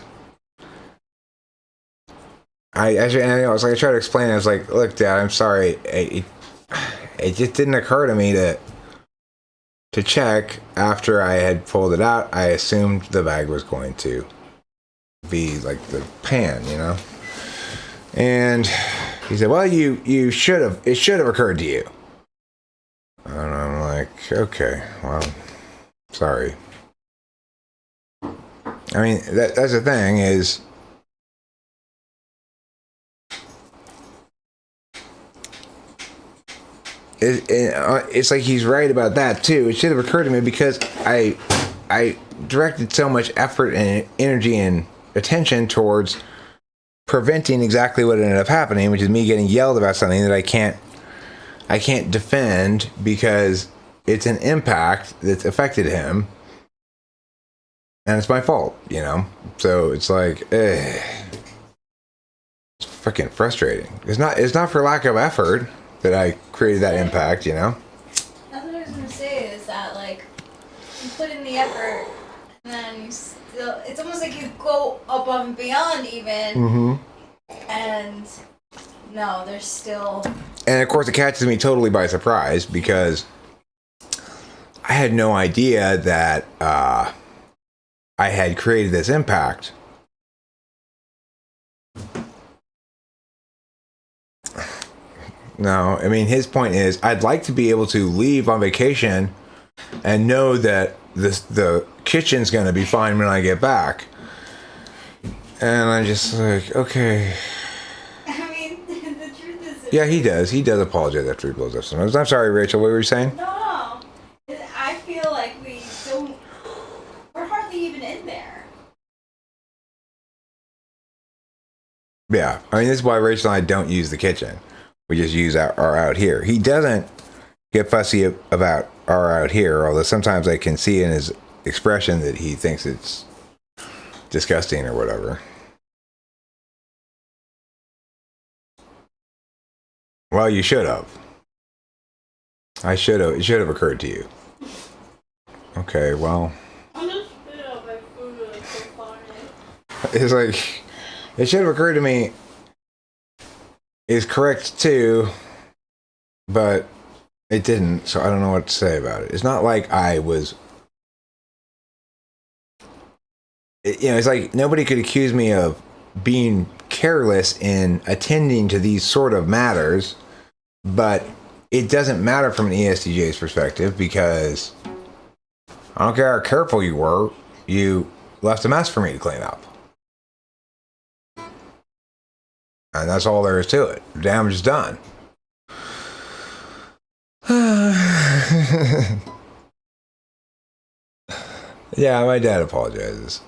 I tried to explain it. I was like, look, Dad, I'm sorry. It just didn't occur to me to check after I had pulled it out. I assumed the bag was going to be like the pan, you know? And he said, well, you should have, it should have occurred to you. And I'm like, okay, well, sorry. I mean, that's the thing is, it's like he's right about that too. It should have occurred to me because I directed so much effort and energy and attention towards preventing exactly what ended up happening, which is me getting yelled about something that I can't defend because it's an impact that's affected him, and it's my fault, you know. So it's like, it's freaking frustrating. It's not for lack of effort that I created that impact, you know? That's what I was going to say, is that, like, you put in the effort, and then you still, it's almost like you go above and beyond even, and no, there's still... And of course it catches me totally by surprise because I had no idea that I had created this impact. No, I mean, his point is, I'd like to be able to leave on vacation and know that the kitchen's going to be fine when I get back. And I'm just like, okay. I mean, the truth is... Yeah, he does. He does apologize after he blows up sometimes. I'm sorry, Rachel, what were you saying? No. I feel like we're hardly even in there. Yeah, I mean, this is why Rachel and I don't use the kitchen. We just use our out here. He doesn't get fussy about our out here, although sometimes I can see in his expression that he thinks it's disgusting or whatever. Well, you should have. It should have occurred to you. Okay, well. I'm just spit out my food, it's so funny. It's like, it should have occurred to me is correct too, but it didn't, so I don't know what to say about it. It's not like I was, it's like nobody could accuse me of being careless in attending to these sort of matters, but it doesn't matter from an ESTJ's perspective because I don't care how careful you were, you left a mess for me to clean up. And that's all there is to it. The damage is done. Yeah, my dad apologizes.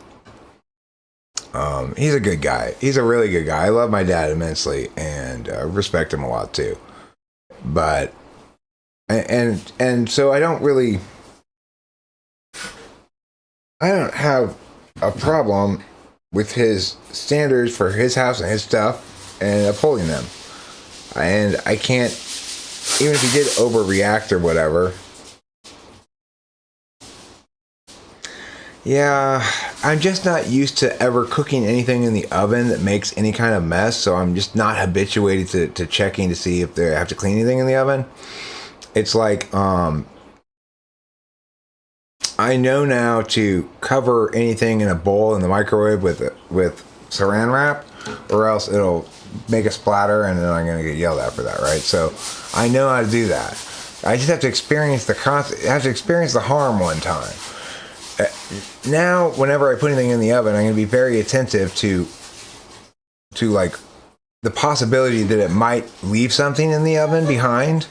He's a good guy. He's a really good guy. I love my dad immensely and respect him a lot too. But and so I don't have a problem with his standards for his house and his stuff and upholding them. And I can't, even if he did overreact or whatever. Yeah, I'm just not used to ever cooking anything in the oven that makes any kind of mess, so I'm just not habituated to checking to see if they have to clean anything in the oven. It's like, I know now to cover anything in a bowl in the microwave with saran wrap, or else it'll make a splatter and then I'm going to get yelled at for that, right? So I know how to do that. I just have to experience the harm one time. Now, whenever I put anything in the oven, I'm going to be very attentive to like the possibility that it might leave something in the oven behind.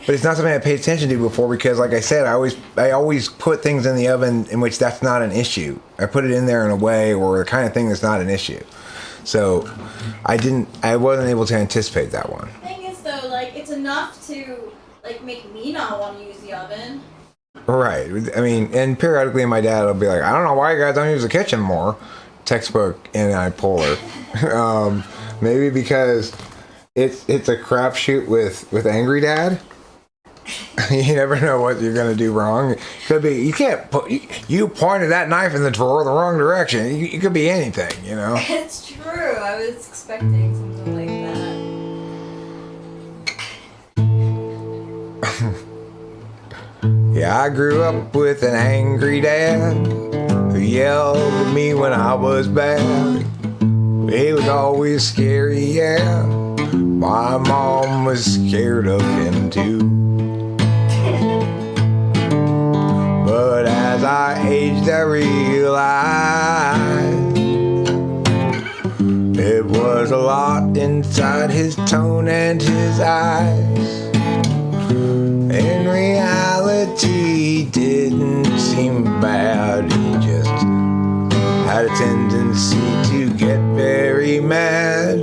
But it's not something I paid attention to before because, like I said, I always put things in the oven in which that's not an issue. I put it in there in a way or the kind of thing that's not an issue. So I wasn't able to anticipate that one. The thing is, though, like, it's enough to, like, make me not want to use the oven. Right. I mean, and periodically my dad will be like, I don't know why you guys don't use the kitchen more. Textbook anti-polar. Maybe because it's a crapshoot with angry dad. You never know what you're gonna do wrong. It could be you pointed that knife in the drawer the wrong direction. It could be anything, you know. It's true. I was expecting something like that. Yeah, I grew up with an angry dad who yelled at me when I was bad. He was always scary, yeah. My mom was scared of him too. But as I aged, I realized it was a lot inside his tone and his eyes. In reality, he didn't seem bad. He just had a tendency to get very mad.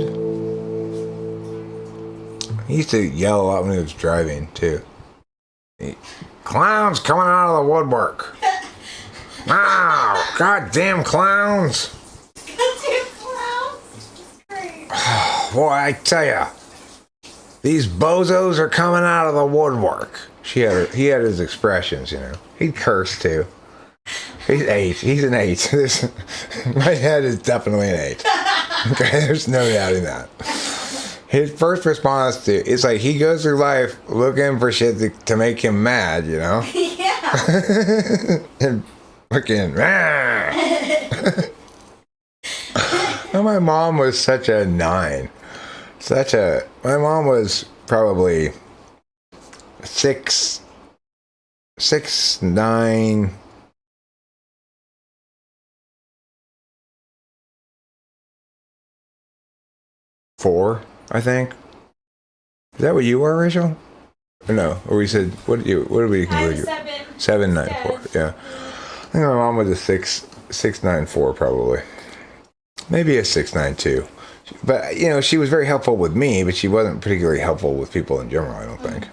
He used to yell a lot when he was driving, too. Clowns coming out of the woodwork. Wow, goddamn clowns. Goddamn clowns. Great. Boy, I tell ya, these bozos are coming out of the woodwork. He had his expressions, you know. He'd curse too. He's 8. He's an 8. My head is definitely an 8. Okay, there's no doubting that. His first response to it's like he goes through life looking for shit to make him mad, you know. Yeah. And fucking. And my mom was such a 9. My mom was probably 6'9", 4, I think. Is that what you were, Rachel? Or no? Or we said what did we conclude? 7'9", 4. Yeah. I think my mom was a 6'9", 4 probably. Maybe a 6'9", 2. But you know, she was very helpful with me, but she wasn't particularly helpful with people in general, I don't think.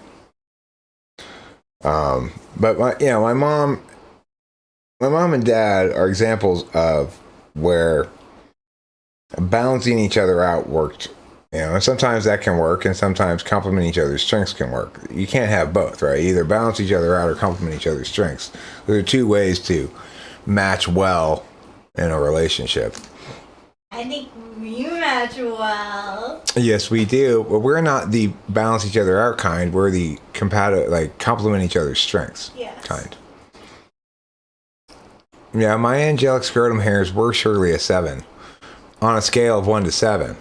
But my mom and dad are examples of where balancing each other out worked. You know, and sometimes that can work, and sometimes complement each other's strengths can work. You can't have both, right? Either balance each other out or complement each other's strengths. There are 2 ways to match well in a relationship. I think we match well. Yes, we do, but we're not the balance each other out kind. We're the complement each other's strengths kind. Yeah, my angelic scrotum hairs were surely a 7 on a scale of 1 to 7,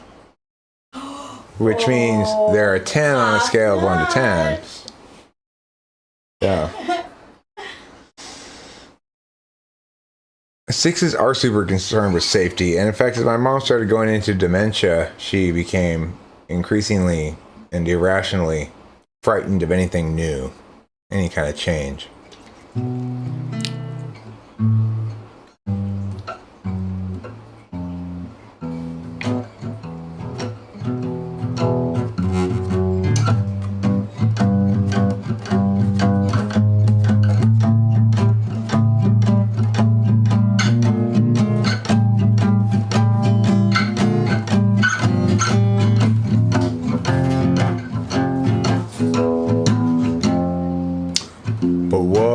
which means they're a 10 on a scale of 1 to 10. Yeah. 6s are super concerned with safety, and in fact, as my mom started going into dementia, she became increasingly and irrationally frightened of anything new, any kind of change.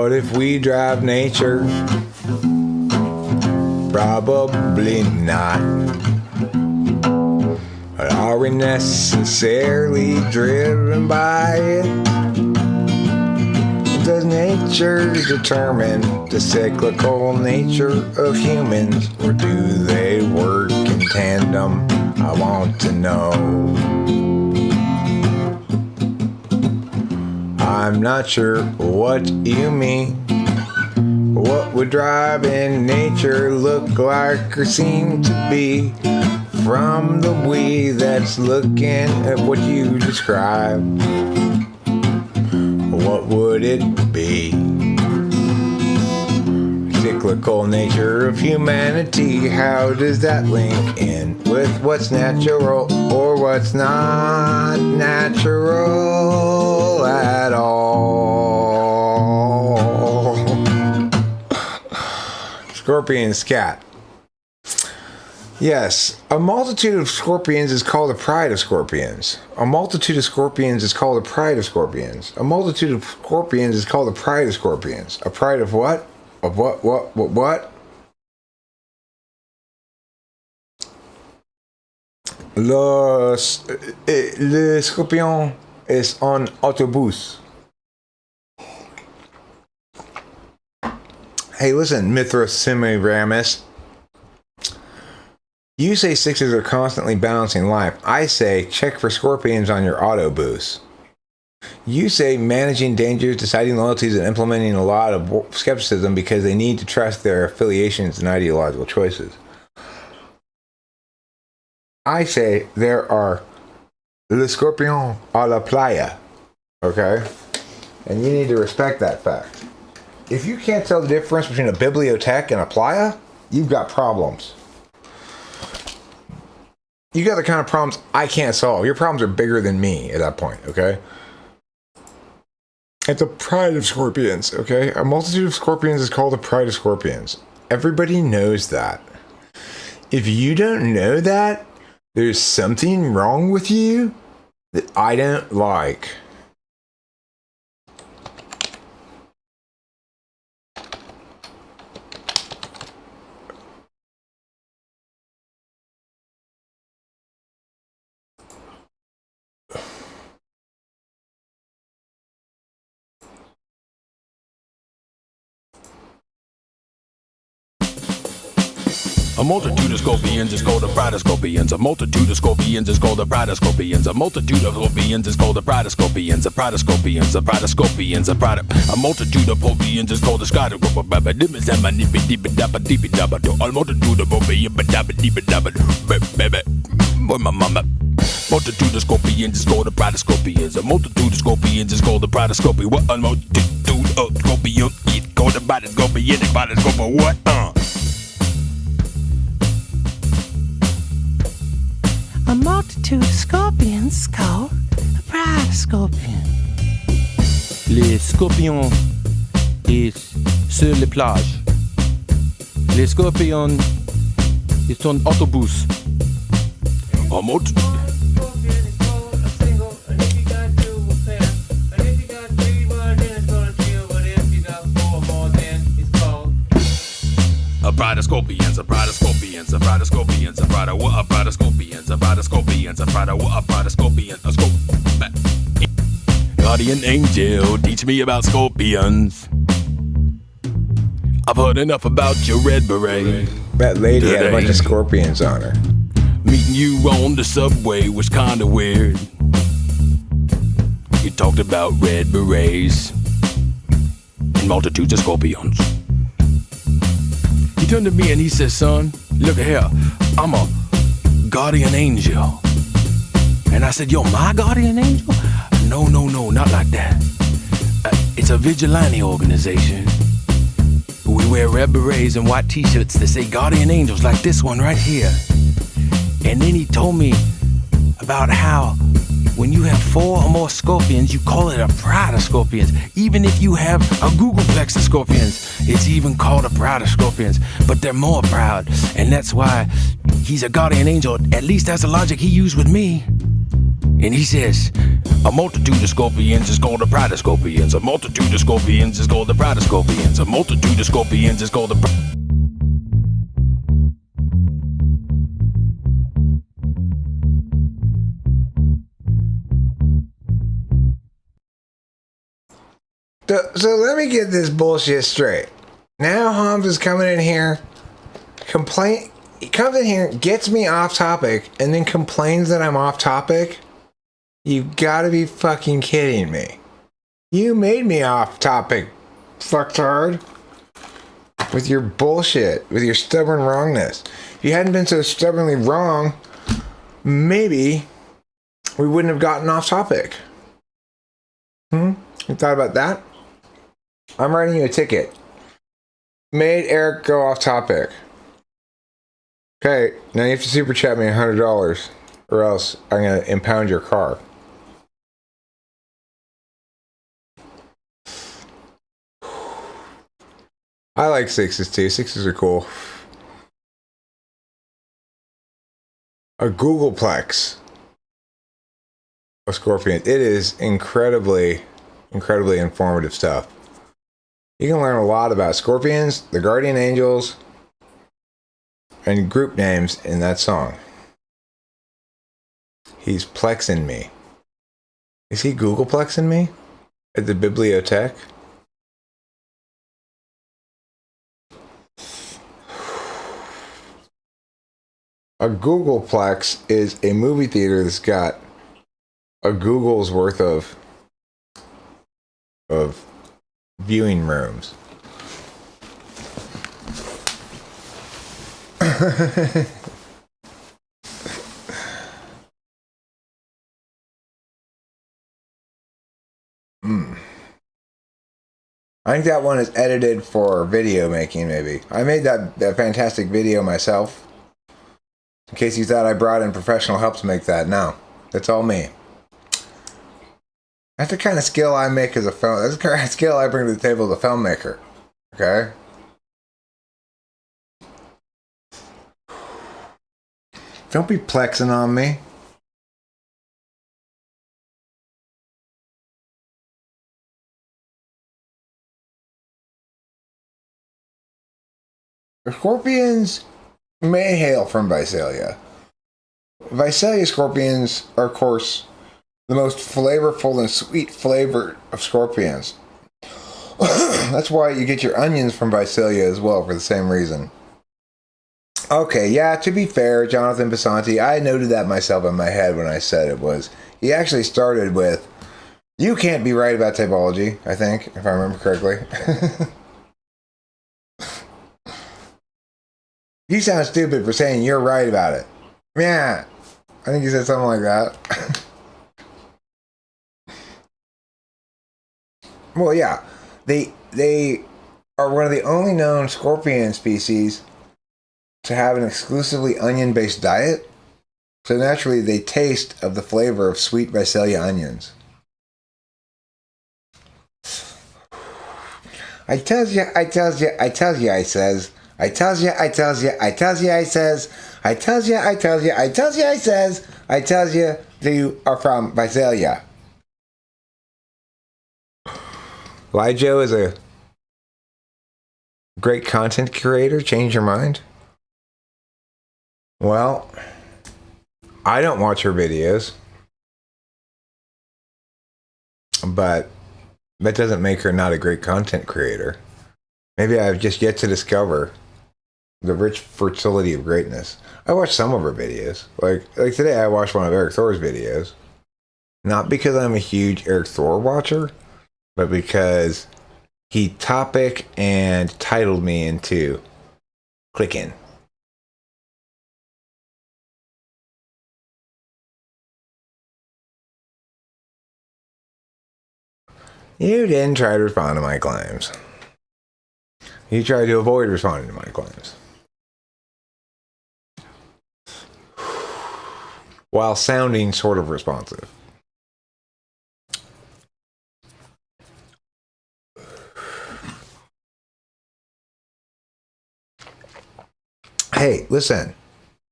If we drive nature, probably not. But are we necessarily driven by it? Does nature determine the cyclical nature of humans, or do they work in tandem? I want to know. I'm not sure what you mean. What would driving nature look like or seem to be from the we that's looking at what you describe? what would it be? Cyclical nature of humanity, how does that link in with what's natural or what's not natural at all? Scorpion scat. Yes, a multitude of scorpions is called a pride of scorpions. A multitude of scorpions is called a pride of scorpions. A multitude of scorpions is called a pride of scorpions. A pride of what? Of what? Le scorpion est en autobus. Hey, listen, Mithras Semiramis. You say sixes are constantly balancing life. I say check for scorpions on your autobus. You say managing dangers, deciding loyalties, and implementing a lot of skepticism because they need to trust their affiliations and ideological choices. I say there are le scorpion a la playa. Okay? And you need to respect that fact. If you can't tell the difference between a bibliothèque and a playa, you've got problems. You got the kind of problems I can't solve. Your problems are bigger than me at that point, okay? It's a pride of scorpions, okay? A multitude of scorpions is called a pride of scorpions. Everybody knows that. If you don't know that, there's something wrong with you that I don't like. A multitude of scorpions is called a pride of scorpions. A multitude of scorpions is called a pride of scorpions. A multitude of scorpions is called a pride of scorpions. A pride of scorpions, a pride of scorpions, a pride of a multitude of scorpions is called a sky of a multitude of multitude of scorpions is called a pride of scorpions. A multitude of scorpions is called a pride of scorpions. What a multitude of scorpions is called a pride of scorpions. A pride of scorpions. What? A multitude of scorpions called a pride of scorpion. Les scorpions is sur les plages. Les scorpions is on autobus. A multitude. A pride of scorpions, a pride of scorpions, a pride of scorpions, a pride of what? A pride of scorpions, a pride of scorpions, a pride of what? A pride of scorpions, a scorpion. Guardian angel, teach me about scorpions. I've heard enough about your red beret. That lady had a bunch of scorpions on her. Meeting you on the subway was kinda weird. You talked about red berets and multitudes of scorpions. He turned to me and he said, son, look here, I'm a guardian angel. And I said, you're my guardian angel? No, not like that. It's a vigilante organization. We wear red berets and white t-shirts that say guardian angels like this one right here. And then he told me about how when you have 4 or more scorpions, you call it a pride of scorpions. Even if you have a googleplex of scorpions, it's even called a pride of scorpions. But they're more proud, and that's why he's a guardian angel. At least that's the logic he used with me. And he says, a multitude of scorpions is called a pride of scorpions. A multitude of scorpions is called a pride of scorpions. A multitude of scorpions is called a pride. So let me get this bullshit straight. Now Holmes is coming in here, he comes in here, gets me off topic, and then complains that I'm off topic? You've gotta be fucking kidding me. You made me off topic, fucktard. With your bullshit, with your stubborn wrongness. If you hadn't been so stubbornly wrong, maybe we wouldn't have gotten off topic. You thought about that? I'm writing you a ticket. Made Eric go off topic. Okay, now you have to super chat me $100 or else I'm going to impound your car. I like sixes too. Sixes are cool. A Googleplex of Scorpion. It is incredibly informative stuff. You can learn a lot about scorpions, the guardian angels, and group names in that song. He's plexing me. Is he Googleplexing me at the bibliothèque? A Googleplex is a movie theater that's got a Google's worth of viewing rooms. I think that one is edited for video making, maybe. I made that fantastic video myself. In case you thought I brought in professional help to make that. No, that's all me. That's the kind of skill I make as a film. That's the kind of skill I bring to the table as a filmmaker. Okay? Don't be plexing on me. The scorpions may hail from Visalia. Visalia scorpions are, of course, the most flavorful and sweet flavored of scorpions. That's why you get your onions from Visalia as well, for the same reason. Okay, yeah, to be fair, Jonathan Basanti, I noted that myself in my head when I said it was. He actually started with, you can't be right about typology, I think, if I remember correctly. You sound stupid for saying you're right about it. Yeah, I think he said something like that. Well, yeah, they are one of the only known scorpion species to have an exclusively onion-based diet. So naturally, they taste of the flavor of sweet Visalia onions. I tells you, I says. I tells you, I says. I tells you, you are from Visalia. Lijo is a great content curator. Change your mind? Well, I don't watch her videos, but that doesn't make her not a great content creator. Maybe I've just yet to discover the rich fertility of greatness. I watched some of her videos. Like today I watched one of Erik Thor's videos. Not because I'm a huge Erik Thor watcher, but because he topic and titled me into clicking. You didn't try to respond to my claims. You tried to avoid responding to my claims. While sounding sort of responsive. Hey, listen.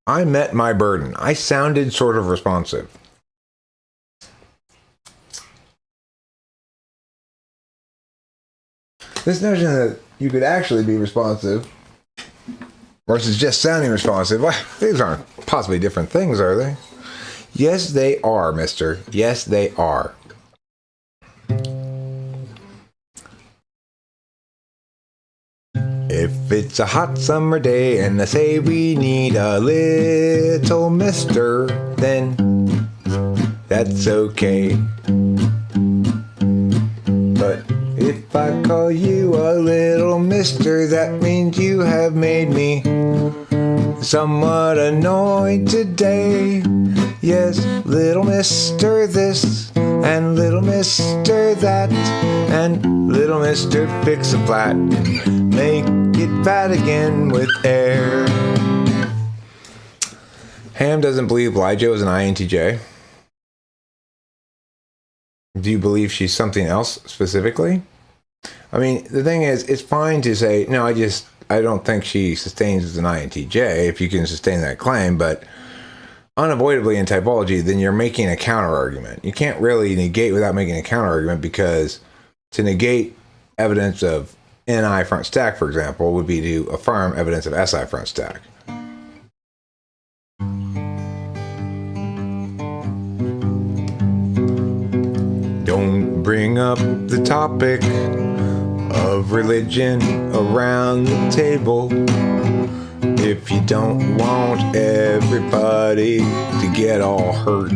I met my burden. I sounded sort of responsive. This notion that you could actually be responsive versus just sounding responsive, well, these aren't possibly different things, are they? Yes, they are, mister. Yes, they are. If it's a hot summer day and I say we need a little mister, then that's okay. But if I call you a little mister, that means you have made me somewhat annoyed today. Yes, little mister this, and little Mr. That, and little Mr. Fix a Flat, make it fat again with air. Ham doesn't believe Lijo is an INTJ. Do you believe she's something else specifically? I mean, the thing is, it's fine to say, no, I don't think she sustains as an INTJ, if you can sustain that claim, but unavoidably in typology, then you're making a counter argument. You can't really negate without making a counter argument, because to negate evidence of NI front stack, for example, would be to affirm evidence of SI front stack. Don't bring up the topic of religion around the table if you don't want everybody to get all hurt.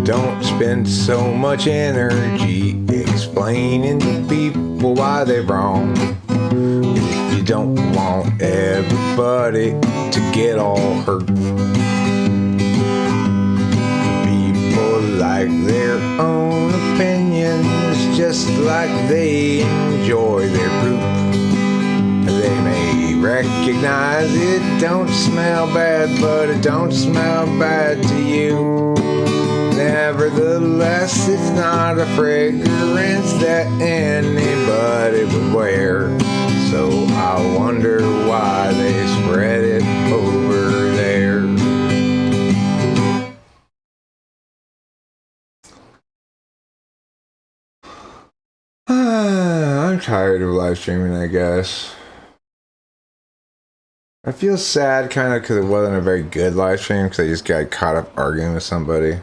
Don't spend so much energy explaining to people why they're wrong if you don't want everybody to get all hurt. Like their own opinions, just like they enjoy their poop. They may recognize it don't smell bad, but it don't smell bad to you. Nevertheless, it's not a fragrance that anybody would wear. So I wonder why they spread it over there. I'm tired of live streaming, I guess. I feel sad kind of because it wasn't a very good live stream, because I just got caught up arguing with somebody.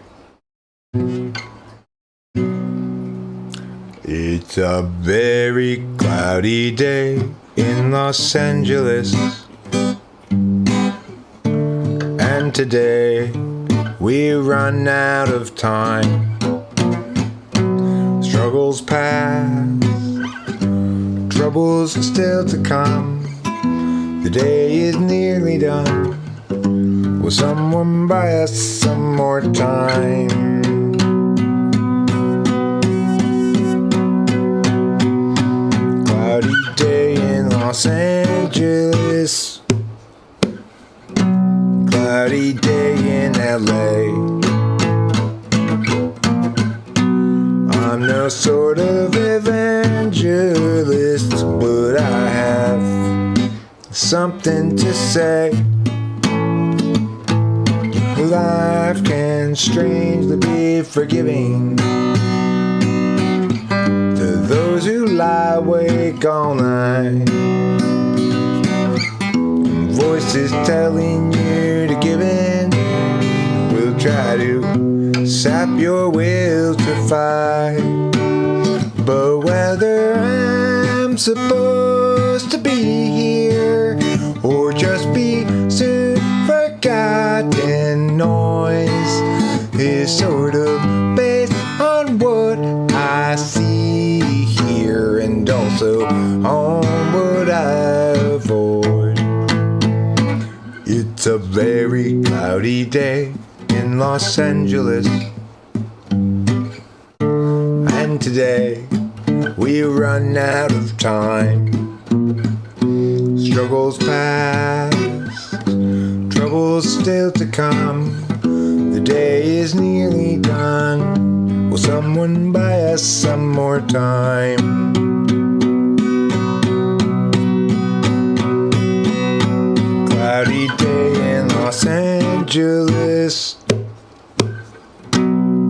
It's a very cloudy day in Los Angeles, and today we run out of time. Struggles past, troubles still to come. The day is nearly done. Will someone buy us some more time? Cloudy day in Los Angeles, cloudy day in LA. I'm no sort of evangelist, but I have something to say. Life can strangely be forgiving to those who lie awake all night. Voices telling you to give in will try to sap your will to fight. But whether I'm supposed to be here or just be soon forgotten, noise is sort of based on what I see here, and also on what I avoid. It's a very cloudy day in Los Angeles, and today we run out of time. Struggles past, troubles still to come. The day is nearly done. Will someone buy us some more time? Cloudy day in Los Angeles,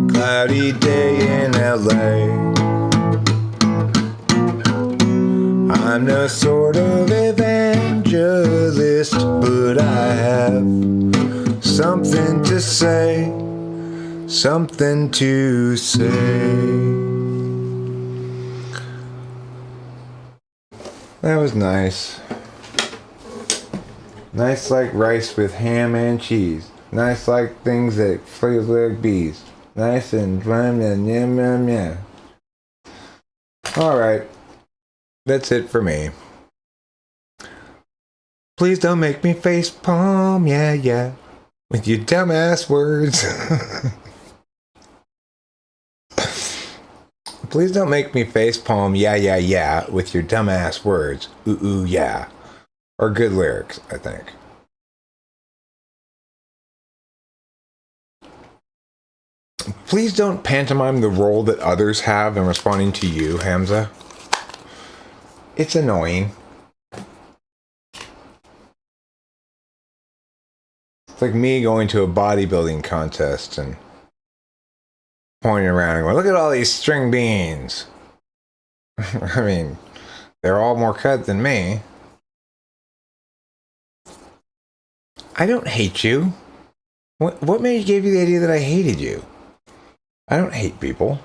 cloudy day in LA. I'm no sort of evangelist, but I have something to say, something to say. That was nice. Nice like rice with ham and cheese. Nice like things that feel like bees. Nice and yum yum yum yum yum. Alright. That's it for me. Please don't make me face palm, yeah, yeah. With your dumbass words. Please don't make me facepalm yeah with your dumbass words. Ooh, yeah. Or good lyrics, I think. Please don't pantomime the role that others have in responding to you, Hamza. It's annoying. It's like me going to a bodybuilding contest and pointing around and going, look at all these string beans. I mean, they're all more cut than me. I don't hate you. What made you give you the idea that I hated you? I don't hate people.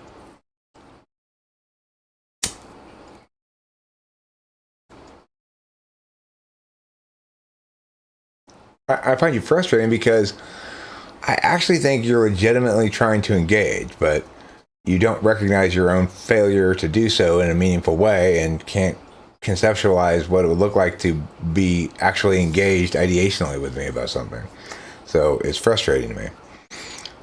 I find you frustrating because I actually think you're legitimately trying to engage, but you don't recognize your own failure to do so in a meaningful way and can't conceptualize what it would look like to be actually engaged ideationally with me about something. So it's frustrating to me.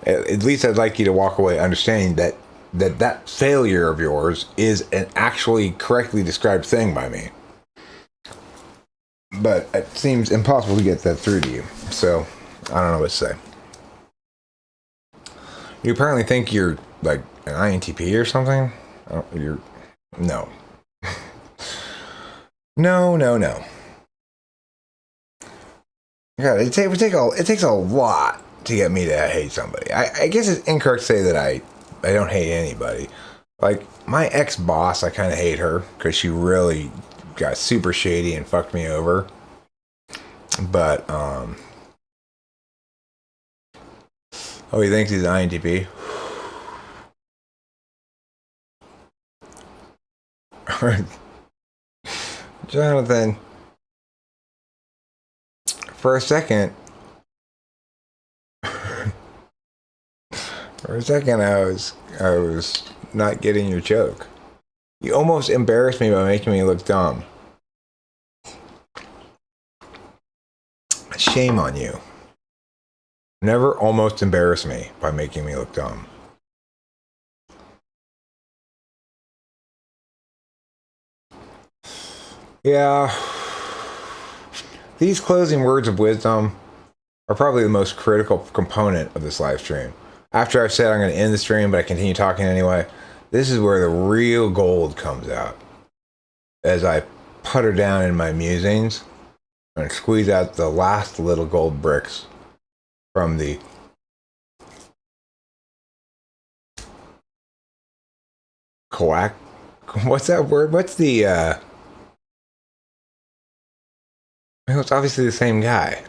At least I'd like you to walk away understanding that failure of yours is an actually correctly described thing by me. But it seems impossible to get that through to you. So I don't know what to say. You apparently think you're like an INTP or something? Oh, no. No. God, it takes a lot to get me to hate somebody. I guess it's incorrect to say that I don't hate anybody. Like my ex-boss, I kind of hate her because she really got super shady and fucked me over. But oh, he thinks he's an INTP. Jonathan, for a second I was not getting your joke. You almost embarrassed me by making me look dumb. Shame on you. Never almost embarrass me by making me look dumb. Yeah. These closing words of wisdom are probably the most critical component of this live stream. After I've said I'm going to end the stream, but I continue talking anyway, this is where the real gold comes out. As I putter down in my musings and squeeze out the last little gold bricks from the coac. What's that word? What's the it's obviously the same guy.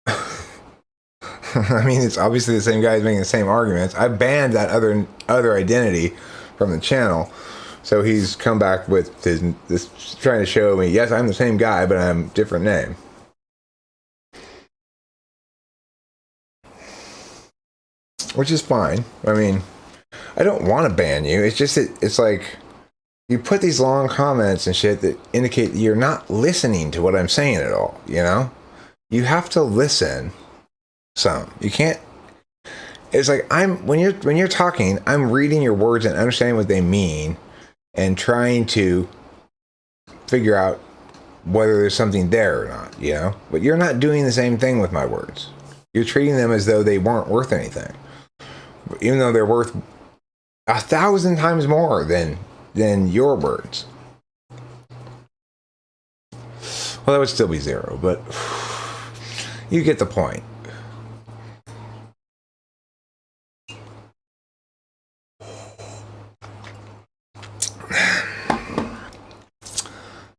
I mean, it's obviously the same guy who's making the same arguments. I banned that other identity from the channel, so he's come back with this trying to show me, yes, I'm the same guy, but I'm a different name. Which is fine. I mean, I don't want to ban you. It's just that it's like you put these long comments and shit that indicate that you're not listening to what I'm saying at all, you know? You have to listen some. You can't. It's like when you're talking, I'm reading your words and understanding what they mean and trying to figure out whether there's something there or not, you know? But you're not doing the same thing with my words. You're treating them as though they weren't worth anything, even though they're worth 1,000 times more than your words. Well, that would still be 0, but you get the point.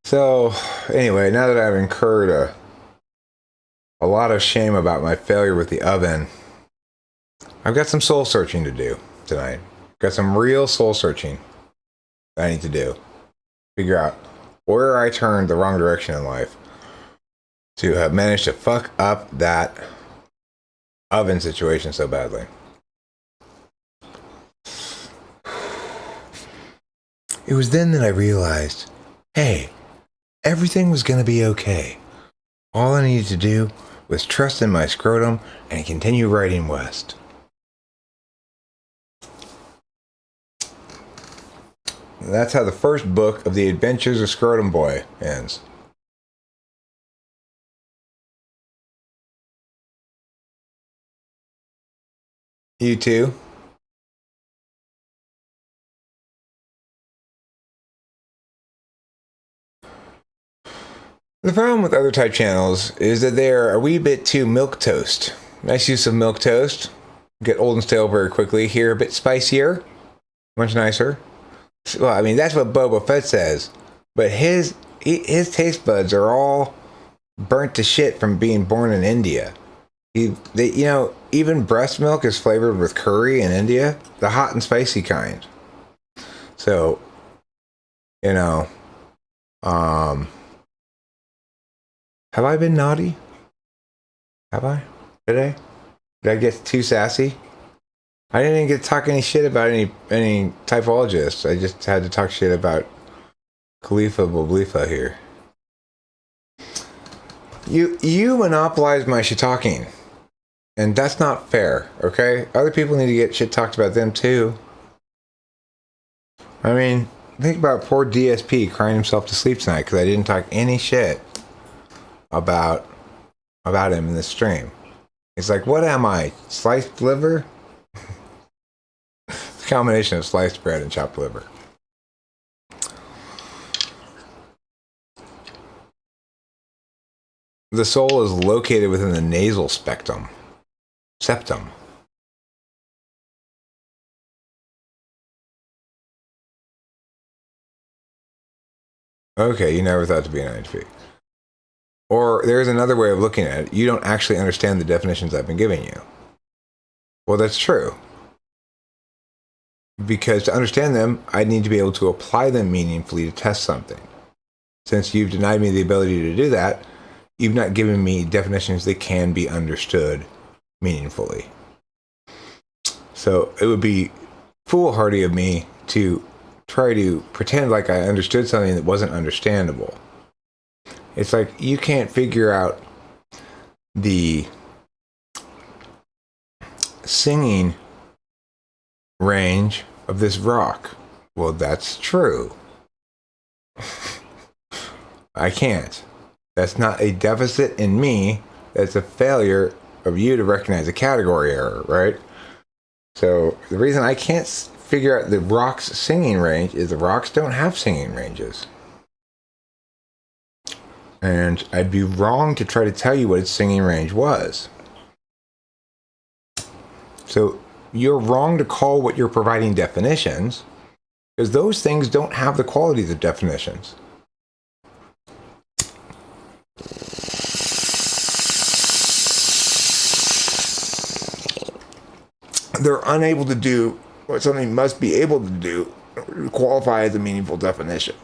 So, anyway, now that I've incurred a lot of shame about my failure with the oven, I've got some soul searching to do tonight. Got some real soul searching I need to do. Figure out where I turned the wrong direction in life to have managed to fuck up that oven situation so badly. It was then that I realized, hey, everything was going to be okay. All I needed to do was trust in my scrotum and continue writing west. That's how the first book of The Adventures of Scrotum Boy ends. You too? The problem with other type channels is that they are a wee bit too milquetoast. Nice use of milquetoast. Get old and stale very quickly. Here, a bit spicier. Much nicer. Well, I mean, that's what Boba Fett says. But his taste buds are all burnt to shit from being born in India. Even breast milk is flavored with curry in India. The hot and spicy kind. So, have I been naughty? Have I? Today? Did I get too sassy? I didn't even get to talk any shit about any typologists. I just had to talk shit about Khalifa Boblifa here. You monopolize my shit talking. And that's not fair, okay? Other people need to get shit talked about them too. I mean, think about poor DSP crying himself to sleep tonight because I didn't talk any shit about him in this stream. He's like, what am I? Sliced liver? It's a combination of sliced bread and chopped liver. The soul is located within the nasal septum. Okay, you never thought to be an INTP. Or there's another way of looking at it. You don't actually understand the definitions I've been giving you. Well, that's true. Because to understand them, I need to be able to apply them meaningfully to test something. Since you've denied me the ability to do that, you've not given me definitions that can be understood meaningfully. So it would be foolhardy of me to try to pretend like I understood something that wasn't understandable. It's like you can't figure out the singing range of this rock. Well, that's true. I can't. That's not a deficit in me. That's a failure of you to recognize a category error, right? So the reason I can't figure out the rock's singing range is the rocks don't have singing ranges. And I'd be wrong to try to tell you what its singing range was. So you're wrong to call what you're providing definitions, because those things don't have the qualities of definitions. They're unable to do what something must be able to do to qualify as a meaningful definition.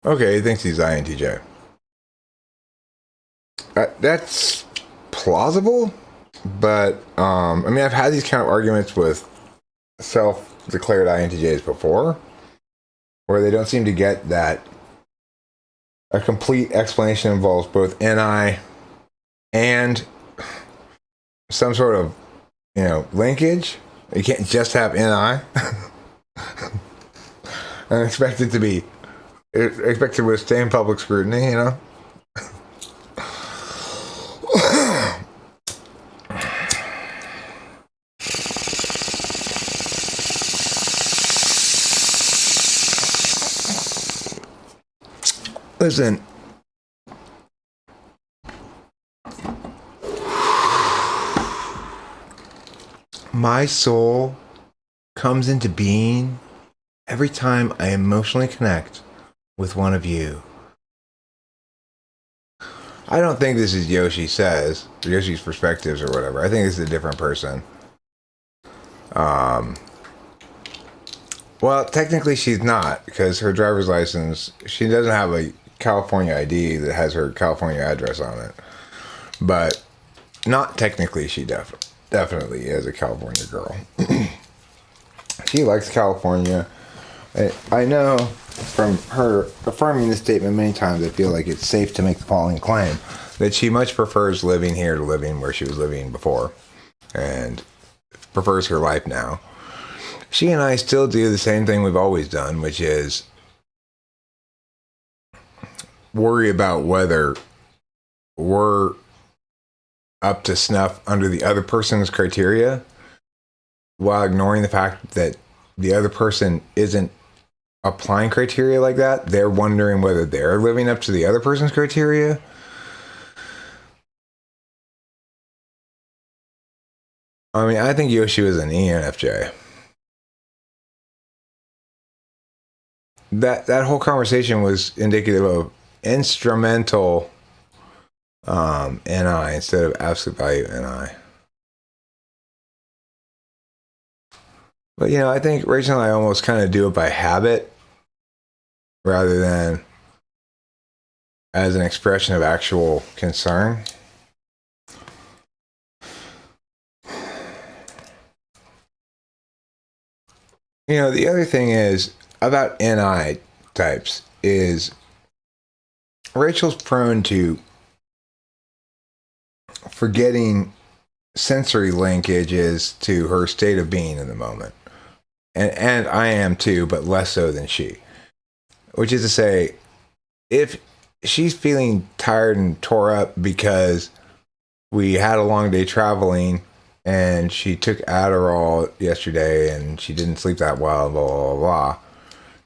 Okay, he thinks he's INTJ. That's plausible, but I mean, I've had these kind of arguments with self-declared INTJs before, where they don't seem to get that a complete explanation involves both NI and some sort of, linkage. You can't just have NI and expect it to withstand public scrutiny, Listen, my soul comes into being every time I emotionally connect with one of you. I don't think this is Yoshi's perspectives or whatever. I think this is a different person. Well, technically she's not, because her driver's license, she doesn't have a California ID that has her California address on it. But not technically, she definitely is a California girl. She likes California. I know from her affirming this statement many times, I feel like it's safe to make the following claim, that she much prefers living here to living where she was living before, and prefers her life now. She and I still do the same thing we've always done, which is worry about whether we're up to snuff under the other person's criteria, while ignoring the fact that the other person isn't applying criteria like that. They're wondering whether they're living up to the other person's criteria. I mean, I think Yoshi was an ENFJ. That whole conversation was indicative of instrumental NI instead of absolute value NI. But, you know, I think Rachel and I almost kind of do it by habit rather than as an expression of actual concern. You know, the other thing is about NI types is Rachel's prone to forgetting sensory linkages to her state of being in the moment. And I am too, but less so than she. Which is to say, if she's feeling tired and tore up because we had a long day traveling and she took Adderall yesterday and she didn't sleep that well, blah, blah, blah, blah,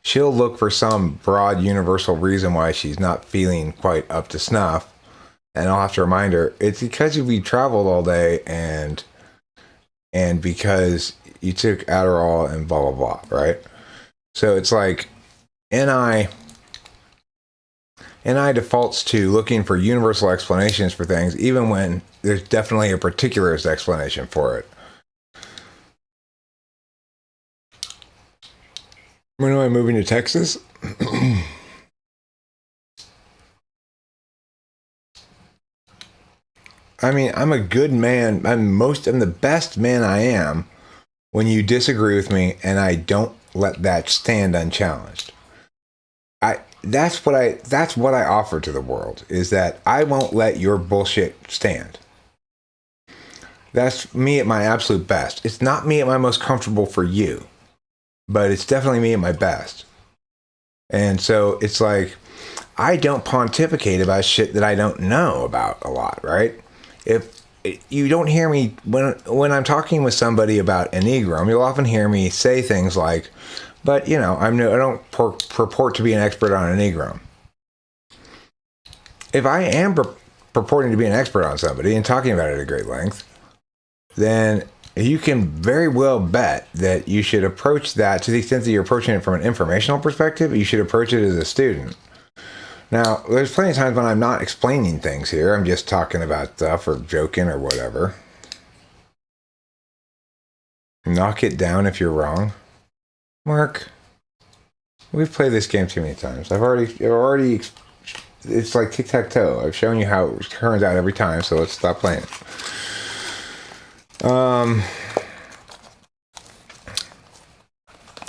she'll look for some broad universal reason why she's not feeling quite up to snuff. And I'll have to remind her, it's because we traveled all day and because you took Adderall and blah, blah, blah, right? So it's like NI defaults to looking for universal explanations for things, even when there's definitely a particularist explanation for it. When am I moving to Texas? I mean, I'm a good man. I'm the best man I am when you disagree with me and I don't let that stand unchallenged. That's what I offer to the world, is that I won't let your bullshit stand. That's me at my absolute best. It's not me at my most comfortable for you, but it's definitely me at my best. And so it's like, I don't pontificate about shit that I don't know about a lot, right? If you don't hear me, when I'm talking with somebody about Enneagram, you'll often hear me say things like, but, you know, I don't purport to be an expert on Enneagram. If I am purporting to be an expert on somebody and talking about it at great length, then you can very well bet that you should approach that, to the extent that you're approaching it from an informational perspective, you should approach it as a student. Now, there's plenty of times when I'm not explaining things here. I'm just talking about stuff or joking or whatever. Knock it down if you're wrong. Mark, we've played this game too many times. I've already, it's like tic-tac-toe. I've shown you how it turns out every time, so let's stop playing it.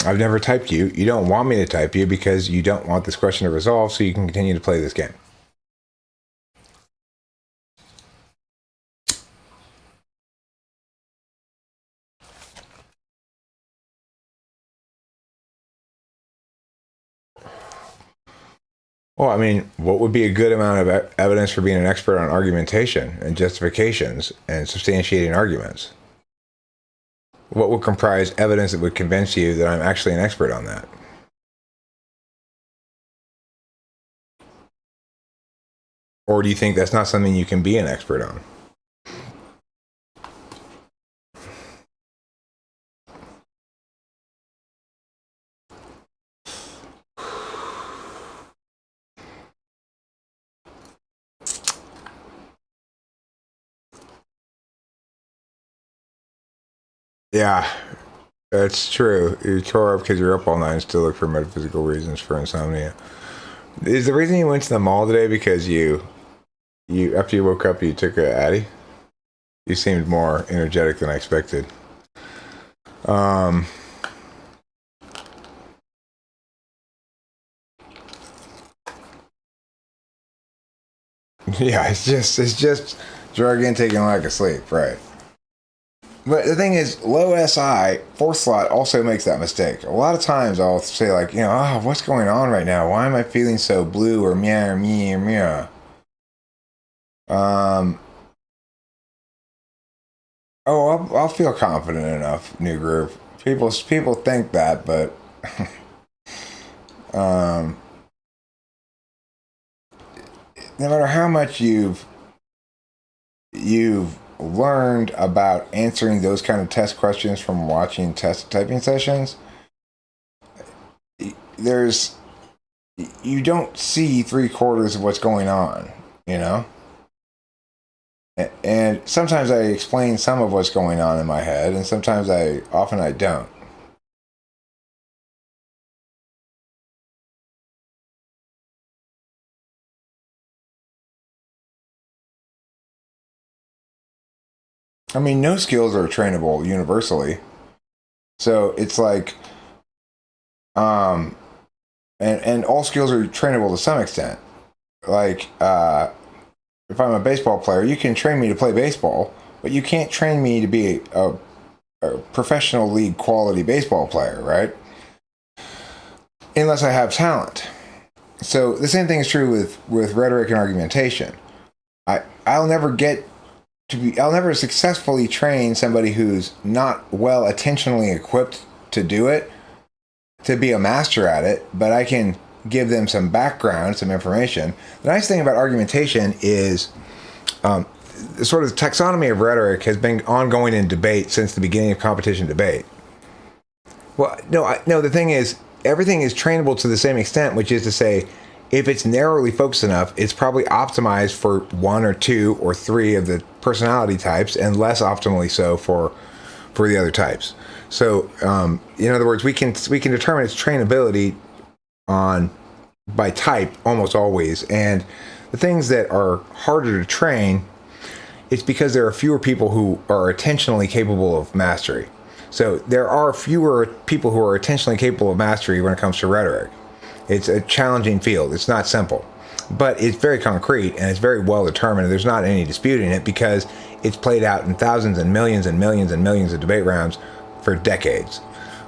I've never typed you. You don't want me to type you because you don't want this question to resolve, so you can continue to play this game. Well, I mean, what would be a good amount of evidence for being an expert on argumentation and justifications and substantiating arguments? What would comprise evidence that would convince you that I'm actually an expert on that? Or do you think that's not something you can be an expert on? Yeah, that's true. You tore up because you're up all night and still look for metaphysical reasons for insomnia. Is the reason you went to the mall today because you after you woke up you took a Addy? You seemed more energetic than I expected. Yeah, it's just drugging, taking a lack of sleep, right? But the thing is, low SI, fourth slot also makes that mistake. A lot of times I'll say like, oh, what's going on right now? Why am I feeling so blue or meow, meow, meow? I'll feel confident enough, new group. People think that, but no matter how much you've learned about answering those kind of test questions from watching test typing sessions, you don't see 3/4 of what's going on, And sometimes I explain some of what's going on in my head, and sometimes often I don't. I mean, no skills are trainable universally. So it's like, and all skills are trainable to some extent. Like, if I'm a baseball player, you can train me to play baseball, but you can't train me to be a professional league quality baseball player, right? Unless I have talent. So the same thing is true with rhetoric and argumentation. I'll never successfully train somebody who's not well attentionally equipped to do it, to be a master at it, but I can give them some background, some information. The nice thing about argumentation is the sort of taxonomy of rhetoric has been ongoing in debate since the beginning of competition debate. Well, no, the thing is, everything is trainable to the same extent, which is to say, if it's narrowly focused enough, it's probably optimized for 1 or 2 or 3 of the personality types, and less optimally so for the other types. So, in other words, we can determine its trainability by type almost always. And the things that are harder to train, it's because there are fewer people who are attentionally capable of mastery. So there are fewer people who are attentionally capable of mastery when it comes to rhetoric. It's a challenging field. It's not simple, but it's very concrete and it's very well determined. There's not any disputing it because it's played out in thousands and millions and millions and millions of debate rounds for decades,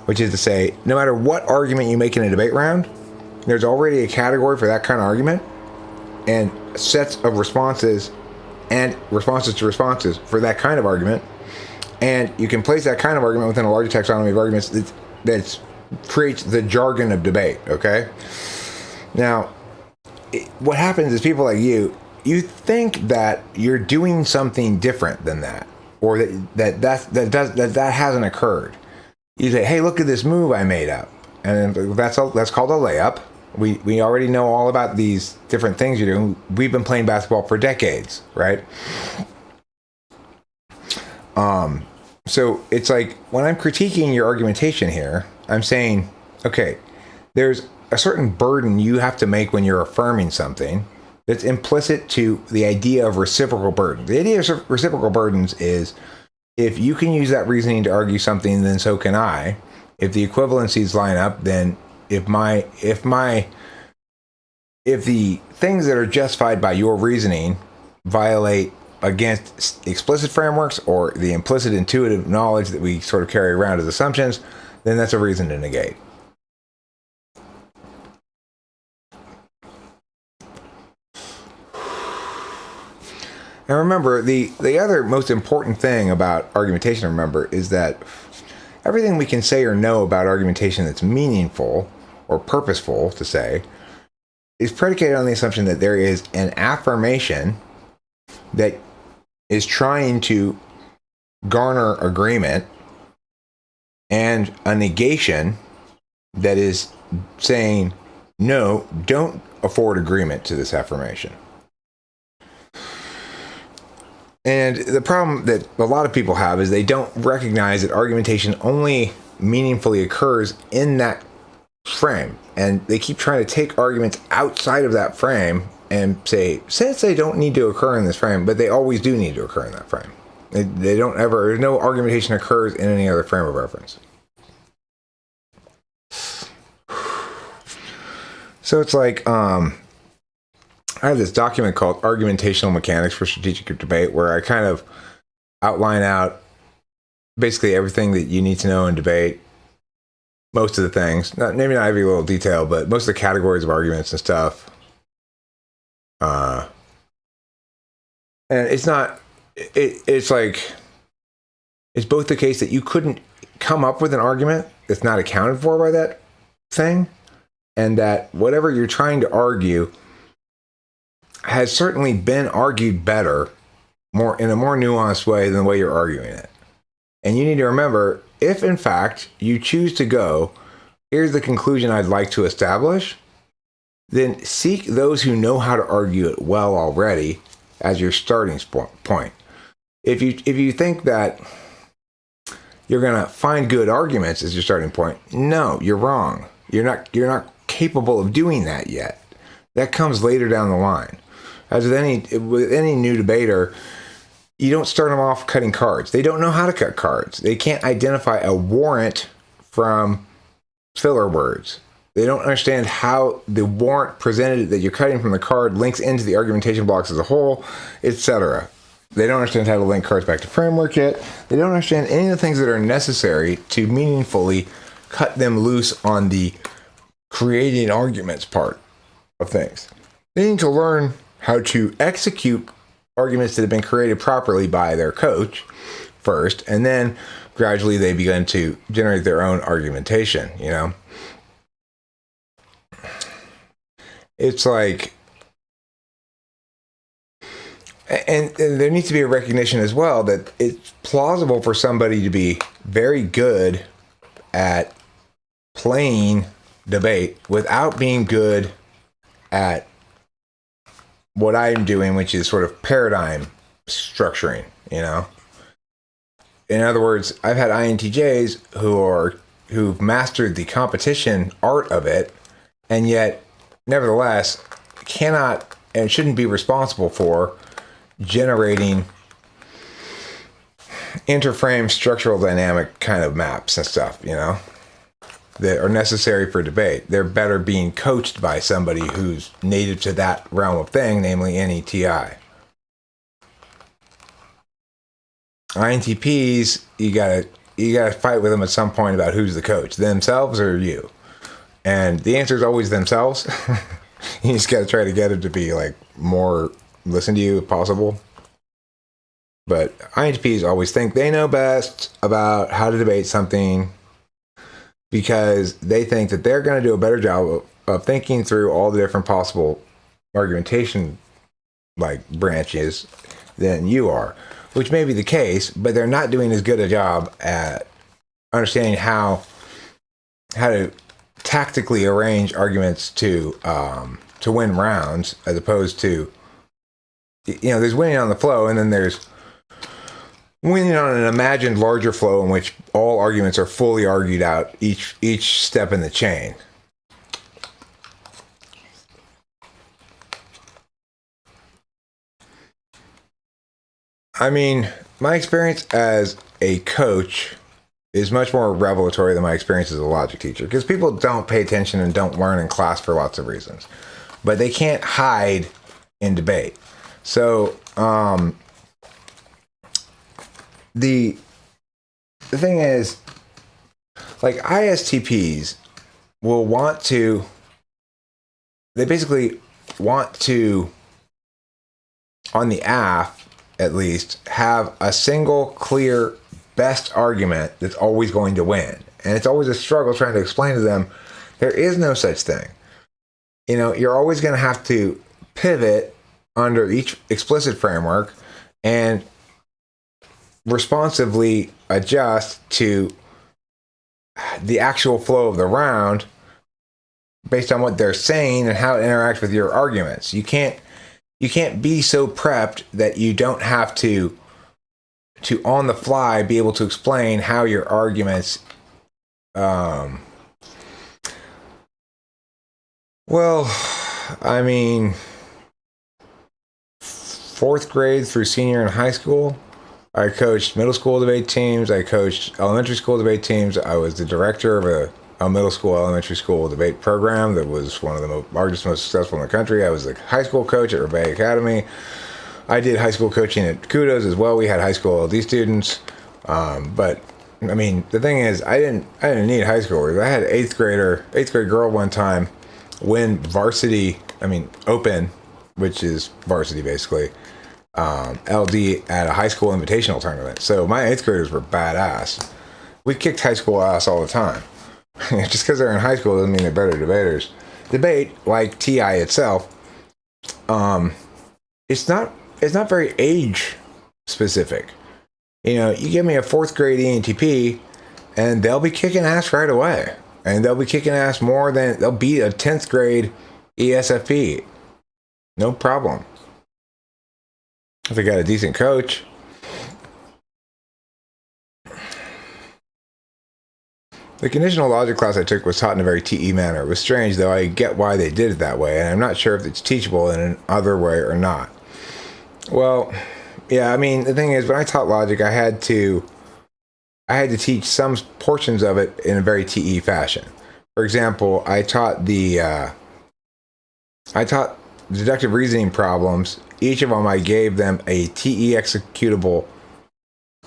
which is to say, no matter what argument you make in a debate round, there's already a category for that kind of argument and sets of responses and responses to responses for that kind of argument. And you can place that kind of argument within a larger taxonomy of arguments that creates the jargon of debate, okay? Now, what happens is people like you think that you're doing something different than that, or that hasn't occurred. You say, hey, look at this move I made up. And that's called a layup. We already know all about these different things you're doing. We've been playing basketball for decades, right? So it's like when I'm critiquing your argumentation here, I'm saying, okay, there's a certain burden you have to make when you're affirming something that's implicit to the idea of reciprocal burden. The idea of reciprocal burdens is if you can use that reasoning to argue something, then so can I. If the equivalencies line up, then if the things that are justified by your reasoning violate against explicit frameworks or the implicit intuitive knowledge that we sort of carry around as assumptions, then that's a reason to negate. Now remember, the other most important thing about argumentation to remember is that everything we can say or know about argumentation that's meaningful or purposeful to say is predicated on the assumption that there is an affirmation that is trying to garner agreement and a negation that is saying, no, don't afford agreement to this affirmation. And the problem that a lot of people have is they don't recognize that argumentation only meaningfully occurs in that frame, and they keep trying to take arguments outside of that frame and say, since they don't need to occur in this frame, but they always do need to occur in that frame. They don't ever, there's no argumentation occurs in any other frame of reference. So it's like, I have this document called Argumentational Mechanics for Strategic Debate, where I kind of outline out basically everything that you need to know in debate. Most of the things, maybe not every little detail, but most of the categories of arguments and stuff. And it's not, it's like, it's both the case that you couldn't come up with an argument that's not accounted for by that thing, and that whatever you're trying to argue has certainly been argued better, more in a more nuanced way than the way you're arguing it. And you need to remember, if in fact you choose to go, here's the conclusion I'd like to establish, then seek those who know how to argue it well already as your starting point. If you think that you're going to find good arguments as your starting point, no, you're wrong. You're not capable of doing that yet. That comes later down the line. As with any new debater, you don't start them off cutting cards. They don't know how to cut cards. They can't identify a warrant from filler words. They don't understand how the warrant presented that you're cutting from the card links into the argumentation blocks as a whole, etc. They don't understand how to link cards back to framework yet. They don't understand any of the things that are necessary to meaningfully cut them loose on the creating arguments part of things. They need to learn how to execute arguments that have been created properly by their coach first, and then gradually they begin to generate their own argumentation, you know? It's like, and there needs to be a recognition as well that it's plausible for somebody to be very good at playing debate without being good at what I'm doing, which is sort of paradigm structuring, you know? In other words, I've had INTJs who've mastered the competition art of it, and yet, nevertheless, cannot and shouldn't be responsible for generating interframe structural dynamic kind of maps and stuff, you know, that are necessary for debate. They're better being coached by somebody who's native to that realm of thing, namely NETI. INTPs, you gotta fight with them at some point about who's the coach, themselves or you. And the answer is always themselves. You just gotta try to get them to be like more listen to you if possible. But INTPs always think they know best about how to debate something because they think that they're going to do a better job of thinking through all the different possible argumentation like branches than you are, which may be the case, but they're not doing as good a job at understanding how to tactically arrange arguments to win rounds, as opposed to, you know, there's winning on the flow, and then there's winning on an imagined larger flow in which all arguments are fully argued out each step in the chain. I mean, my experience as a coach is much more revelatory than my experience as a logic teacher, because people don't pay attention and don't learn in class for lots of reasons, but they can't hide in debate. So the thing is, like, ISTPs will want to, they basically want to, on the AF at least, have a single clear best argument that's always going to win. And it's always a struggle trying to explain to them there is no such thing. You know, you're always going to have to pivot under each explicit framework and responsively adjust to the actual flow of the round based on what they're saying and how it interacts with your arguments. You can't be so prepped that you don't have to on the fly be able to explain how your arguments Well, I mean, fourth grade through senior in high school, I coached middle school debate teams. I coached elementary school debate teams. I was the director of a middle school, elementary school debate program that was one of the largest, most successful in the country. I was the high school coach at Rebay Academy. I did high school coaching at Kudos as well. We had high school LD students. But I mean, the thing is, I didn't need high schoolers. I had eighth grade girl one time win varsity, open, which is varsity basically, LD at a high school invitational tournament. So my eighth graders were badass. We kicked high school ass all the time. Just because they're in high school doesn't mean they're better debaters. Debate, like TI itself, it's not very age specific. You give me a fourth grade ENTP, and they'll be kicking ass right away, and they'll be kicking ass more than they'll beat a 10th grade ESFP. No problem. If they got a decent coach. The conditional logic class I took was taught in a very TE manner. It was strange, though. I get why they did it that way, and I'm not sure if it's teachable in another way or not. Well, yeah, the thing is, when I taught logic, I had to teach some portions of it in a very TE fashion. For example, I taught deductive reasoning problems. Each of them, I gave them a TE executable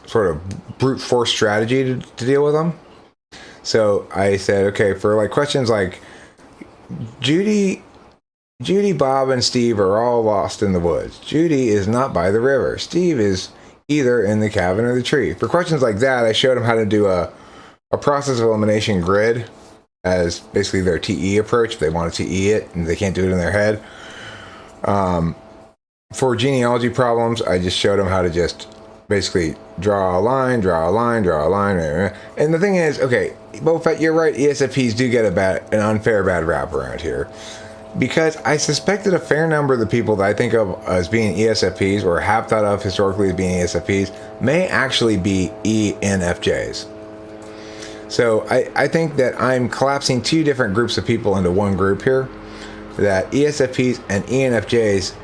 sort of brute force strategy to deal with them. So I said, okay, for like questions like Judy, Bob, and Steve are all lost in the woods. Judy is not by the river. Steve is either in the cabin or the tree. For questions like that, I showed them how to do a process of elimination grid as basically their TE approach. If they want to TE it and they can't do it in their head. For genealogy problems, I just showed them how to just basically draw a line. And the thing is, okay, Boba Fett, you're right, ESFPs do get an unfair bad rap around here. Because I suspect that a fair number of the people that I think of as being ESFPs, or have thought of historically as being ESFPs, may actually be ENFJs. So I think that I'm collapsing two different groups of people into one group here. That ESFPs and ENFJs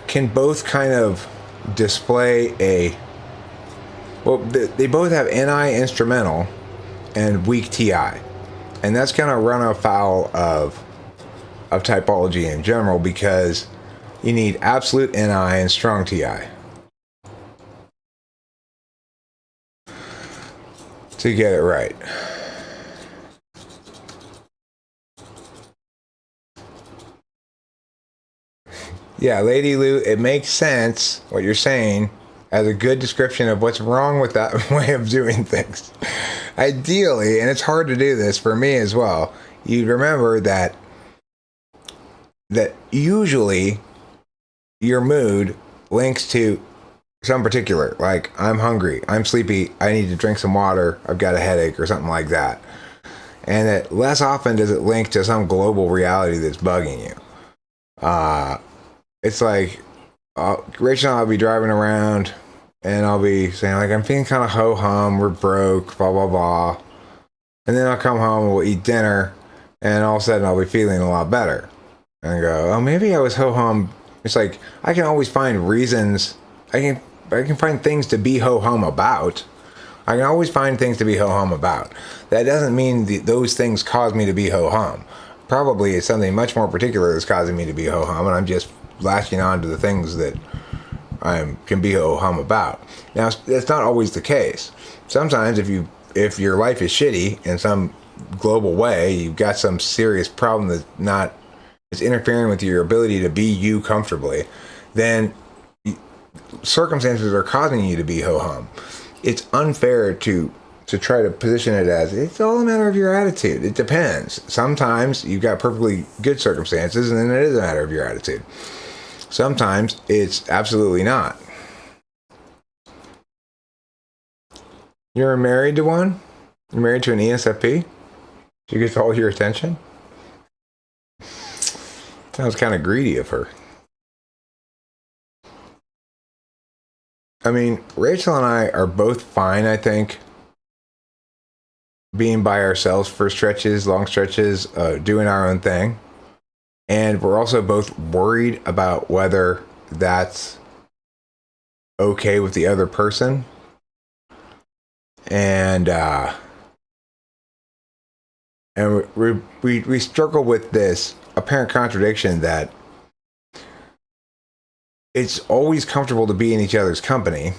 can both kind of display they both have NI instrumental and weak TI. And that's going to run afoul of typology in general, because you need absolute NI and strong TI to get it right. Yeah, Lady Lou, it makes sense what you're saying as a good description of what's wrong with that way of doing things. Ideally, and it's hard to do this for me as well, you'd remember that usually your mood links to some particular, like I'm hungry, I'm sleepy, I need to drink some water, I've got a headache, or something like that. And that less often does it link to some global reality that's bugging you. It's like Rachel and I'll be driving around and I'll be saying, like, I'm feeling kind of ho-hum, we're broke, blah, blah, blah. And then I'll come home and we'll eat dinner, and all of a sudden I'll be feeling a lot better. And I go, oh, maybe I was ho-hum. It's like, I can always find reasons. I can find things to be ho-hum about. I can always find things to be ho-hum about. That doesn't mean those things cause me to be ho-hum. Probably it's something much more particular that's causing me to be ho-hum, and I'm just latching on to the things that I can be ho-hum about. Now, that's not always the case. Sometimes if your life is shitty in some global way, you've got some serious problem that's interfering with your ability to be you comfortably, then circumstances are causing you to be ho-hum. It's unfair to try to position it as it's all a matter of your attitude. It depends. Sometimes you've got perfectly good circumstances, and then it is a matter of your attitude. Sometimes it's absolutely not. You're married to one? You're married to an ESFP? She gets all your attention? Sounds kind of greedy of her. I mean, Rachel and I are both fine, I think. being by ourselves for stretches, long stretches, doing our own thing. And we're also both worried about whether that's okay with the other person. And we struggle with this apparent contradiction that it's always comfortable to be in each other's company,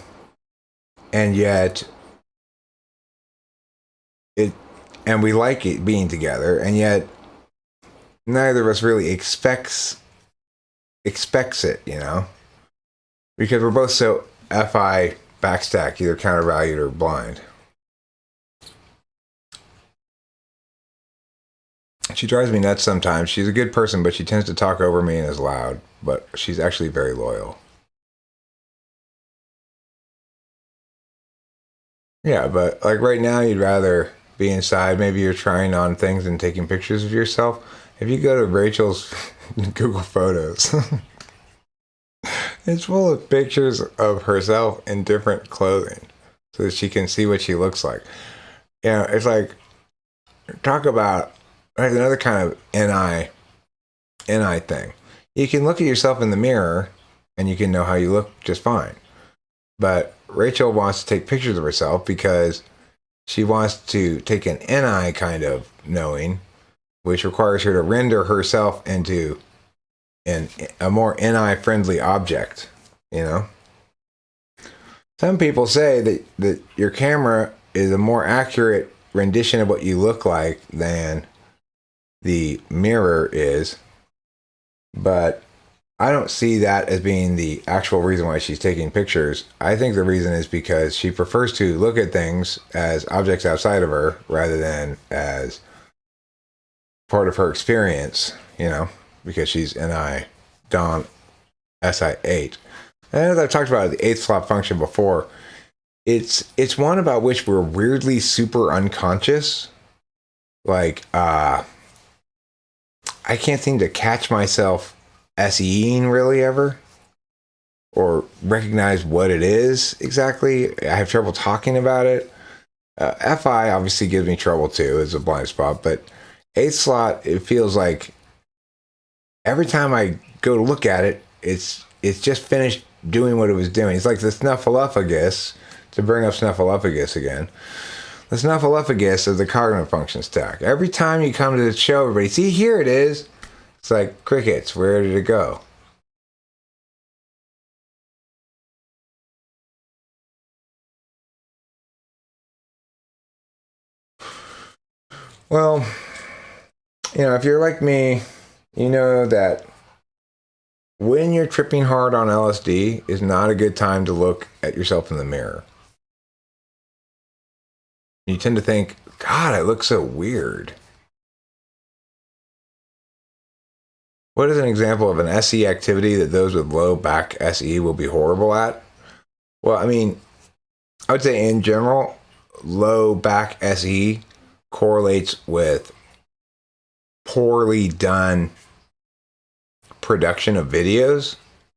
and yet we like it being together, and yet neither of us really expects it, you know, because we're both so FI backstack, either countervalued or blind. She drives me nuts sometimes. She's a good person, but she tends to talk over me and is loud, but she's actually very loyal. Yeah, but like right now, you'd rather be inside. Maybe you're trying on things and taking pictures of yourself. If you go to Rachel's Google Photos, it's full of pictures of herself in different clothing so that she can see what she looks like. You know, it's like, talk about, there's another kind of NI thing. You can look at yourself in the mirror and you can know how you look just fine. But Rachel wants to take pictures of herself because she wants to take an NI kind of knowing, which requires her to render herself into a more NI-friendly object, you know? Some people say that your camera is a more accurate rendition of what you look like than the mirror is, but I don't see that as being the actual reason why she's taking pictures. I think the reason is because she prefers to look at things as objects outside of her rather than as part of her experience, you know, because she's NI, Dom, SI8. And as I've talked about the 8th slot function before, it's one about which we're weirdly super unconscious. Like, I can't seem to catch myself SEing really ever, or recognize what it is exactly. I have trouble talking about it. FI obviously gives me trouble too, it's a blind spot, but 8th slot, it feels like every time I go to look at it, it's just finished doing what it was doing. It's like the snuffleupagus, to bring up snuffleupagus again. The snuffleupagus of the cognitive function stack. Every time you come to show everybody, see, here it is. It's like crickets. Where did it go? Well, you know, if you're like me, you know that when you're tripping hard on LSD is not a good time to look at yourself in the mirror. You tend to think, God, I look so weird. What is an example of an SE activity that those with low back SE will be horrible at? Well, I mean, I would say in general, low back SE correlates with poorly done production of videos.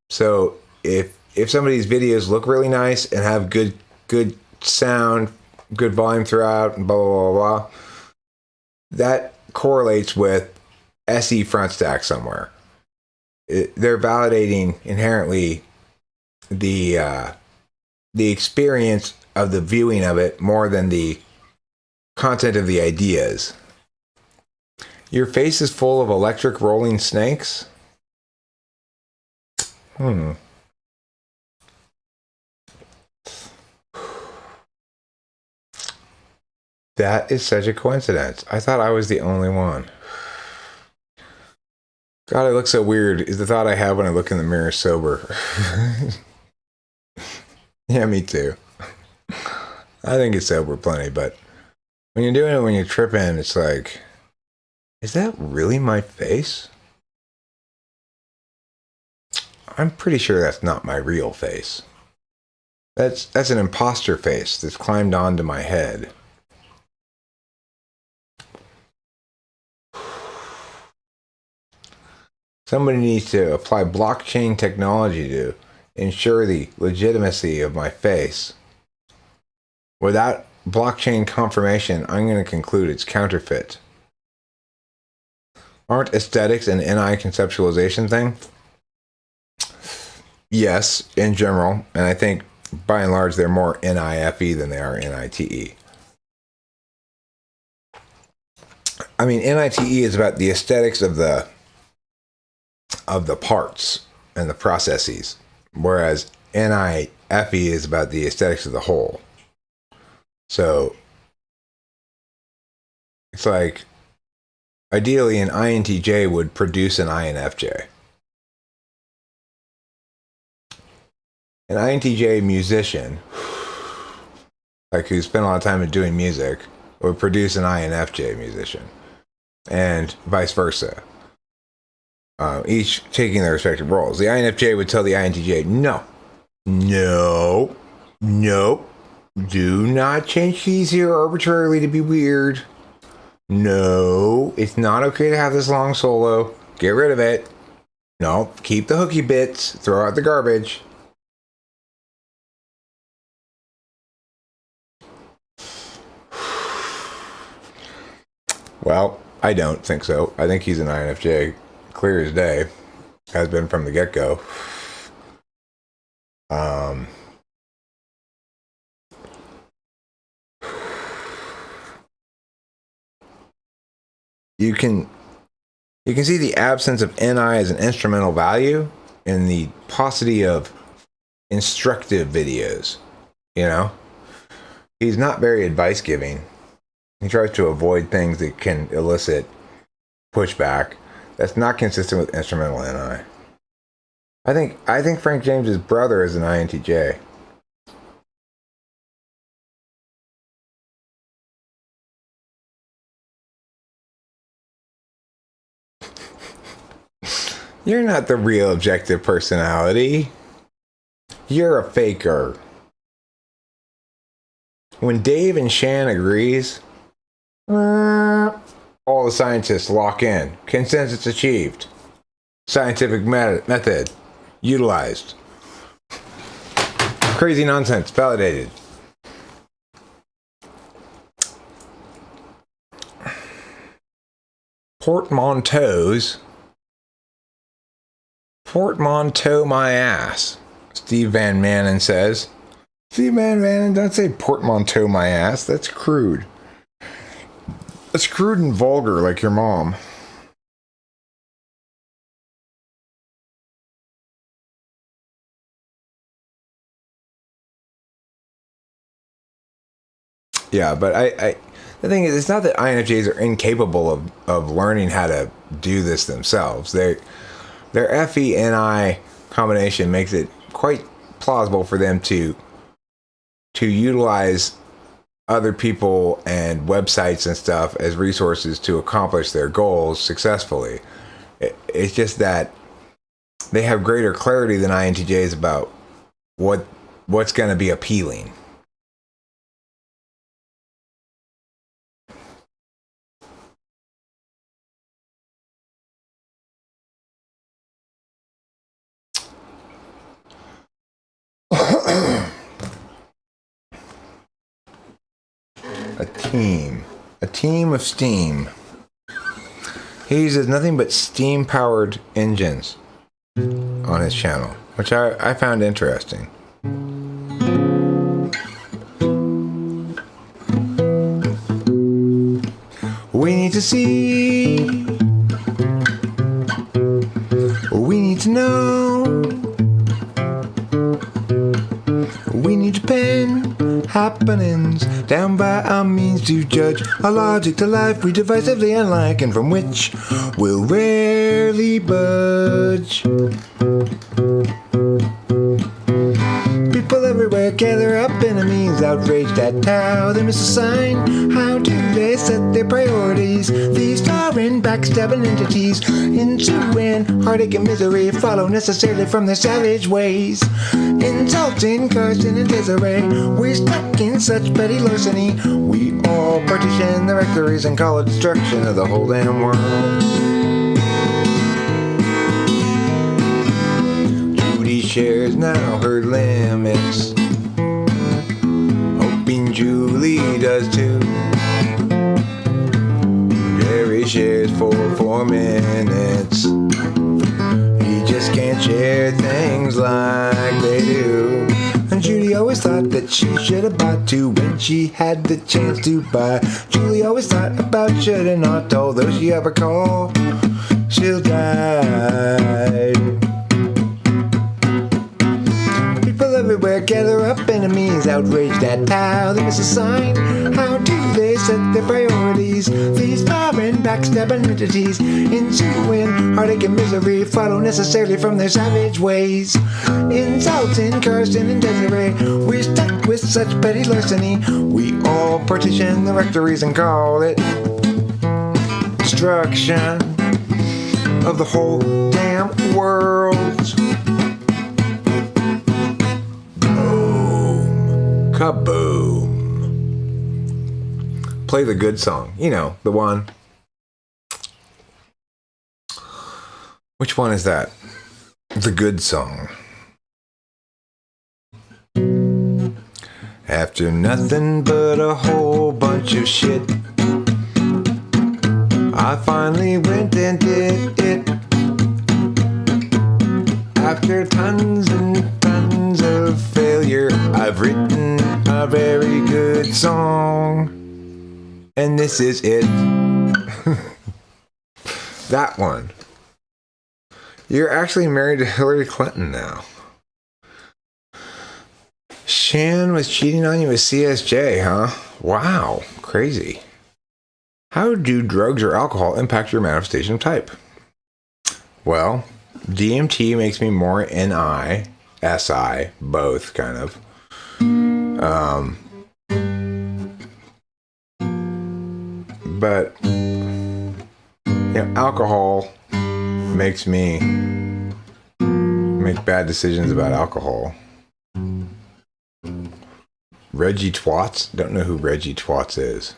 So if somebody's videos look really nice and have good sound, good volume throughout, and blah, blah, blah, blah, that correlates with SE front stack somewhere. They're validating inherently the experience of the viewing of it more than the content of the ideas. Your face is full of electric rolling snakes? That is such a coincidence. I thought I was the only one. God, I look so weird is the thought I have when I look in the mirror sober. Yeah, me too. I think it's sober plenty, but when you're doing it when you're tripping, it's like, is that really my face? I'm pretty sure that's not my real face. That's an imposter face that's climbed onto my head. Somebody needs to apply blockchain technology to ensure the legitimacy of my face without blockchain confirmation, I'm going to conclude it's counterfeit. Aren't aesthetics an NI conceptualization thing? Yes, in general. And I think by and large they're more NIFE than they are NITE. I mean, NITE is about the aesthetics of the parts and the processes, whereas NIFE is about the aesthetics of the whole. So it's like ideally an INTJ would produce an INFJ. An INTJ musician, like who spent a lot of time doing music, would produce an INFJ musician, and vice versa. Each taking their respective roles. The INFJ would tell the INTJ, nope, do not change keys here arbitrarily to be weird. No, it's not okay to have this long solo. Get rid of it. No, keep the hooky bits. Throw out the garbage. Well, I don't think so. I think he's an INFJ, clear as day. Has been from the get-go. You can see the absence of NI as an instrumental value in the paucity of instructive videos. You know? He's not very advice-giving. He tries to avoid things that can elicit pushback. That's not consistent with instrumental NI. I think Frank James's brother is an INTJ. You're not the real objective personality. You're a faker. When Dave and Shan agrees, all the scientists lock in. Consensus achieved. Scientific method utilized. Crazy nonsense validated. Portmanteau my ass, Steve Van Manen says. Steve Van Manen, don't say portmanteau my ass. That's crude. That's crude and vulgar like your mom. Yeah, but the thing is, it's not that INFJs are incapable of learning how to do this themselves. Their FE-NI combination makes it quite plausible for them to utilize other people and websites and stuff as resources to accomplish their goals successfully. It's just that they have greater clarity than INTJs about what's going to be appealing. A team of steam. He uses nothing but steam-powered engines on his channel, which I found interesting. We need to see. We need to know. We need to pen happenings down by our means to judge our logic to life we divisively unlike and from which we'll rarely budge. People everywhere gather up enemies outraged at how they miss a sign. How do they set their priorities? These foreign backstabbing entities into an heartache and misery follow necessarily from their savage ways. Insulting, cursing, and disarray. We're stuck in such petty larceny. We all partition the rectories and call it destruction of the whole damn world. Judy shares now her limits, hoping Julie does too. Jerry shares for 4 minutes. He just can't share things like they do. And Judy always thought that she should have bought 2 when she had the chance to buy. Julie always thought about should and not, although she ever call, she'll die. People everywhere gather up, enemies outraged at how they miss a sign. How do they set their priorities? These foreign backstabbing entities, ensuing heartache and misery follow necessarily from their savage ways. Insulting Karsten and Desiree, we're stuck with such petty larceny. We all partition the rectories and call it destruction of the whole damn world. Boom. Kaboom. Play the good song. You know, the one. Which one is that? The good song. After nothing but a whole bunch of shit, I finally went and did it. After tons and tons of failure, I've written a very good song. And this is it. That one. You're actually married to Hillary Clinton now. Shan was cheating on you with CSJ, huh? Wow, crazy. How do drugs or alcohol impact your manifestation of type? Well, DMT makes me more NI, SI, both kind of. But alcohol makes me make bad decisions about alcohol. Reggie Twats? Don't know who Reggie Twats is.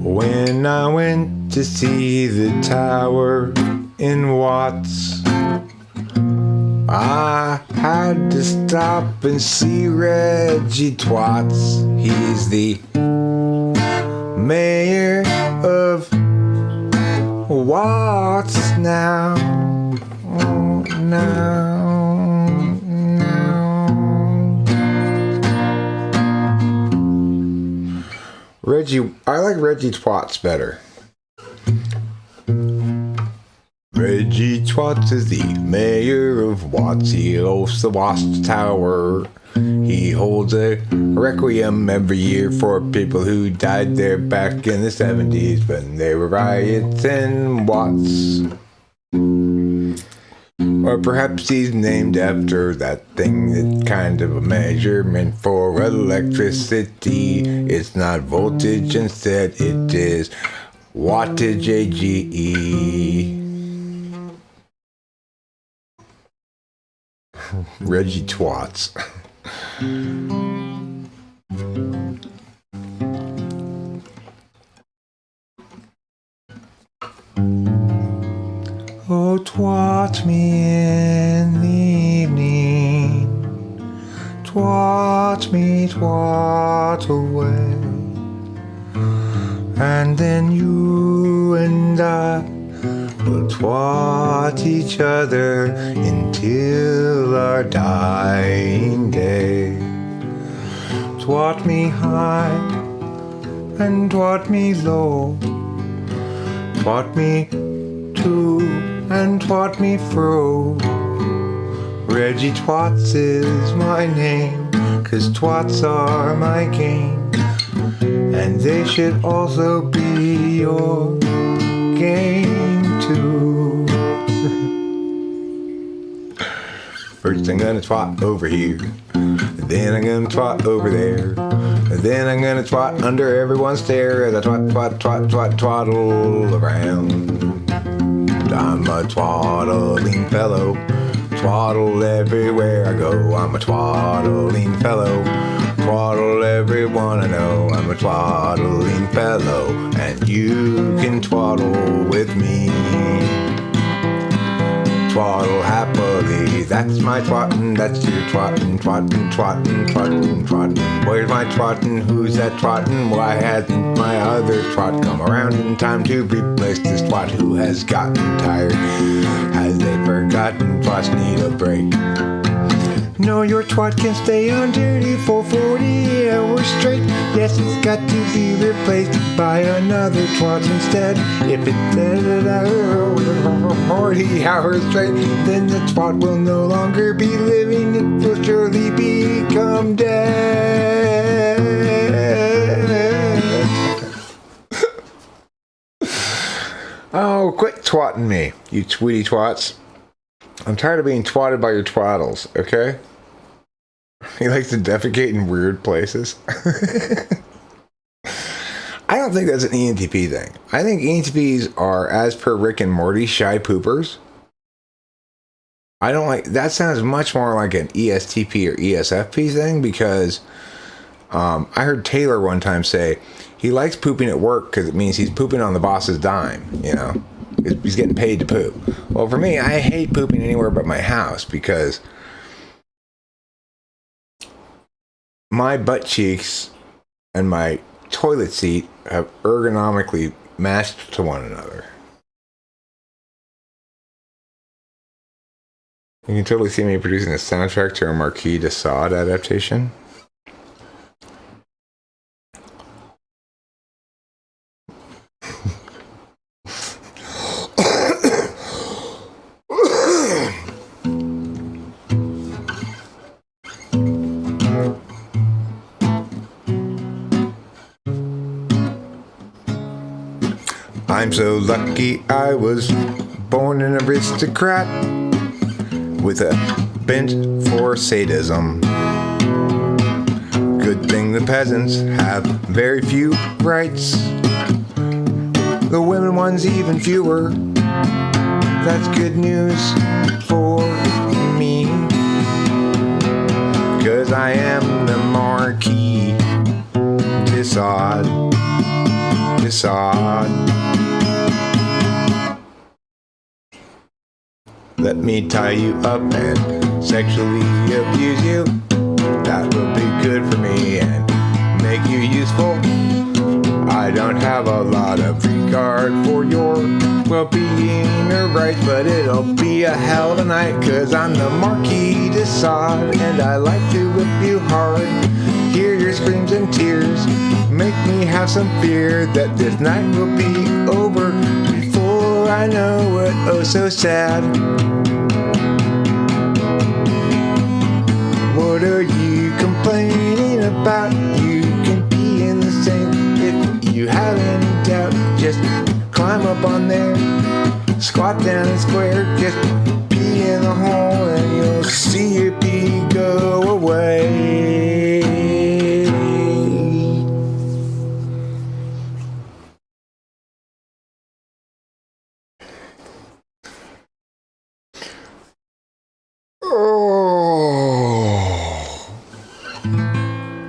When I went to see the tower in Watts, I had to stop and see Reggie Twats. He's the mayor of Watts now. Reggie, I like Reggie Twats better. Reggie Twats is the mayor of Watts. He hosts the Watts Tower. He holds a requiem every year for people who died there back in the 70s when there were riots in Watts. Or perhaps he's named after that thing that's kind of a measurement for electricity. It's not voltage, instead it is wattage, AGE. Reggie Twats. Oh, twat me in the evening, twat me, twat away, and then you and I will twat each other until our dying day. Twat me high and twat me low, twat me to and twat me fro. Reggie Twats is my name, 'cause twats are my game, and they should also be your game too. First I'm gonna twat over here, then I'm gonna twat over there, and then I'm gonna twat under everyone's stare as I twaddle around. I'm a twaddling fellow, twaddle everywhere I go. I'm a twaddling fellow, twaddle everyone I know. I'm a twaddling fellow, and you can twaddle with me. twaddle happily. That's my twattin', that's your twattin', twattin', twattin', twattin', twattin'. Where's my twattin'? Who's that twattin'? Why hasn't my other twat come around in time to replace this twat who has gotten tired? Has they forgotten twats need a break? No, your twat can stay on duty for 40 hours straight. Yes, it's got to be replaced by another twat instead. If it's 40 hours straight, then the twat will no longer be living. It will surely become dead. Oh, quit twatting me, you tweety twats. I'm tired of being twatted by your twaddles, okay? He likes to defecate in weird places. I don't think that's an ENTP thing. I think ENTPs are, as per Rick and Morty, shy poopers. I don't like, that sounds much more like an ESTP or ESFP thing, because I heard Taylor one time say he likes pooping at work because it means he's pooping on the boss's dime, you know? He's getting paid to poop. Well, for me, I hate pooping anywhere but my house, because my butt cheeks and my toilet seat have ergonomically matched to one another. You can totally see me producing a soundtrack to a Marquis de Sade adaptation. I'm so lucky I was born an aristocrat with a bent for sadism. Good thing the peasants have very few rights. The women ones even fewer. That's good news for me, 'cause I am the Marquis de Sade. De Sade. Let me tie you up and sexually abuse you. That will be good for me and make you useful. I don't have a lot of regard for your well-being or rights, but it'll be a hell of a night, 'cause I'm the Marquis de Sade, and I like to whip you hard. Hear your screams and tears, make me have some fear that this night will be over before I know it. Oh, so sad. What are you complaining about? You can be in the same. If you have any doubt, just climb up on there, squat down and square, just pee in the hole and you'll see your pee go away.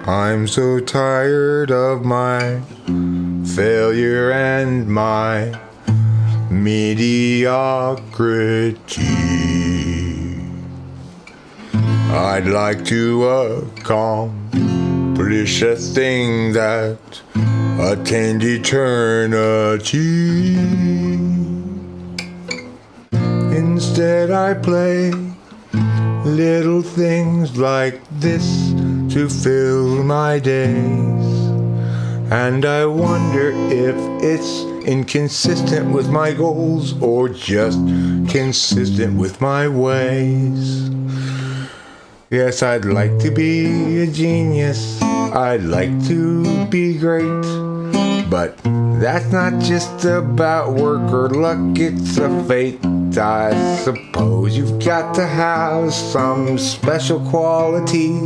I'm so tired of my failure and my mediocrity. I'd like to accomplish a thing that attained eternity. Instead I play little things like this to fill my days, and I wonder if it's inconsistent with my goals or just consistent with my ways. Yes, I'd like to be a genius, I'd like to be great, but that's not just about work or luck, it's a fate. I suppose you've got to have some special quality,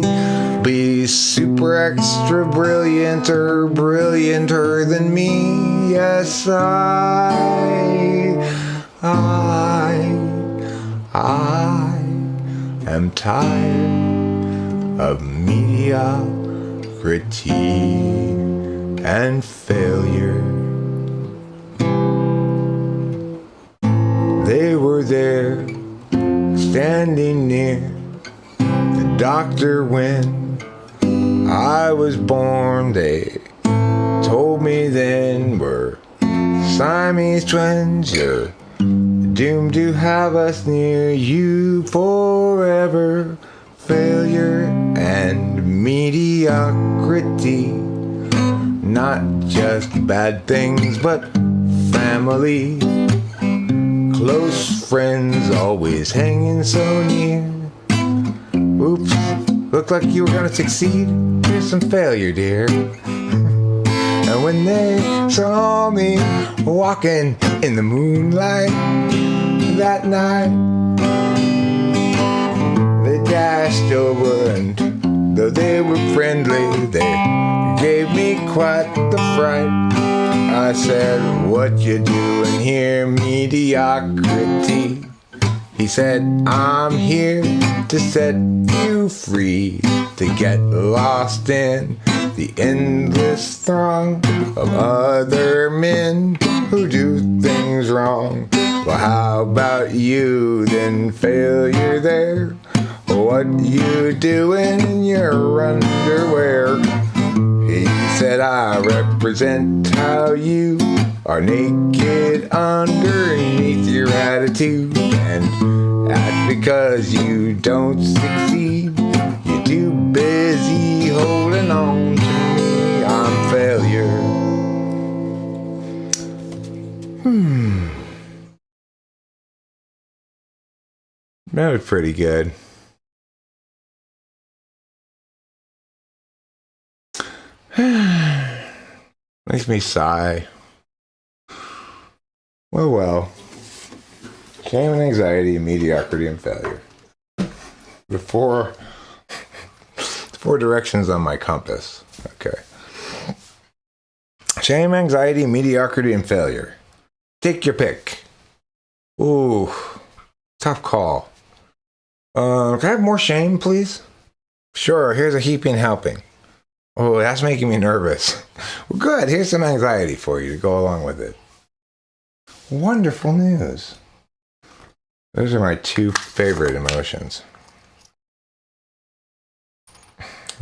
be super extra brilliant or brillianter than me. Yes, I am tired of mediocrity and failure. They were there doctor when I was born. They told me then we're Siamese twins. You're doomed to have us near you forever. Failure and mediocrity, not just bad things, but family. Close friends always hanging so near. Oops, looked like you were gonna succeed. Here's some failure, dear. And when they saw me walking in the moonlight that night, they dashed over, and though they were friendly, they gave me quite the fright. I said, what you doing here, mediocrity? He said, I'm here to set you free, to get lost in the endless throng of other men who do things wrong. Well, how about you then, failure there? What you doing in your underwear? He said, I represent how you are naked underneath your attitude, and that's because you don't succeed. You're too busy holding on to me. I'm failure. That was pretty good. Makes me sigh. Well. Shame and anxiety, mediocrity, and failure. The four directions on my compass. Okay. Shame, anxiety, mediocrity, and failure. Take your pick. Ooh, tough call. Can I have more shame, please? Sure, here's a heaping helping. Oh, that's making me nervous. Well, good. Here's some anxiety for you to go along with it. Wonderful news. Those are my two favorite emotions.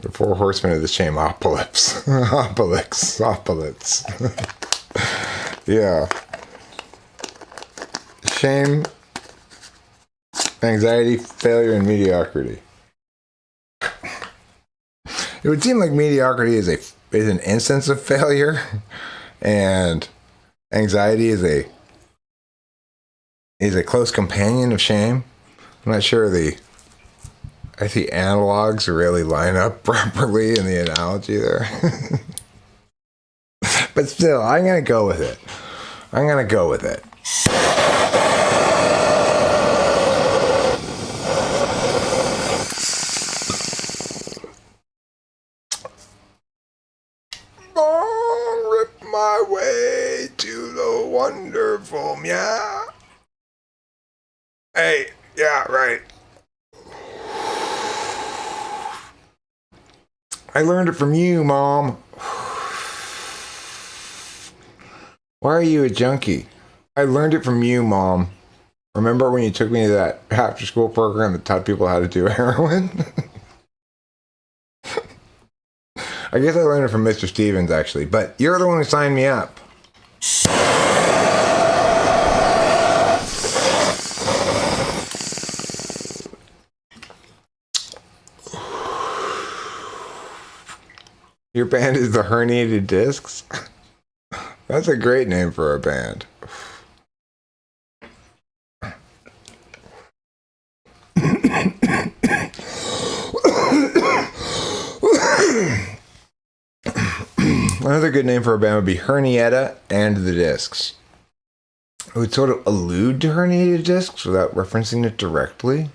The four horsemen of the shame apocalypse. Apocalypse. Yeah. Shame, anxiety, failure, and mediocrity. It would seem like mediocrity is an instance of failure, and anxiety is a close companion of shame. I'm not sure the analogs really line up properly in the analogy there. But still, I'm gonna go with it. Rip my way to the wonderful meow. Hey, yeah, right. I learned it from you, Mom. Why are you a junkie? I learned it from you, Mom. Remember when you took me to that after-school program that taught people how to do heroin? I guess I learned it from Mr. Stevens, actually, but you're the one who signed me up. Your band is the Herniated Discs? That's a great name for a band. Another good name for a band would be Hernietta and the Discs. It would sort of allude to herniated discs without referencing it directly.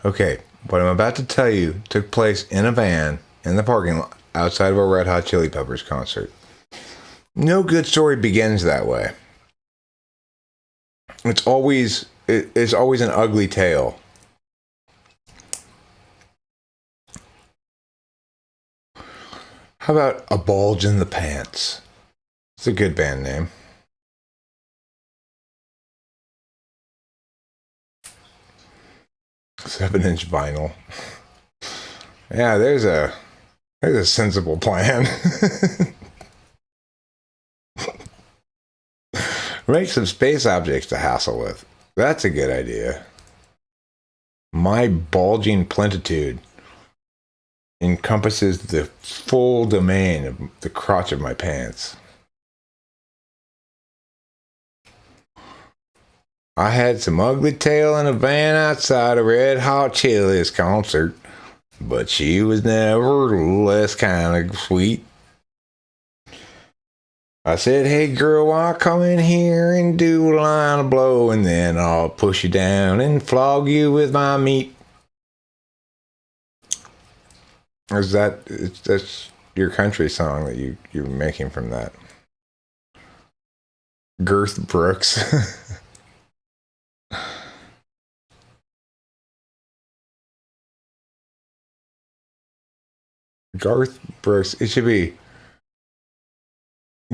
Okay, what I'm about to tell you took place in a van in the parking lot outside of a Red Hot Chili Peppers concert. No good story begins that way. It's always an ugly tale. How about A Bulge in the Pants? It's a good band name. 7-inch vinyl. Yeah, there's a sensible plan. Make some space objects to hassle with. That's a good idea. My bulging plentitude encompasses the full domain of the crotch of my pants. I had some ugly tale in a van outside a Red Hot Chili's concert, but she was nevertheless kind of sweet. I said, hey girl, I'll come in here and do a line of blow, and then I'll push you down and flog you with my meat. That's your country song that you're making from that? Girth Brooks. Garth Brooks. It should be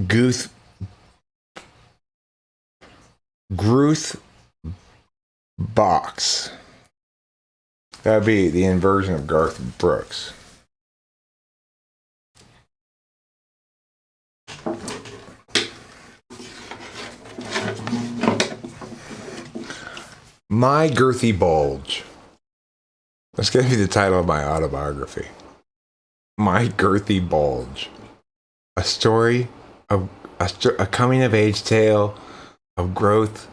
Gruth Box. That would be the inversion of Garth Brooks. My Girthy Bulge. That's going to be the title of my autobiography. My Girthy Bulge. A story of a coming of age tale of growth,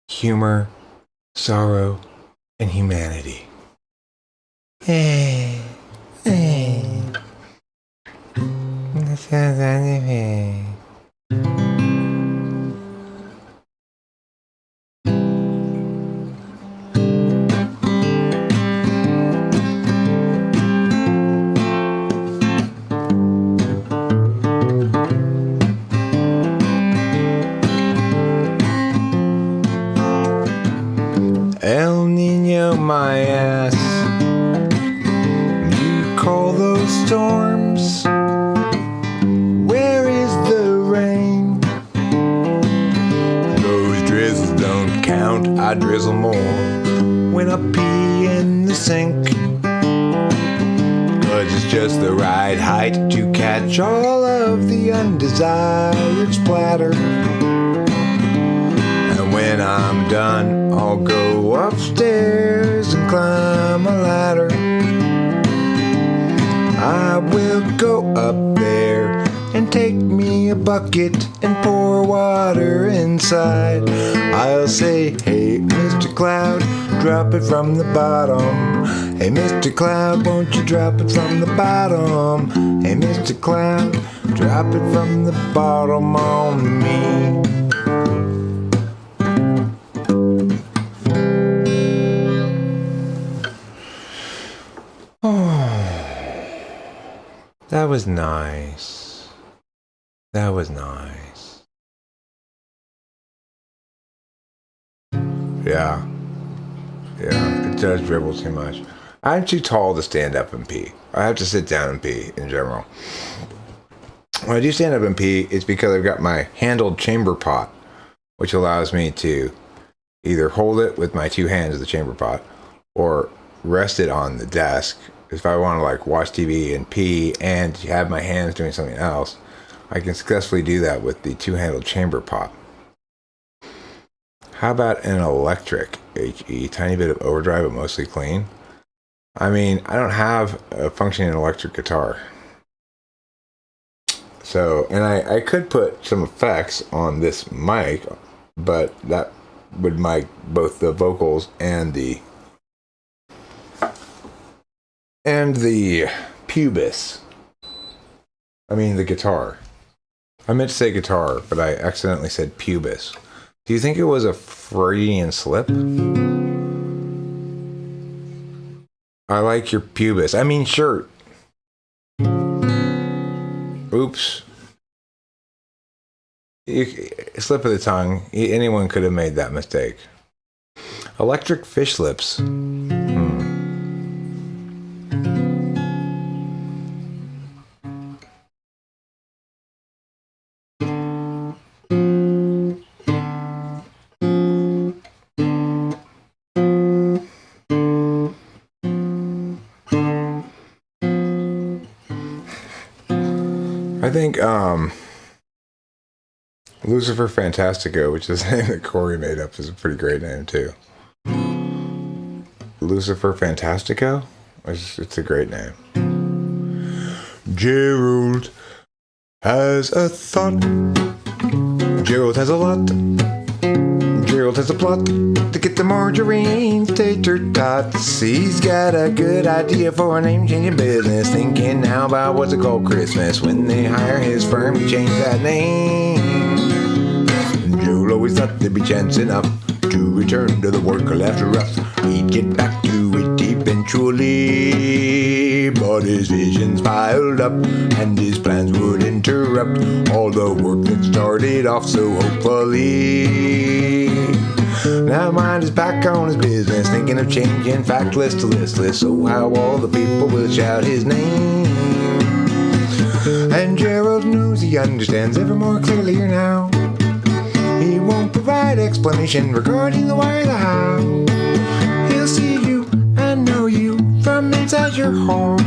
humor, sorrow, and humanity. Hey. El Nino, my ass. You call those storms? Where is the rain? Those drizzles don't count. I drizzle more when I pee in the sink. 'Cause it's just the right height to catch all of the undesired splatter. When I'm done, I'll go upstairs and climb a ladder. I will go up there and take me a bucket and pour water inside. I'll say, hey, Mr. Cloud, drop it from the bottom. Hey, Mr. Cloud, won't you drop it from the bottom? Hey, Mr. Cloud, drop it from the bottom on me. That was nice. That was nice. Yeah. It does dribble too much. I'm too tall to stand up and pee. I have to sit down and pee in general. When I do stand up and pee, it's because I've got my handled chamber pot, which allows me to either hold it with my two hands of the chamber pot or rest it on the desk. If I want to like watch TV and pee and have my hands doing something else, I can successfully do that with the two-handled chamber pot. How about an electric HE? Tiny bit of overdrive, but mostly clean. I mean, I don't have a functioning electric guitar. So, and I could put some effects on this mic, but that would mic both the vocals and the pubis. I mean the guitar. I meant to say guitar, but I accidentally said pubis. Do you think it was a Freudian slip? I like your pubis. I mean shirt. Oops. Slip of the tongue. Anyone could have made that mistake. Electric fish lips. I think Lucifer Fantastico, which is a name that Corey made up, is a pretty great name too. Lucifer Fantastico? It's a great name. Gerald has a thought. Gerald has a lot. Gerald has a plot to get the margarine tater tots. He's got a good idea for a name-changing business. Thinking now about what's it called Christmas. When they hire his firm to change that name. Gerald always thought they'd be chancing up to return to the work after rough. He'd get back to it eventually, but his visions piled up and his plans would interrupt all the work that started off so hopefully. Now mind is back on his business, thinking of changing factless to listless, so how all the people will shout his name. And Gerald knows he understands ever more clearly now. He won't provide explanation regarding the why or the how. He'll see you and know you from inside your heart.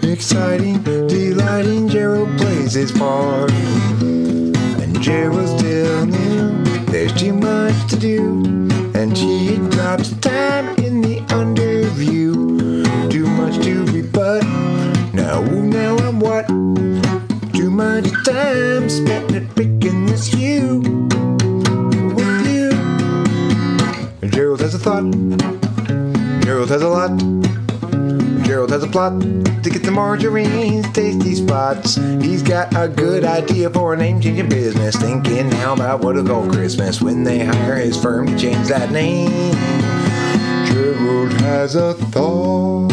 Exciting, delighting, Gerald plays his part. And Gerald still knew there's too much to do, and he drops time in the underview. Too much to rebut. Now I'm what? Too much time spent at picking this you. Gerald has a thought. Gerald has a lot. Gerald has a plot to get the margarine's tasty spots. He's got a good idea for a name-changing business. Thinking now about what it'll call Christmas when they hire his firm to change that name. Gerald has a thought.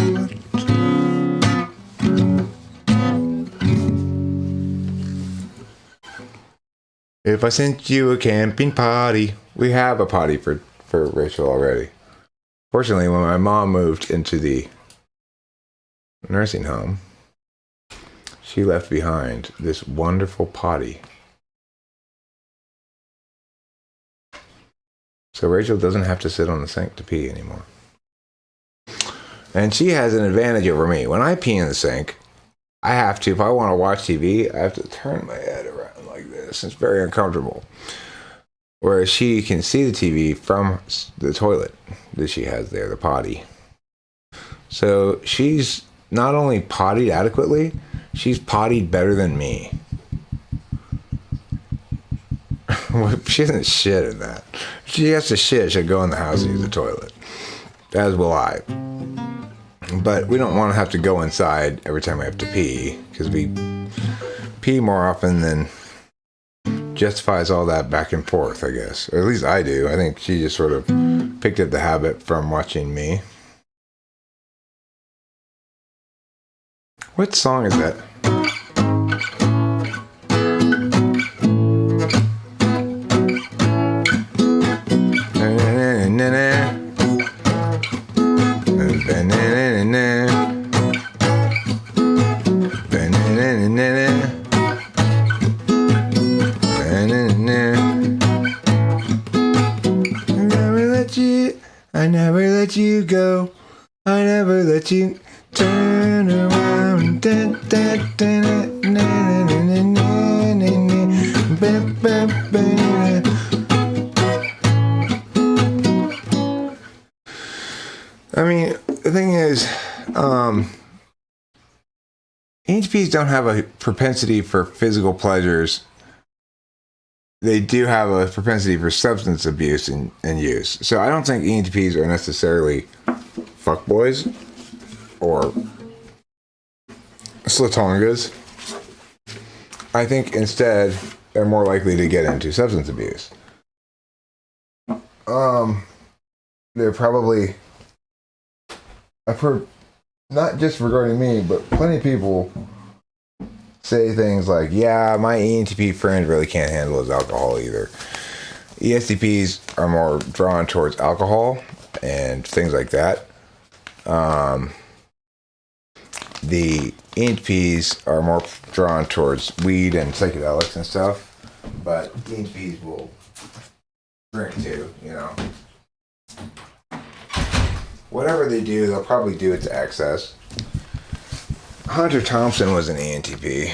If I sent you a camping potty, we have a potty for Rachel already. Fortunately, when my mom moved into the nursing home, she left behind this wonderful potty. So Rachel doesn't have to sit on the sink to pee anymore. And she has an advantage over me. When I pee in the sink, I have to, if I want to watch TV, I have to turn my head around like this. It's very uncomfortable. Whereas she can see the TV from the toilet that she has there, the potty. So she's not only pottied adequately, she's pottied better than me. She doesn't shit in that. If she has to shit, she'll go in the house and use the toilet. As will I. But we don't want to have to go inside every time we have to pee, because we pee more often than justifies all that back and forth, I guess. Or at least I do. I think she just sort of picked up the habit from watching me. What song is that? I never let you go. I never let you turn around. I mean, the thing is, ENTPs don't have a propensity for physical pleasures. They do have a propensity for substance abuse and use. So I don't think ENTPs are necessarily fuckboys or slatongas. I think instead they're more likely to get into substance abuse. They're probably, I've heard, not just regarding me, but plenty of people say things like, yeah, my ENTP friend really can't handle his alcohol either. ESTPs are more drawn towards alcohol and things like that. The ENTPs are more drawn towards weed and psychedelics and stuff, but ENTPs will drink too, you know. Whatever they do, they'll probably do it to excess. Hunter Thompson was an ENTP.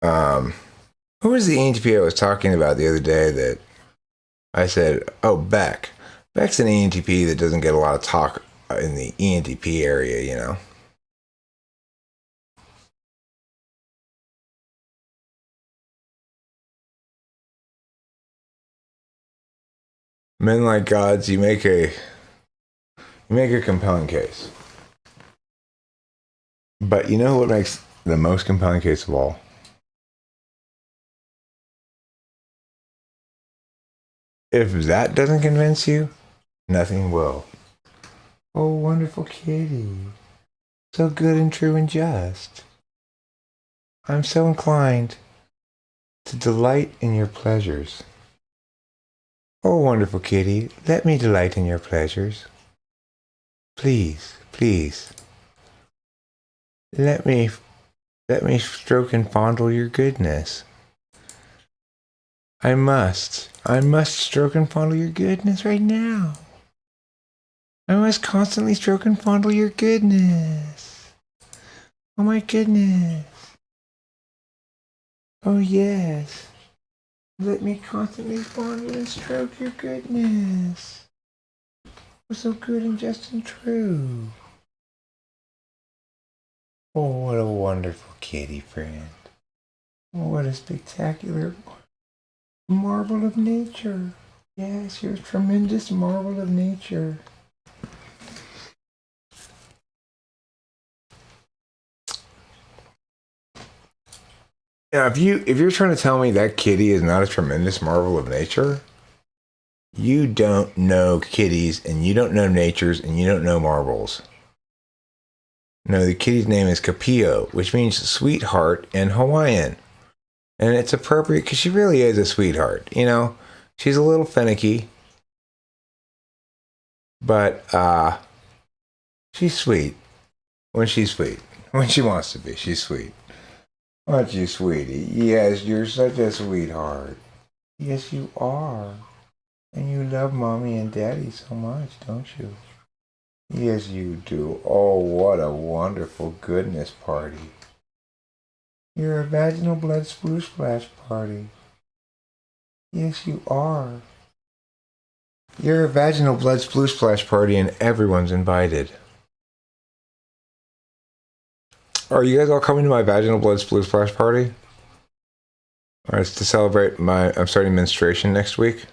Who was the ENTP I was talking about the other day that I said, oh, Beck. Beck's an ENTP that doesn't get a lot of talk in the ENTP area, you know. Men like gods, you make a compelling case. But you know what makes the most compelling case of all? If that doesn't convince you, nothing will. Oh, wonderful kitty. So good and true and just. I'm so inclined to delight in your pleasures. Oh, wonderful kitty, let me delight in your pleasures. Please, please. Let me stroke and fondle your goodness. I must stroke and fondle your goodness right now. I must constantly stroke and fondle your goodness. Oh my goodness. Oh yes. Let me constantly fondle and stroke your goodness. You're so good and just and true. Oh, what a wonderful kitty friend. Oh, what a spectacular marvel of nature. Yes, you're a tremendous marvel of nature. Now, if you're trying to tell me that kitty is not a tremendous marvel of nature, you don't know kitties, and you don't know natures, and you don't know marvels. No, the kitty's name is Capio, which means sweetheart in Hawaiian. And it's appropriate because she really is a sweetheart. You know, she's a little finicky, but she's sweet when she's sweet. When she wants to be, she's sweet. Aren't you, sweetie? Yes, you're such a sweetheart. Yes, you are. And you love mommy and daddy so much, don't you? Yes, you do. Oh, what a wonderful goodness party. You're a vaginal blood sploosh splash party. Yes, you are. You're a vaginal blood sploosh splash party and everyone's invited. Are you guys all coming to my vaginal blood sploosh splash party? Alright, it's to celebrate I'm starting menstruation next week.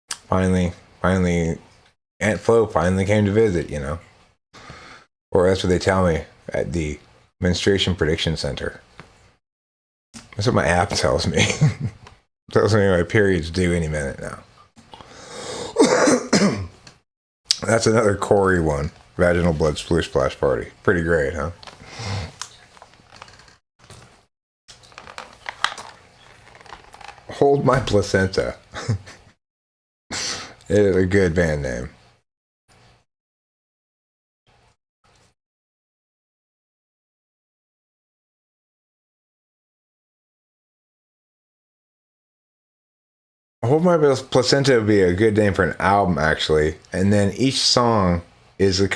Finally, Aunt Flo finally came to visit, you know. Or that's what they tell me at the Menstruation Prediction Center. That's what my app tells me. Tells me my period's due any minute now. That's another Corey one. Vaginal blood sploosh splash party. Pretty great, huh? Hold My Placenta. It is a good band name. Hold My Placenta would be a good name for an album, actually. And then each song is a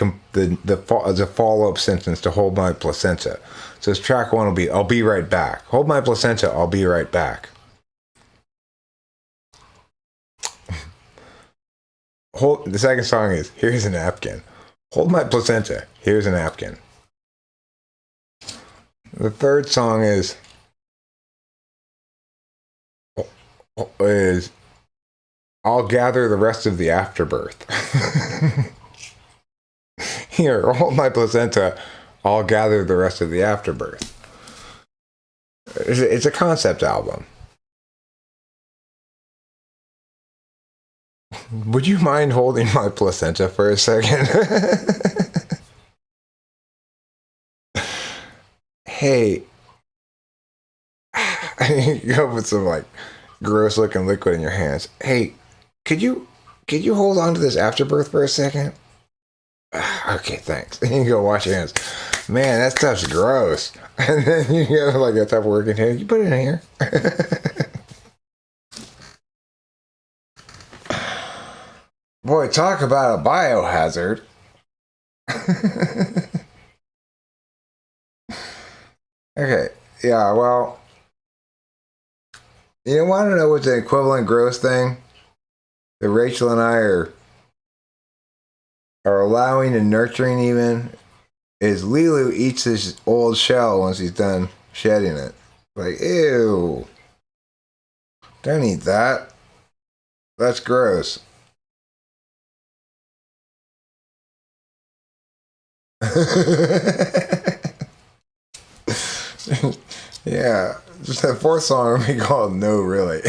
follow-up sentence to Hold My Placenta. So track one will be, I'll be right back. Hold my placenta, I'll be right back. The second song is, here's a napkin. Hold my placenta, here's a napkin. The third song is I'll gather the rest of the afterbirth. Here, hold my placenta, I'll gather the rest of the afterbirth. It's a concept album. Would you mind holding my placenta for a second? Hey, you go with some like gross looking liquid in your hands. Hey, could you hold on to this afterbirth for a second? Okay, thanks. And you go wash your hands. Man, that stuff's gross. And then you go like a tough working hand. You put it in here. Boy, talk about a biohazard. Okay, Yeah, well, you want to know what's the equivalent gross thing that Rachel and I are allowing and nurturing even is Lilu eats his old shell once he's done shedding it. Like, ew. Don't eat that. That's gross. Yeah, just that fourth song would be called No Really.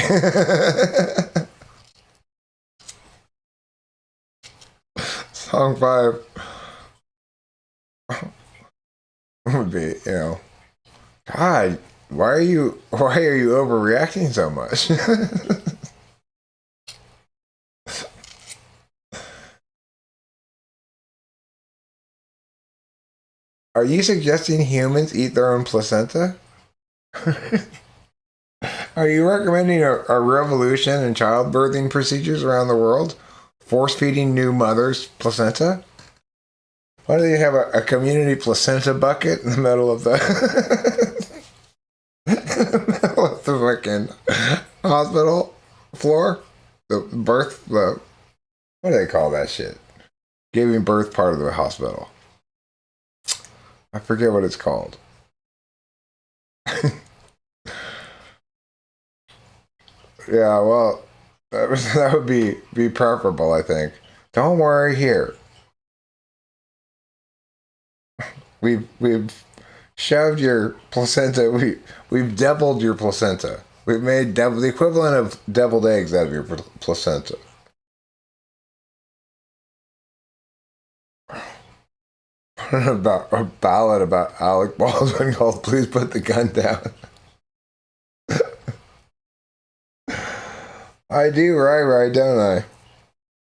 Song 5 would be, God, why are you overreacting so much? Are you suggesting humans eat their own placenta? Are you recommending a revolution in childbirthing procedures around the world? Force feeding new mothers placenta? Why do they have a community placenta bucket in the middle of the fucking hospital floor? What do they call that shit? Giving birth part of the hospital. I forget what it's called. Yeah, well, that would be preferable, I think. Don't worry here. We've shoved your placenta. We've deviled your placenta. We've made the equivalent of deviled eggs out of your placenta. About a ballad about Alec Baldwin called "Please Put the Gun Down." I do right, don't I?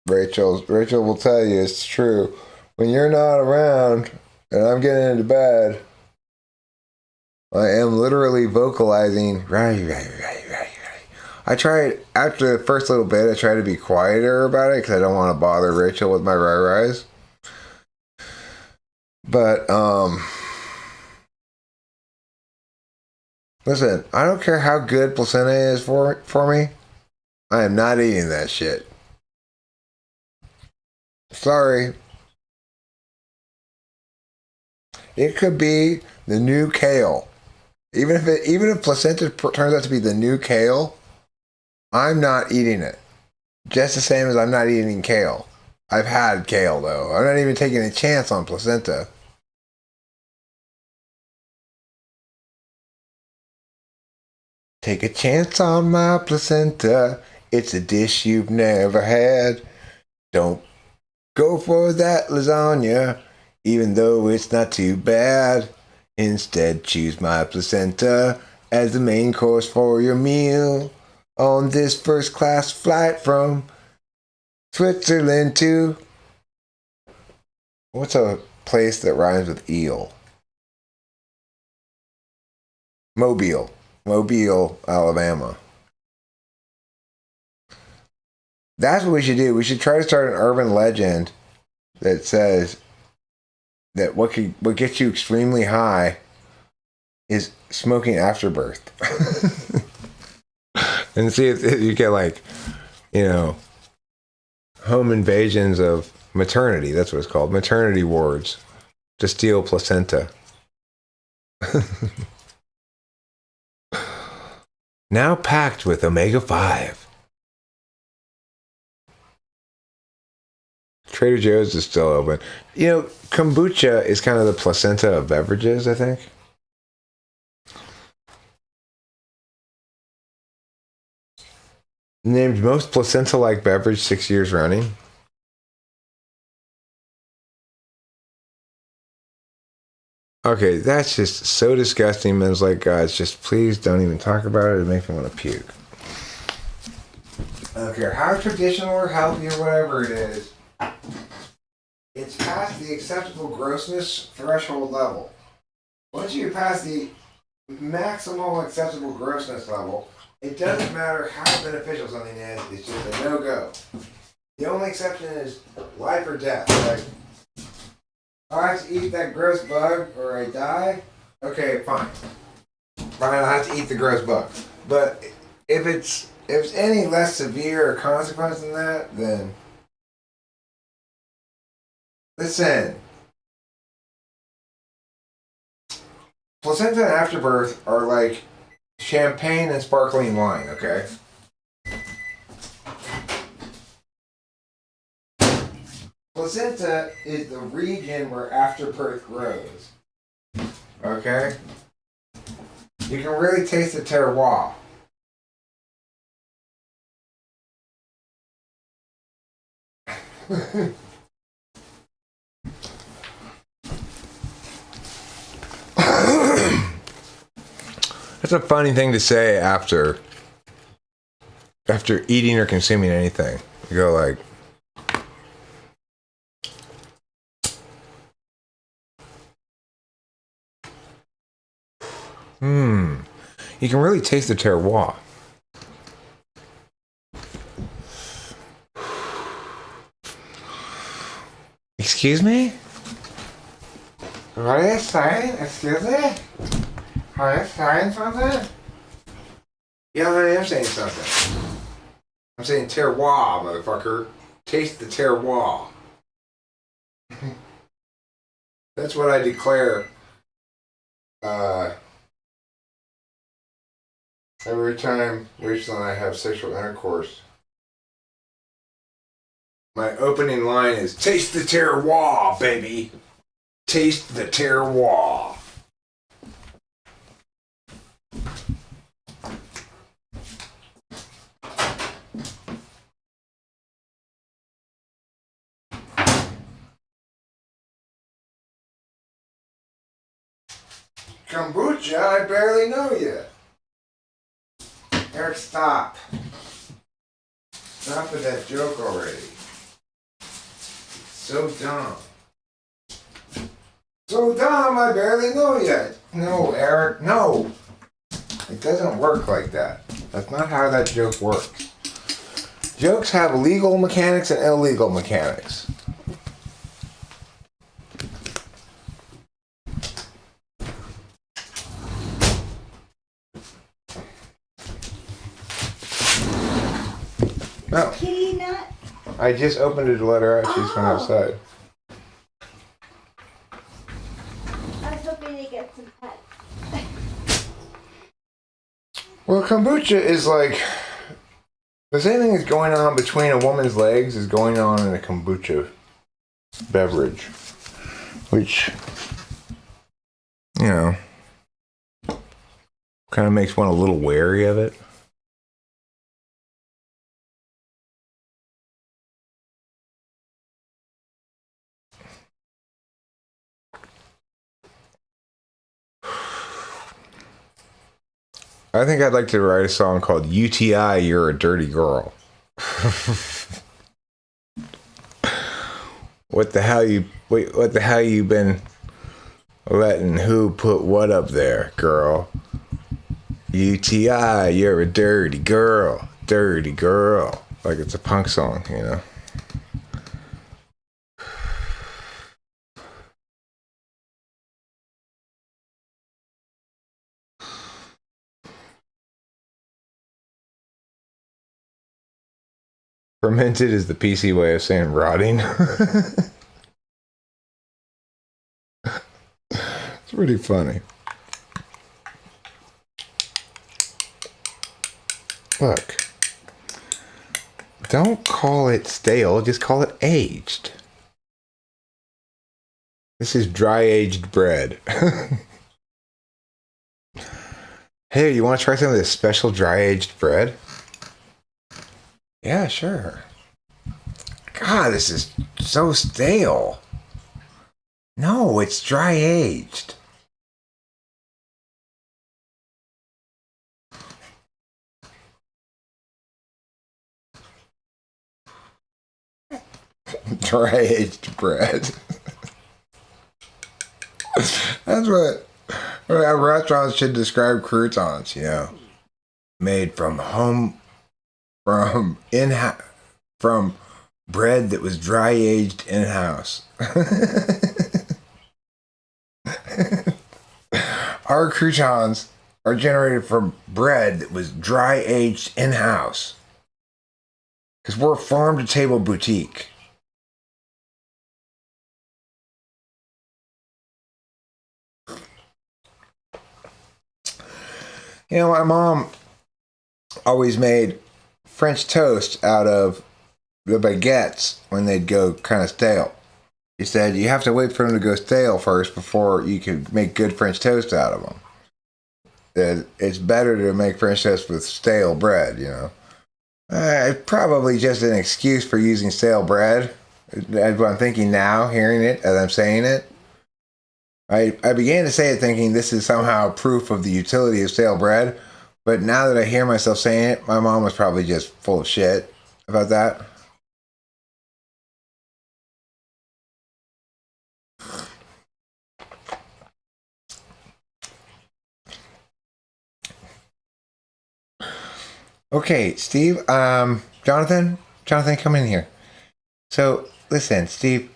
Rachel will tell you it's true. When you're not around and I'm getting into bed, I am literally vocalizing right. I tried after the first little bit. I try to be quieter about it because I don't want to bother Rachel with my right. But listen, I don't care how good placenta is for me. I am not eating that shit. Sorry. It could be the new kale. Even if placenta turns out to be the new kale, I'm not eating it. Just the same as I'm not eating kale. I've had kale though. I'm not even taking a chance on placenta. Take a chance on my placenta. It's a dish you've never had. Don't go for that lasagna, even though it's not too bad. Instead, choose my placenta as the main course for your meal on this first-class flight from Switzerland to... What's a place that rhymes with eel? Mobile, Alabama. That's what we should do. We should try to start an urban legend that says that what gets you extremely high is smoking after birth. And see if you get home invasions of maternity. That's what it's called. Maternity wards to steal placenta. Now packed with omega-5. Trader Joe's is still open. Kombucha is kind of the placenta of beverages, I think. Named most placenta-like beverage 6 years running. Okay, that's just so disgusting. Men's like, guys, just please don't even talk about it. It makes me want to puke. I don't care how traditional or healthy or whatever it is. It's past the acceptable grossness threshold level. Once you pass the maximal acceptable grossness level, it doesn't matter how beneficial something is, it's just a no-go. The only exception is life or death. Like, I have to eat that gross bug or I die? Okay, fine. Fine, I'll have to eat the gross bug. But if it's any less severe a consequence than that, then listen. Placenta and afterbirth are like champagne and sparkling wine, okay? Placenta is the region where afterbirth grows. Okay? You can really taste the terroir. That's a funny thing to say after eating or consuming anything. You go like, you can really taste the terroir. Excuse me? What are you saying? Excuse me? Are you saying something? Yeah, I am saying something. I'm saying terroir, motherfucker. Taste the terroir. That's what I declare every time Rachel and I have sexual intercourse. My opening line is, taste the terroir, baby. Taste the terroir. Kombucha, I barely know you. Eric, stop. Stop with that joke already. So dumb. So dumb, I barely know you. No, Eric, no. It doesn't work like that. That's not how that joke works. Jokes have legal mechanics and illegal mechanics. No. Kitty nut? I just opened it to let her out. She's from outside. I was hoping to get some pets. Well, kombucha is like the same thing that's going on between a woman's legs is going on in a kombucha beverage, which, you know, kind of makes one a little wary of it. I think I'd like to write a song called UTI, You're a Dirty Girl. What the hell you been letting who put what up there, girl? UTI, you're a dirty girl. Dirty girl. Like it's a punk song, you know? Fermented is the PC way of saying rotting. It's pretty funny. Look. Don't call it stale, just call it aged. This is dry-aged bread. Hey, you want to try some of this special dry-aged bread? Yeah, sure. God, this is so stale. No, it's dry-aged. Dry-aged bread. That's what restaurants should describe croutons, you know. Made from from bread that was dry aged in house. Our croutons are generated from bread that was dry aged in house. Because we're a farm to table boutique. You know, my mom always made French toast out of the baguettes when they'd go kind of stale. She said you have to wait for them to go stale first before you can make good French toast out of them. That it's better to make French toast with stale bread, you know. It's probably just an excuse for using stale bread. That's what I'm thinking now, hearing it as I'm saying it. I began to say it thinking this is somehow proof of the utility of stale bread, but now that I hear myself saying it, my mom was probably just full of shit about that. Okay, Steve, Jonathan, come in here. So, listen, Steve,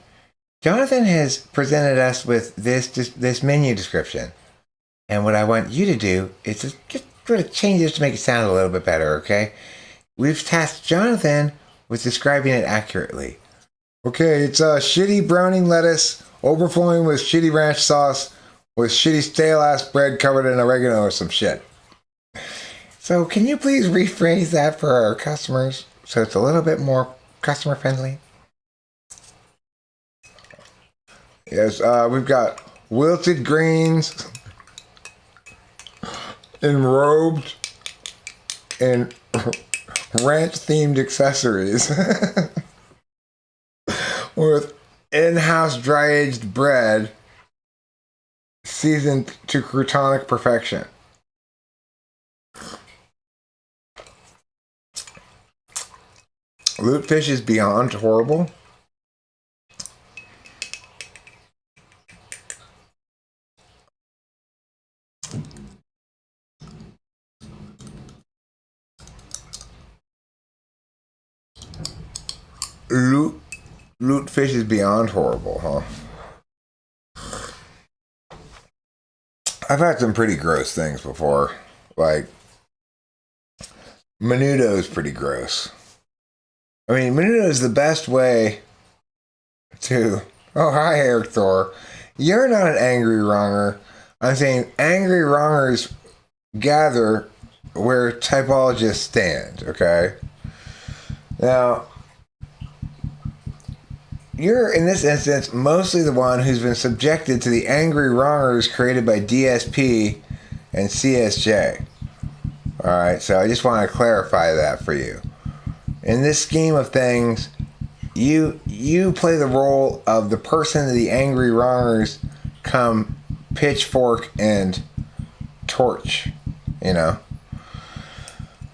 Jonathan has presented us with this menu description. And what I want you to do is just sort of change this to make it sound a little bit better, okay? We've tasked Jonathan with describing it accurately. Okay, it's a shitty browning lettuce overflowing with shitty ranch sauce with shitty stale-ass bread covered in oregano or some shit. So can you please rephrase that for our customers so it's a little bit more customer-friendly? Yes, we've got wilted greens enrobed in ranch-themed accessories with in-house dry-aged bread seasoned to croutonic perfection. Lutefisk is beyond horrible. Lutefisk is beyond horrible, huh? I've had some pretty gross things before. Like, menudo is pretty gross. I mean, menudo is the best way to... Oh, hi, Erik Thor. You're not an angry wronger. I'm saying angry wrongers gather where typologists stand, okay? Now, you're, in this instance, mostly the one who's been subjected to the angry wrongers created by DSP and CSJ. Alright, so I just want to clarify that for you. In this scheme of things, you play the role of the person that the angry wrongers come pitchfork and torch, you know?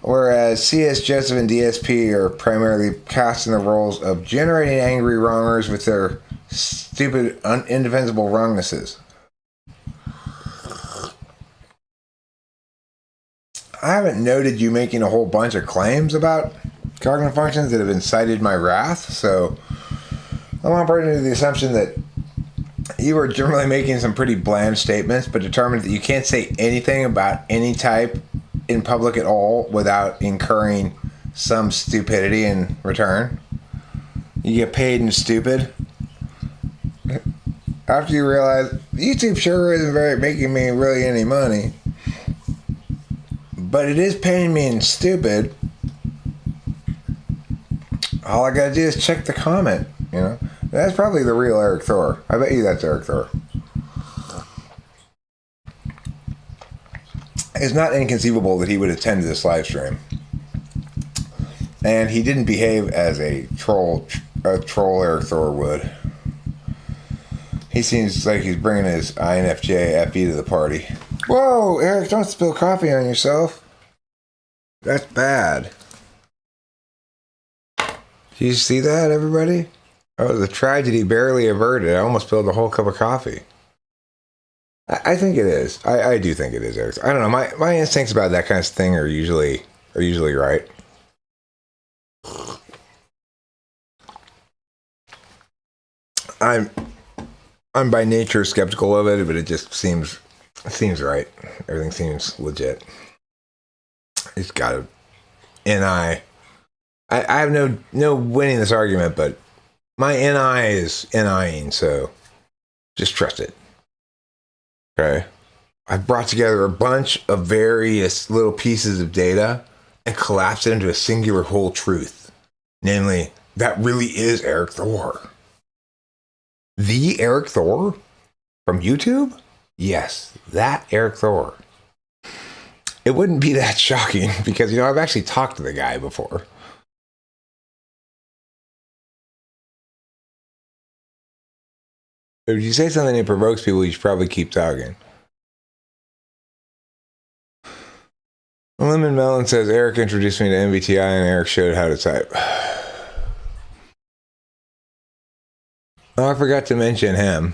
Whereas CS, Joseph, and DSP are primarily casting the roles of generating angry wrongers with their stupid, indefensible wrongnesses. I haven't noted you making a whole bunch of claims about cognitive functions that have incited my wrath, so I'm operating under the assumption that you are generally making some pretty bland statements, but determined that you can't say anything about any type in public at all without incurring some stupidity in return. You get paid in stupid. After you realize YouTube sure isn't making me really any money, but it is paying me in stupid. All I gotta do is check the comment, you know? That's probably the real Erik Thor. I bet you that's Erik Thor. It's not inconceivable that he would attend this live stream. And he didn't behave as a troll Erik Thor would. He seems like he's bringing his INFJ FE to the party. Whoa, Erik, don't spill coffee on yourself. That's bad. Did you see that, everybody? Oh, the tragedy barely averted. I almost spilled a whole cup of coffee. I think it is. I do think it is, Erik. I don't know. My instincts about that kind of thing are usually right. I'm by nature skeptical of it, but it just seems It seems right. Everything seems legit. It's got to. NI. I have no winning this argument, but my NI is NIing, so just trust it. Okay. I've brought together a bunch of various little pieces of data and collapsed it into a singular whole truth. Namely, that really is Erik Thor. The Erik Thor? From YouTube? Yes, that Erik Thor. It wouldn't be that shocking because, I've actually talked to the guy before. If you say something that provokes people, you should probably keep talking. Lemon Melon says, Erik introduced me to MBTI and Erik showed how to type. Oh, I forgot to mention him.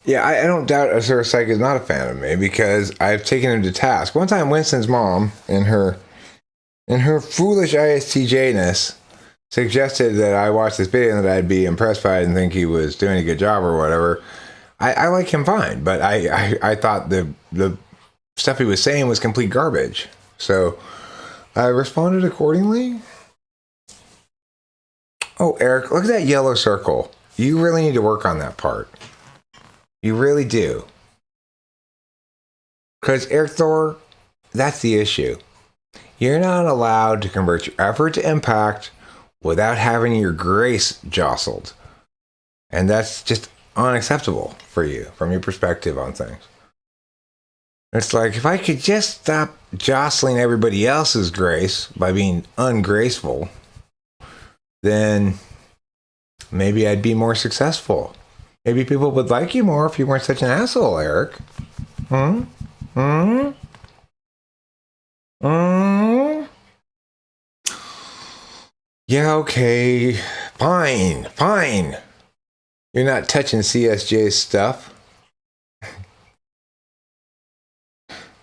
Yeah, I don't doubt Asura Psych is not a fan of me because I've taken him to task. One time, Winston's mom, in her foolish ISTJ-ness, suggested that I watch this video and that I'd be impressed by it and think he was doing a good job or whatever. I like him fine, but I thought the stuff he was saying was complete garbage. So I responded accordingly. Oh, Erik, look at that yellow circle. You really need to work on that part. You really do. Because Erik Thor, that's the issue. You're not allowed to convert your effort to impact without having your grace jostled. And that's just unacceptable for you from your perspective on things. It's like, if I could just stop jostling everybody else's grace by being ungraceful, then maybe I'd be more successful. Maybe people would like you more if you weren't such an asshole, Erik. Yeah, okay. Fine. You're not touching CSJ's stuff.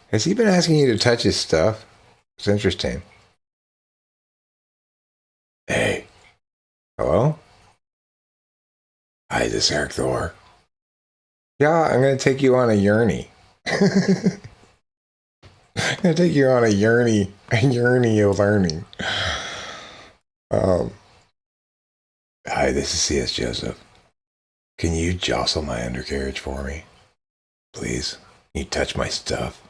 Has he been asking you to touch his stuff? It's interesting. Hey. Hello? Hi, this is Erik Thor. Yeah, I'm going to take you on a journey. I'm going to take you on a journey of learning. Hi, this is C.S. Joseph. Can you jostle my undercarriage for me? Please? Can you touch my stuff?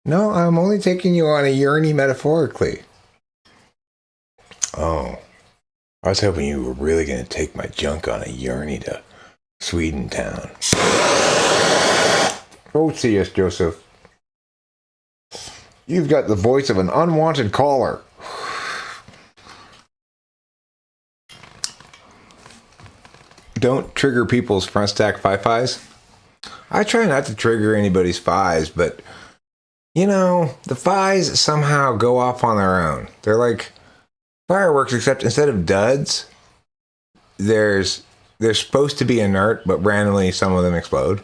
No, I'm only taking you on a journey metaphorically. Oh. I was hoping you were really going to take my junk on a journey to Sweden town. Oh, C.S. Joseph. You've got the voice of an unwanted caller. Don't trigger people's front stack fi-fis. I try not to trigger anybody's fis, but, the fis somehow go off on their own. They're like fireworks, except instead of duds, they're supposed to be inert, but randomly some of them explode.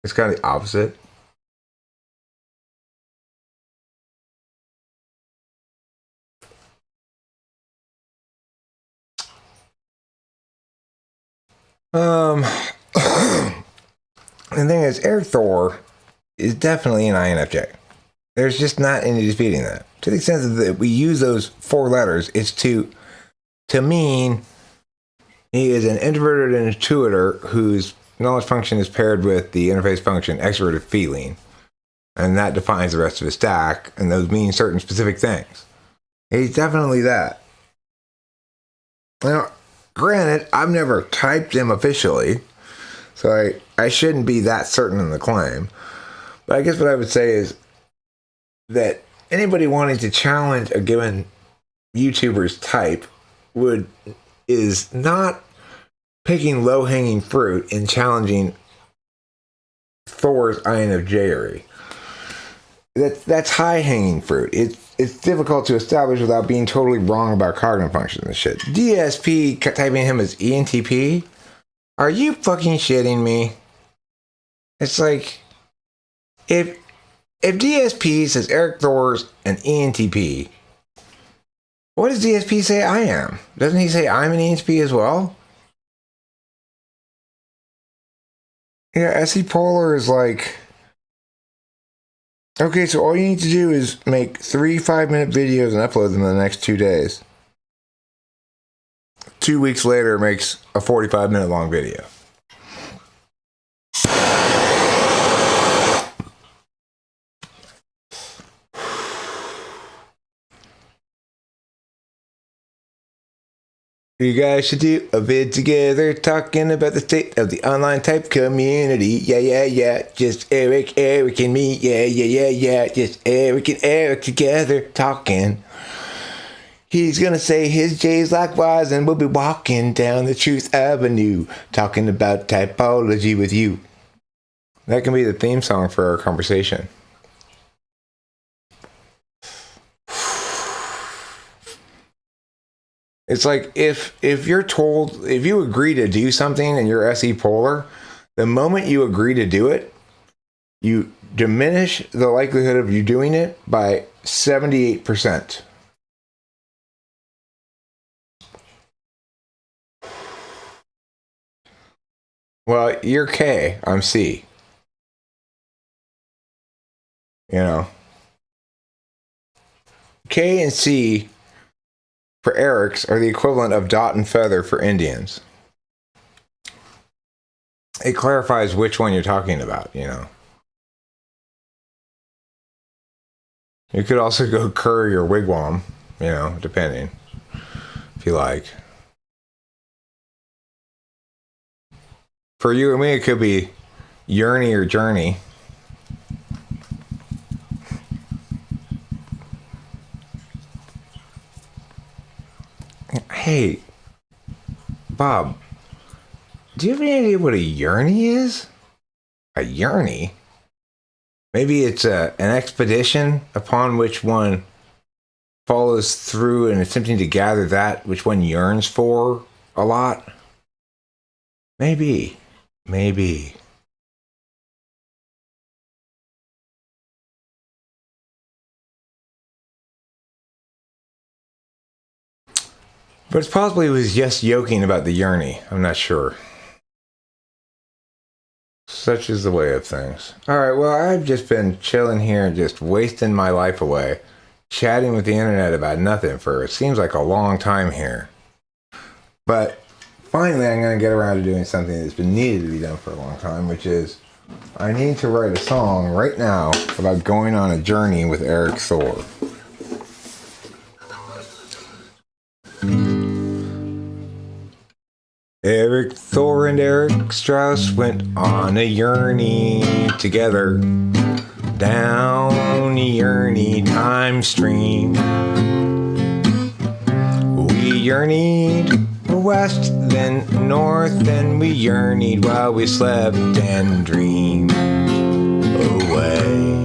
It's kind of the opposite. The thing is, Erik Thor is definitely an INFJ. There's just not any disputing that. To the extent that we use those 4 letters, it's to mean he is an introverted intuitor whose knowledge function is paired with the interface function extroverted feeling. And that defines the rest of his stack, and those mean certain specific things. He's definitely that. Now, granted, I've never typed him officially, so I shouldn't be that certain in the claim. But I guess what I would say is that anybody wanting to challenge a given YouTuber's type is not picking low-hanging fruit and challenging Thor's INFJery. That's high-hanging fruit. It's difficult to establish without being totally wrong about cognitive functions and shit. DSP typing him as ENTP? Are you fucking shitting me? It's like, if DSP says Erik Thor's an ENTP, What does DSP say I am? Doesn't he say I'm an ENTP as well? Yeah, SE Polar is like... Okay, so all you need to do is make 3 5-minute videos and upload them in the next 2 days. 2 weeks later, it makes a 45-minute long video. You guys should do a vid together talking about the state of the online type community. Yeah, yeah, yeah. Just Erik, and me. Yeah, yeah, yeah, yeah. Just Erik and Erik together talking. He's gonna say his J's likewise, and we'll be walking down the Truth Avenue talking about typology with you. That can be the theme song for our conversation. It's like if you're told, if you agree to do something and you're SE Polar, the moment you agree to do it, you diminish the likelihood of you doing it by 78%. Well, you're K, I'm C. You know. K and C for Eriks are the equivalent of dot and feather for Indians. It clarifies which one you're talking about, you know. You could also go curry or wigwam, you know, depending, if you like. For you and me, it could be yearny or journey. Hey, Bob, do you have any idea what a yearny is? A yearny? Maybe it's an expedition upon which one follows through in attempting to gather that which one yearns for a lot? Maybe. Maybe. But it's possible he was just joking about the yearny. I'm not sure. Such is the way of things. Alright, well, I've just been chilling here and just wasting my life away, chatting with the internet about nothing for it seems like a long time here. But finally, I'm going to get around to doing something that's been needed to be done for a long time, which is I need to write a song right now about going on a journey with Erik Thor. Erik Thor and Erik Strauss went on a journey together down a journey time stream. We journeyed west, then north, then we journeyed while we slept and dreamed away.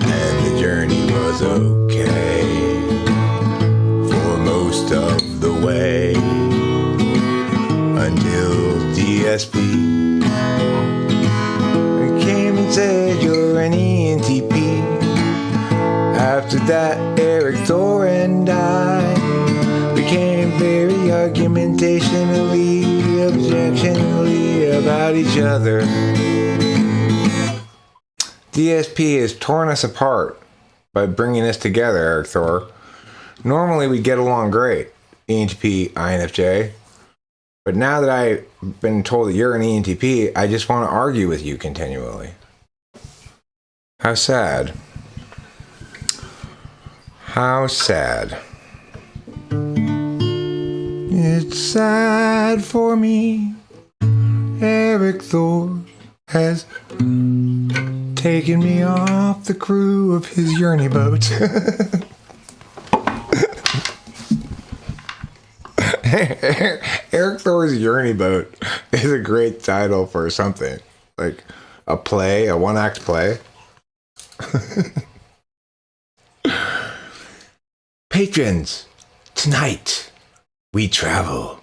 And the journey was okay for most of the way. Until DSP came and said you're an ENTP. After that, Erik Thor and I became very argumentationally, objectionally about each other. DSP has torn us apart by bringing us together, Erik Thor. Normally we get along great, ENTP, INFJ. But now that I've been told that you're an ENTP, I just want to argue with you continually. How sad. How sad. It's sad for me. Erik Thor has taken me off the crew of his journey boat. Erik Thor's Journey Boat is a great title for something. Like a play, a one-act play. Patrons, tonight we travel.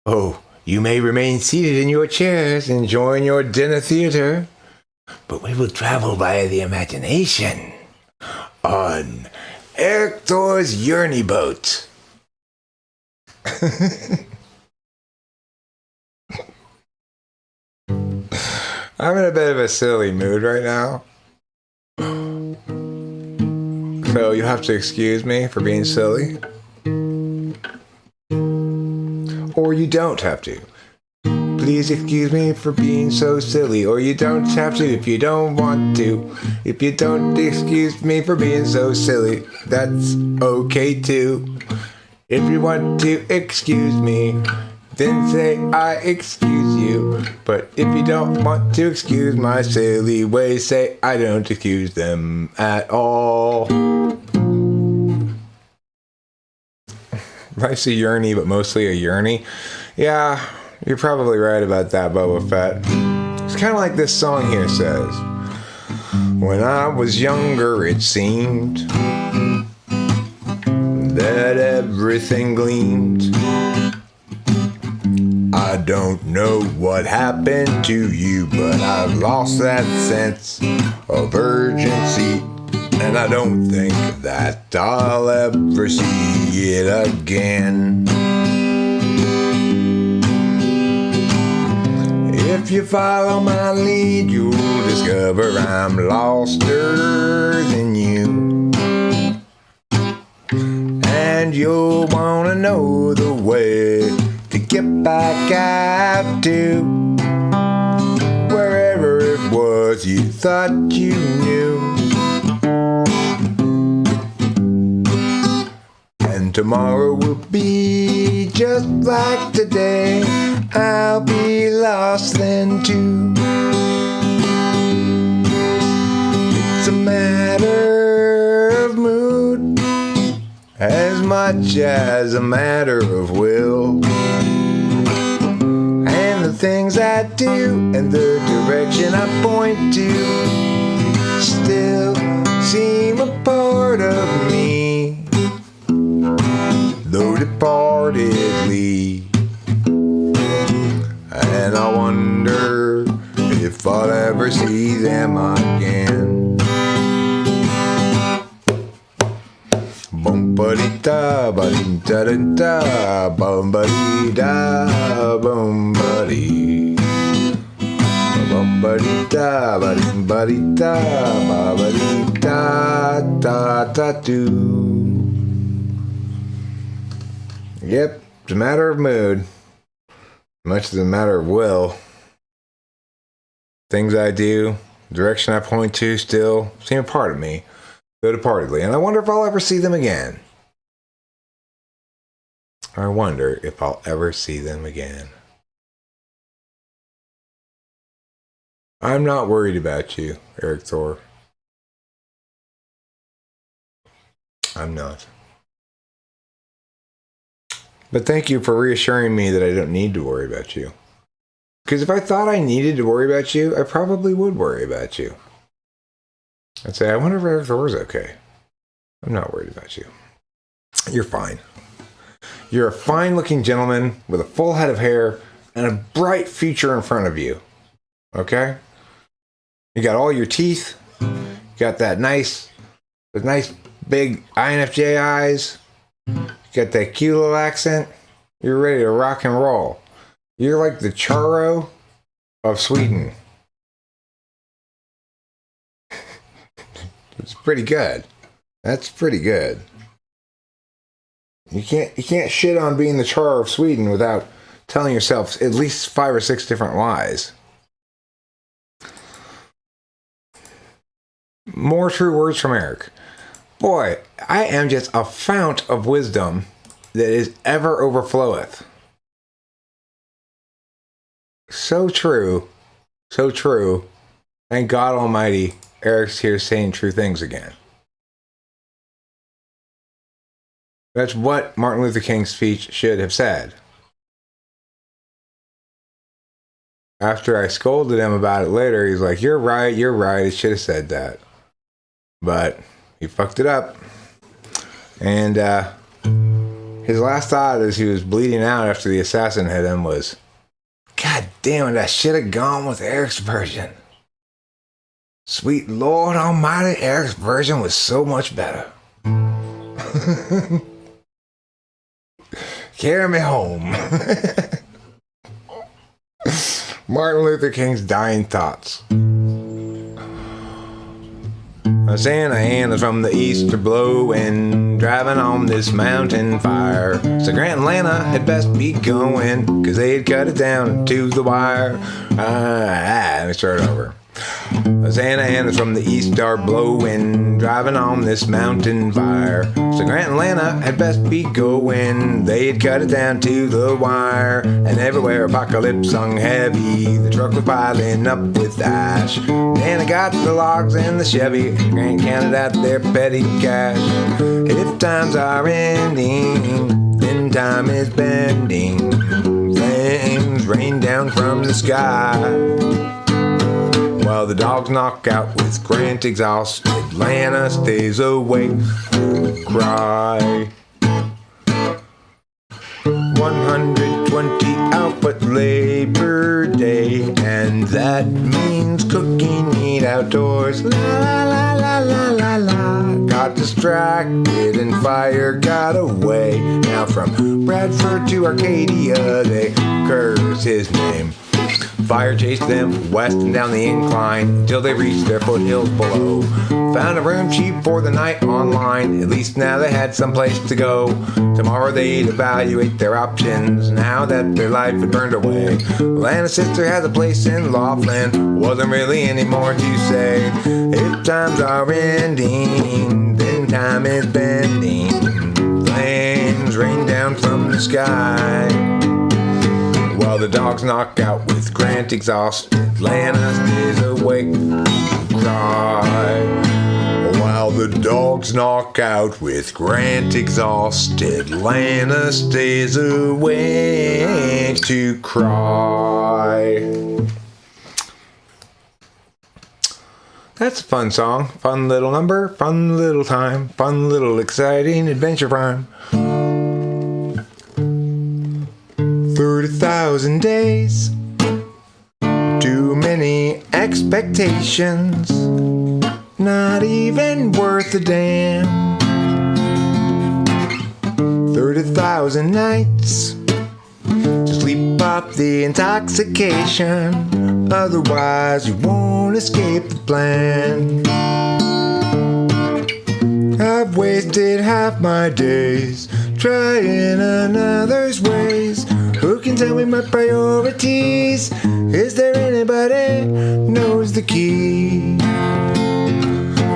Oh, you may remain seated in your chairs enjoying your dinner theater, but we will travel via the imagination on Erik Thor's Yearny Boat. I'm in a bit of a silly mood right now. So you have to excuse me for being silly. Or you don't have to. Please excuse me for being so silly. Or you don't have to if you don't want to. If you don't excuse me for being so silly, that's okay too. If you want to excuse me, then say I excuse you. But if you don't want to excuse my silly ways, say I don't excuse them at all. Life's a yearny, but mostly a yearny. Yeah, you're probably right about that, Boba Fett. It's kind of like this song here says. When I was younger, it seemed that everything gleamed. I don't know what happened to you, but I've lost that sense of urgency. And I don't think that I'll ever see it again. If you follow my lead, you'll discover I'm loster than you. And you'll wanna know the way to get back out to wherever it was you thought you knew. And tomorrow will be just like today. I'll be lost then too. It's a matter of mood as much as a matter of will. And the things I do and the direction I point to still seem a part of me, though departedly. And I wonder if I'll ever see them again. Bum ba dee da ba dee da da da bum ba dee da bum ba dee bum ba dee da ba dee da ba dee da da da do. Yep, it's a matter of mood. Much as a matter of will. Things I do, direction I point to still seem a part of me, though departedly. And I wonder if I'll ever see them again. I wonder if I'll ever see them again. I'm not worried about you, Erik Thor. I'm not. But thank you for reassuring me that I don't need to worry about you. Because if I thought I needed to worry about you, I probably would worry about you. I'd say, I wonder if Erik Thor's okay. I'm not worried about you. You're fine. You're a fine-looking gentleman with a full head of hair and a bright future in front of you. Okay? You got all your teeth. You got that nice big INFJ eyes. Got that cute little accent. You're ready to rock and roll. You're like the Charo of Sweden. It's pretty good. That's pretty good. You can't shit on being the Charo of Sweden without telling yourself at least 5 or 6 different lies. More true words from Erik. Boy, I am just a fount of wisdom that is ever overfloweth. So true. So true. Thank God Almighty, Erik's here saying true things again. That's what Martin Luther King's speech should have said. After I scolded him about it later, he's like, you're right, it should have said that. But he fucked it up. And his last thought as he was bleeding out after the assassin hit him was, God damn it, I should have gone with Erik's version. Sweet Lord Almighty, Erik's version was so much better. Carry me home. Martin Luther King's dying thoughts. Santa Ana's from the east are blowing, driving on this mountain fire. So Grant and Lana had best be going, 'cause they'd cut it down to the wire. Let me start over. Santa Ana's from the east are blowing, driving on this mountain fire. So Grant and Lana had best be going, they'd cut it down to the wire. And everywhere apocalypse hung heavy, the truck was piling up with ash. Nana got the logs and the Chevy, Grant counted out their petty cash. If times are ending, then time is bending. Flames rain down from the sky. While the dogs knock out with Grant exhausted, Lana stays awake to cry. 120 out but Labor Day, and that means cooking meat outdoors. La la la la la la. Got distracted and fire got away. Now from Bradford to Arcadia they curse his name. Fire chased them west and down the incline until they reached their foothills below. Found a room cheap for the night online, at least now they had some place to go. Tomorrow they'd evaluate their options now that their life had burned away. Lana's sister has a place in Laughlin, wasn't really any more to say. If times are ending, then time is bending. Flames rain down from the sky. While the dogs knock out with Grant exhausted, Lana stays awake to cry. While the dogs knock out with Grant exhausted, Lana stays awake to cry. That's a fun song, fun little number, fun little time, fun little exciting adventure rhyme. 30,000 days, too many expectations, not even worth a damn. 30,000 nights to sleep off the intoxication, otherwise you won't escape the plan. I've wasted half my days trying another's ways. Who can tell me my priorities? Is there anybody knows the key?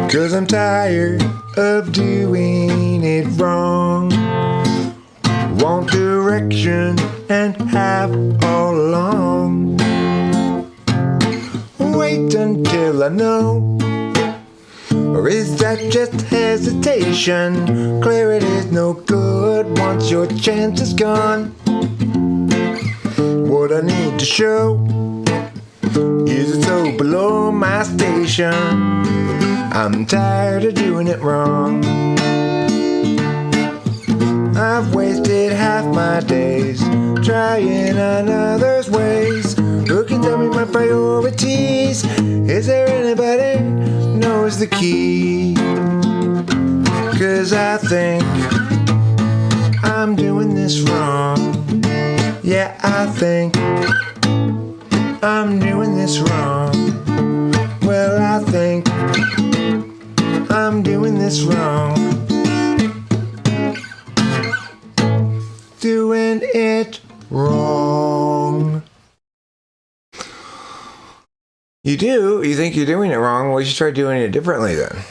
'Cause I'm tired of doing it wrong. Want direction and have all along. Wait until I know. Or is that just hesitation? Clarity's no good once your chance is gone. What I need to show is it's so below my station. I'm tired of doing it wrong. I've wasted half my days trying another's ways. Who can tell me my priorities? Is there anybody knows the key? 'Cause I think I'm doing this wrong. Yeah, I think I'm doing this wrong. Well, I think I'm doing this wrong. Doing it wrong. You do? You think you're doing it wrong? Well, you should try doing it differently then.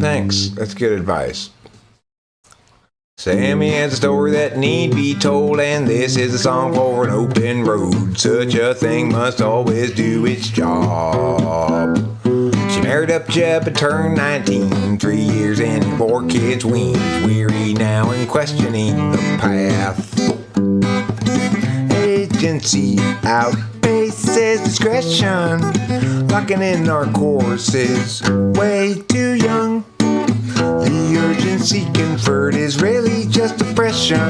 Thanks. That's good advice. Sammy has a story that need be told, and this is a song for an open road. Such a thing must always do its job. She married up Jeb and turned 19, 3 years and 4 kids weaned. Weary now and questioning the path. Agency outpaces discretion, locking in our courses way too young. The urgency conferred is really just oppression,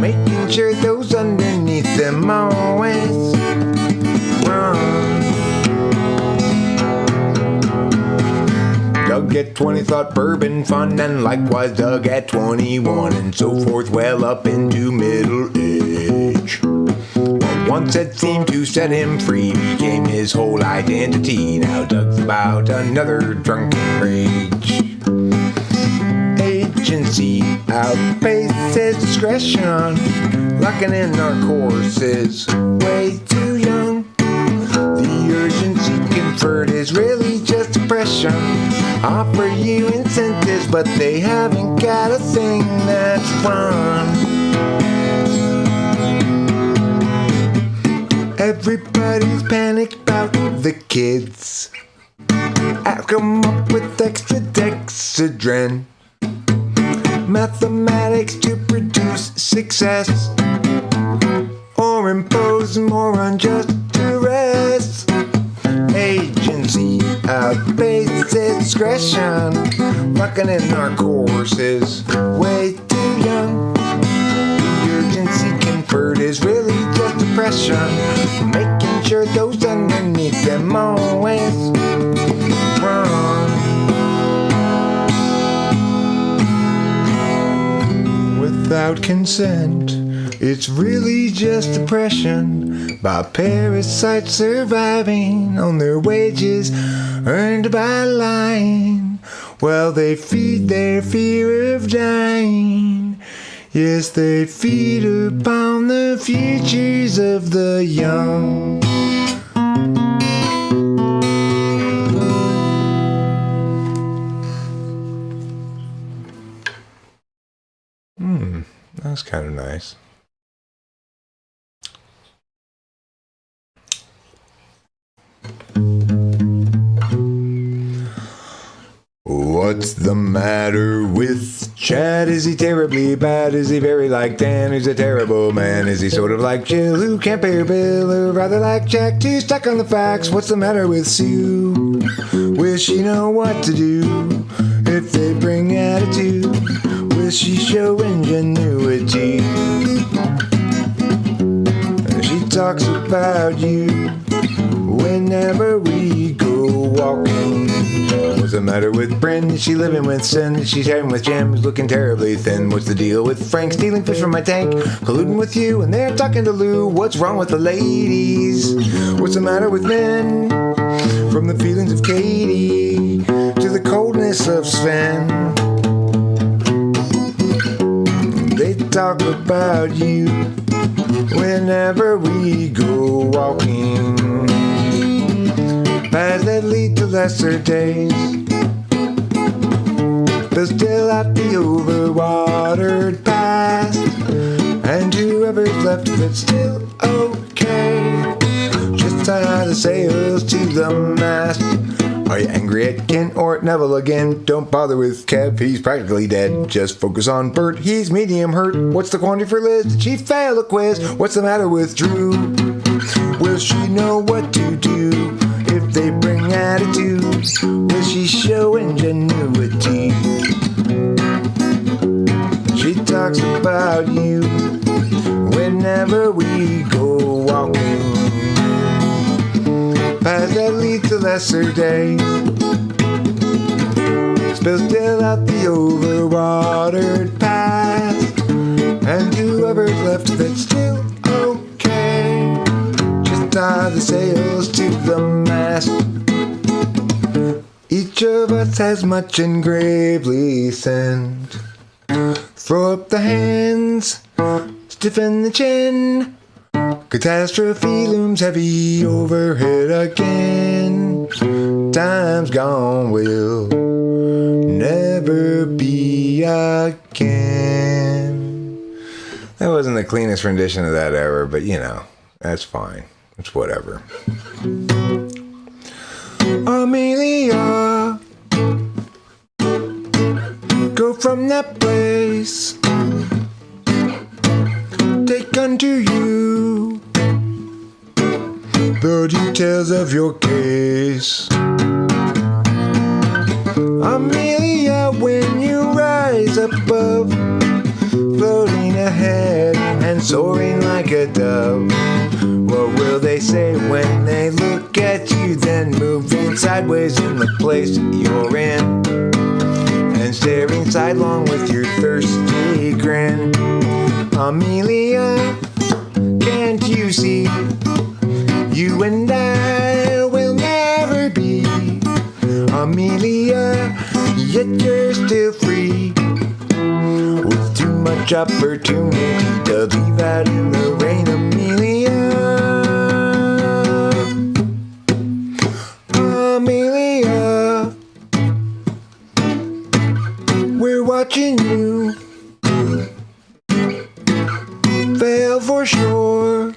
making sure those underneath them always run. Doug at 20 thought bourbon fun, and likewise Doug at 21, and so forth, well up into middle age. What once had seemed to set him free became his whole identity. Now Doug's about another drunken rage. Agency outpaces discretion, locking in our courses way too young. The urgency conferred is really just depression. Offer you incentives, but they haven't got a thing that's fun. Everybody's panicked about the kids. I come up with extra dexedrine, mathematics to produce success, or impose more unjust duress. Agency outpaces discretion, locking in our courses way too young. The urgency conferred is really just depression, making sure those underneath them always run. Without consent, it's really just depression by parasites surviving on their wages earned by lying, while they feed their fear of dying. Yes, they feed upon the futures of the young. That was kind of nice. What's the matter with Chad? Is he terribly bad? Is he very like Dan, who's a terrible man? Is he sort of like Jill, who can't pay her bill, or rather like Jack, too stuck on the facts? What's the matter with Sue? Will she know what to do if they bring attitude? Will she show ingenuity? She talks about you whenever we go walking. What's the matter with Bryn? Is she living with sin? Is she sharing with Jim, who's looking terribly thin? What's the deal with Frank stealing fish from my tank, colluding with you, and they're talking to Lou? What's wrong with the ladies? What's the matter with men? From the feelings of Katie to the coldness of Sven, they talk about you whenever we go walking. Paths that lead to lesser days, but still at the overwatered past, and whoever's left of it's still okay. Just tie the sails to the mast. Are you angry at Kent or at Neville again? Don't bother with Kev, he's practically dead. Just focus on Bert, he's medium hurt. What's the quandary for Liz? Did she fail a quiz? What's the matter with Drew? Will she know what to do if they bring attitude? Will she show ingenuity? She talks about you whenever we go walking. Paths that lead to lesser days, still out the overwatered past, and whoever's left that's still okay. Just tie the sails to the mast. Each of us has much engravely sent. Throw up the hands, stiffen the chin. Catastrophe looms heavy overhead again. Time's gone will never be again. That wasn't the cleanest rendition of that ever, but you know, that's fine. It's whatever. Amelia, go from that place. Take unto you the details of your case. Amelia, when you rise above, floating ahead and soaring like a dove, What will they say when they look at you, then moving sideways in the place you're in, and staring sidelong with your thirsty grin? Amelia, can't you see? You and I will never be Amelia, yet you're still free, with too much opportunity to leave out in the rain. Amelia, Amelia, we're watching you fail for sure,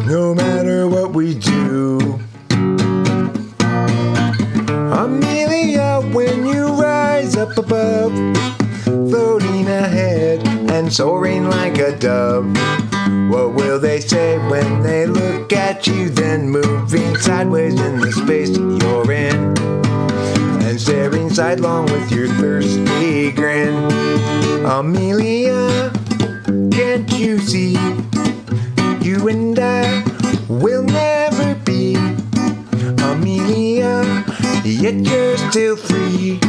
no matter what we do. Amelia, when you rise up above, floating ahead and soaring like a dove, what will they say when they look at you, then moving sideways in the space you're in, and staring sidelong with your thirsty grin? Amelia, can't you see? You and I will never be Amelia, yet you're still free,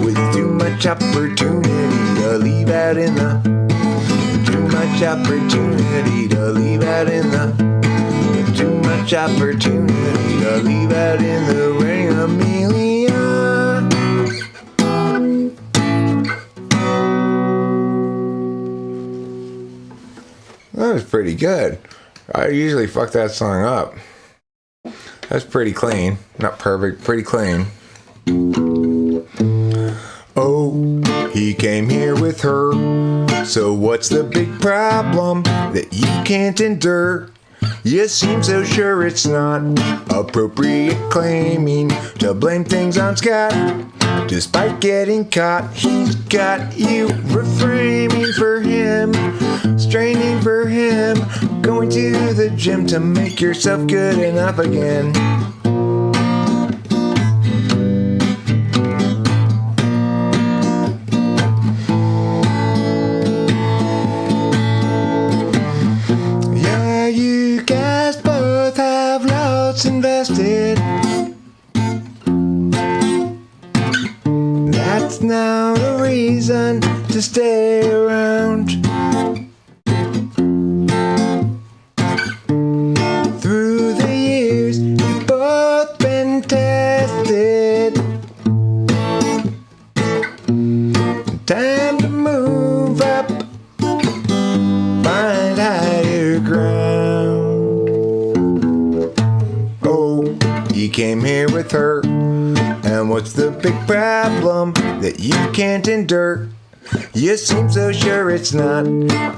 with too much opportunity to leave out in the, too much opportunity to leave out in the, too much opportunity to leave out in the rain. Amelia, that was pretty good. I usually fuck that song up. That's pretty clean. Not perfect, pretty clean. Oh, he came here with her. So what's the big problem that you can't endure? You seem so sure it's not appropriate claiming to blame things on Scott. Despite getting caught, he's got you reframing for him, straining for him, going to the gym to make yourself good enough again. Yeah, you guys both have lots invested. That's not a reason to stay around. Through the years, you've both been tested. Time to move up, find higher ground. Oh, you came here with her. And what's the big problem that you can't endure? You seem so sure it's not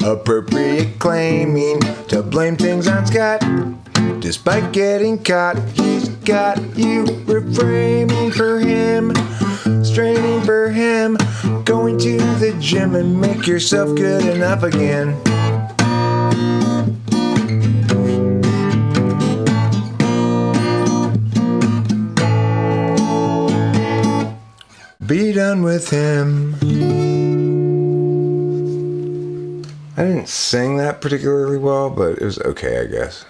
appropriate claiming to blame things on Scott. Despite getting caught, he's got you reframing for him, straining for him, going to the gym and make yourself good enough again. Be done with him. I didn't sing that particularly well, but it was okay, I guess.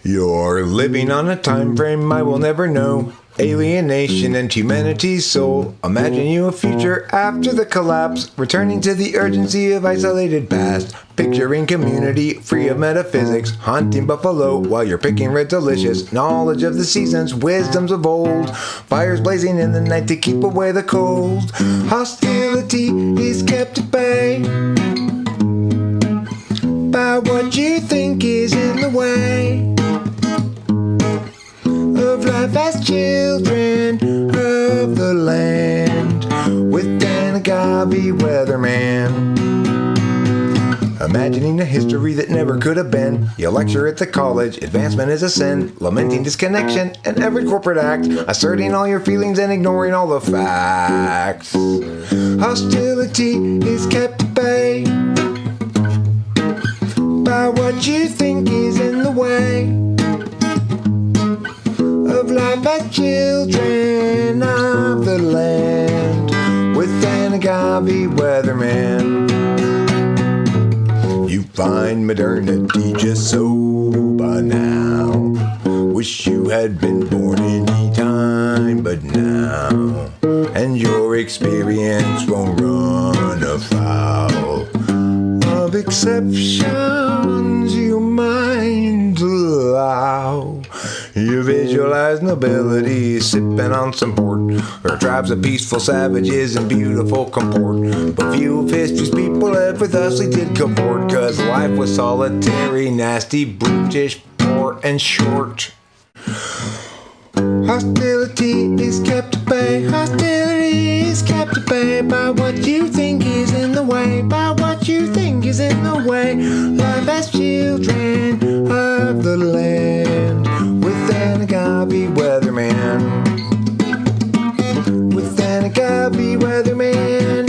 You're living on a time frame I will never know. Alienation and humanity's soul. Imagine you a future after the collapse, returning to the urgency of isolated past. Picturing community free of metaphysics, hunting buffalo while you're picking red delicious. Knowledge of the seasons, wisdoms of old. Fires blazing in the night to keep away the cold. Hostility is kept at bay by what you think is in the way of life as children of the land, with an agave weatherman. Imagining a history that never could have been. You lecture at the college, advancement is a sin. Lamenting disconnection and every corporate act. Asserting all your feelings and ignoring all the facts. Hostility is kept at bay by what you think is in the way of life as children of the land, with an agave agave weatherman. You find modernity just so banal. Wish you had been born any time but now, and your experience won't run afoul of exceptions your mind allow. You visualize nobility sipping on some port, or tribes of peaceful savages in beautiful comport. But few of history's people ever thusly did comport, 'cause life was solitary, nasty, brutish, poor, and short. Hostility is kept at bay, hostility is kept at bay by what you think is in the way, by what you think is in the way. Life as children of the land, with an agave weatherman, with an agave weatherman.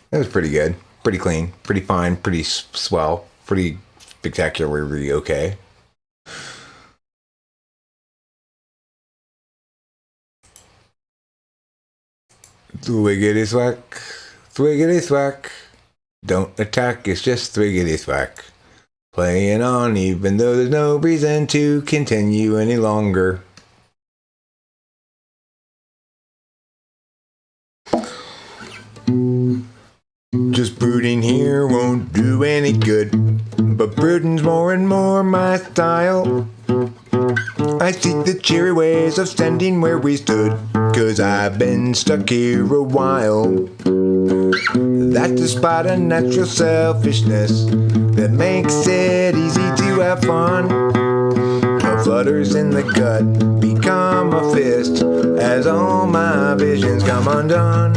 That was pretty good, pretty clean, pretty fine, pretty swell, pretty spectacularly okay. Thwiggity thwack, thwiggity thwack. Don't attack, it's just thwiggity thwack. Playing on even though there's no reason to continue any longer. Just brooding here won't do any good, but brooding's more and more my style. I seek the cheery ways of standing where we stood, 'cause I've been stuck here a while. That's despite a natural selfishness that makes it easy to have fun. What flutters in the gut become a fist as all my visions come undone.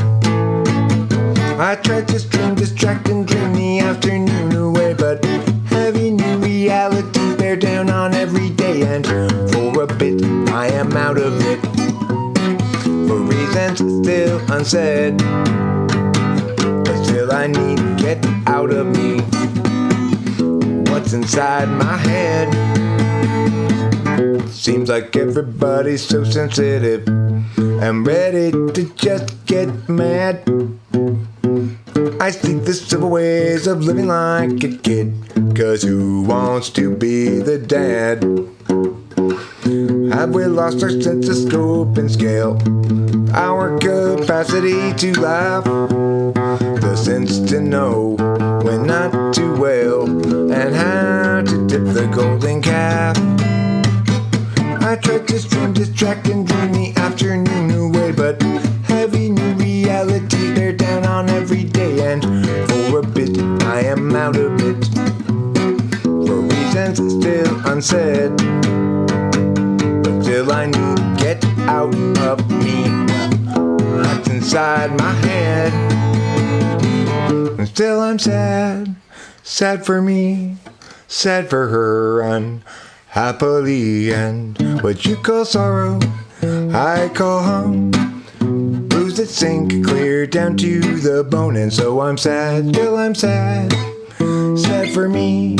I tried to stream, distract, and dream the afternoon away, but heavy new reality bear down on every day, and for a bit I am out of it, for reasons still unsaid. But still I need to get out of me what's inside my head. Seems like everybody's so sensitive and ready to just get mad. I seek the simple ways of living like a kid, 'cause who wants to be the dad? Have we lost our sense of scope and scale, our capacity to laugh, the sense to know when not to wail, and how to tip the golden calf? I tried to stream, distract, and dream the afternoon away, but heavy new reality bear down on every day, and for a bit I am out of it, for reasons still unsaid. But still I need to get out of me what's inside my head. And still I'm sad, sad for me, sad for her, unhappily, and what you call sorrow I call home. Blues that sink clear down to the bone, and so I'm sad, still I'm sad, sad for me,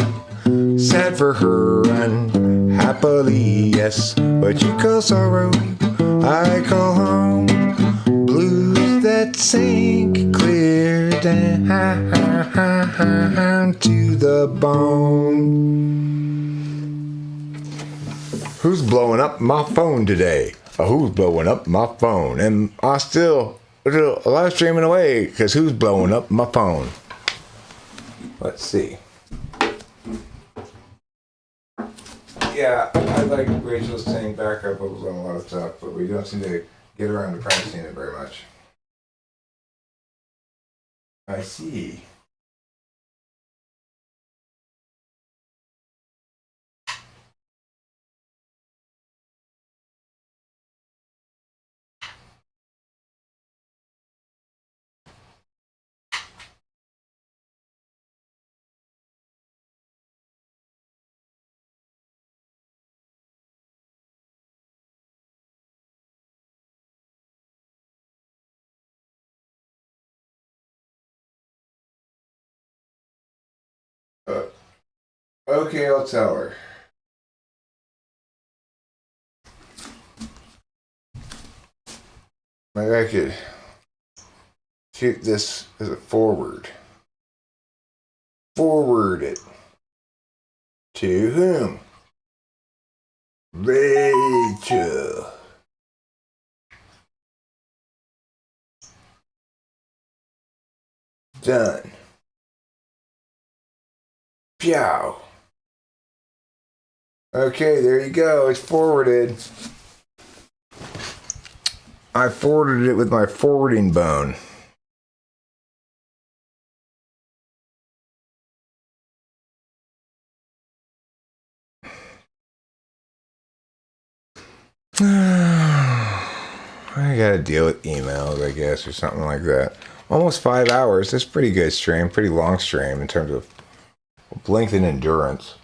sad for her, unhappily, yes. What you call sorrow I call home. Blues that sink clear down to the bone. Who's blowing up my phone today? Who's blowing up my phone? And I still live streaming away, because who's blowing up my phone? Let's see. Yeah, I like Rachel's saying backup bubbles on a lot of stuff, but we don't seem to get around to practicing it very much. I see. Okay, I'll tell her. Maybe I could shoot this as a forward. Forward it. To whom? Rachel. Done. Pew. Okay, there you go. It's forwarded. I forwarded it with my forwarding bone. I gotta deal with emails, I guess, or something like that. Almost 5 hours. That's pretty good stream. Pretty long stream in terms of length and endurance.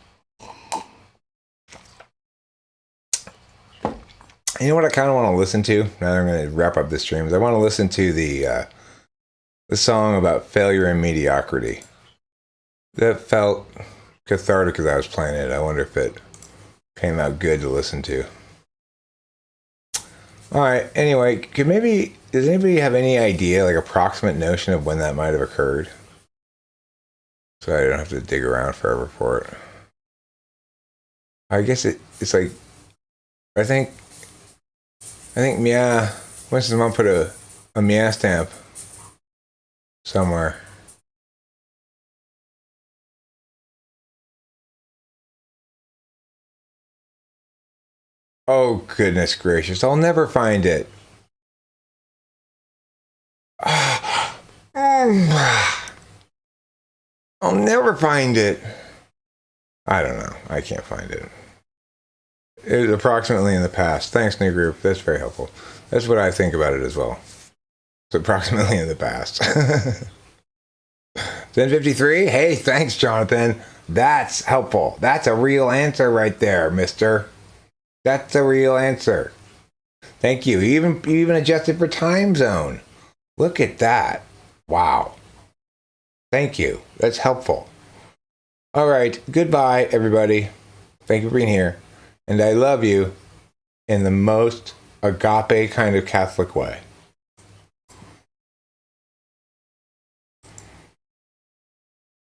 You know what I kind of want to listen to? Now that I'm going to wrap up this stream. Is I want to listen to the song about failure and mediocrity. That felt cathartic as I was playing it. I wonder if it came out good to listen to. All right. Anyway, does anybody have any idea, like approximate notion of when that might have occurred? So I don't have to dig around forever for it. I guess it's like, I think Mia, Winston's mom put a Mia stamp somewhere. Oh, goodness gracious. I'll never find it. I'll never find it. I don't know. I can't find it. It was approximately in the past. Thanks, new group. That's very helpful. That's what I think about it as well. It's approximately in the past. 10:53. Hey, thanks, Jonathan. That's helpful. That's a real answer right there, mister. That's a real answer. Thank you. You even adjusted for time zone. Look at that. Wow. Thank you. That's helpful. All right. Goodbye, everybody. Thank you for being here. And I love you in the most agape kind of Catholic way.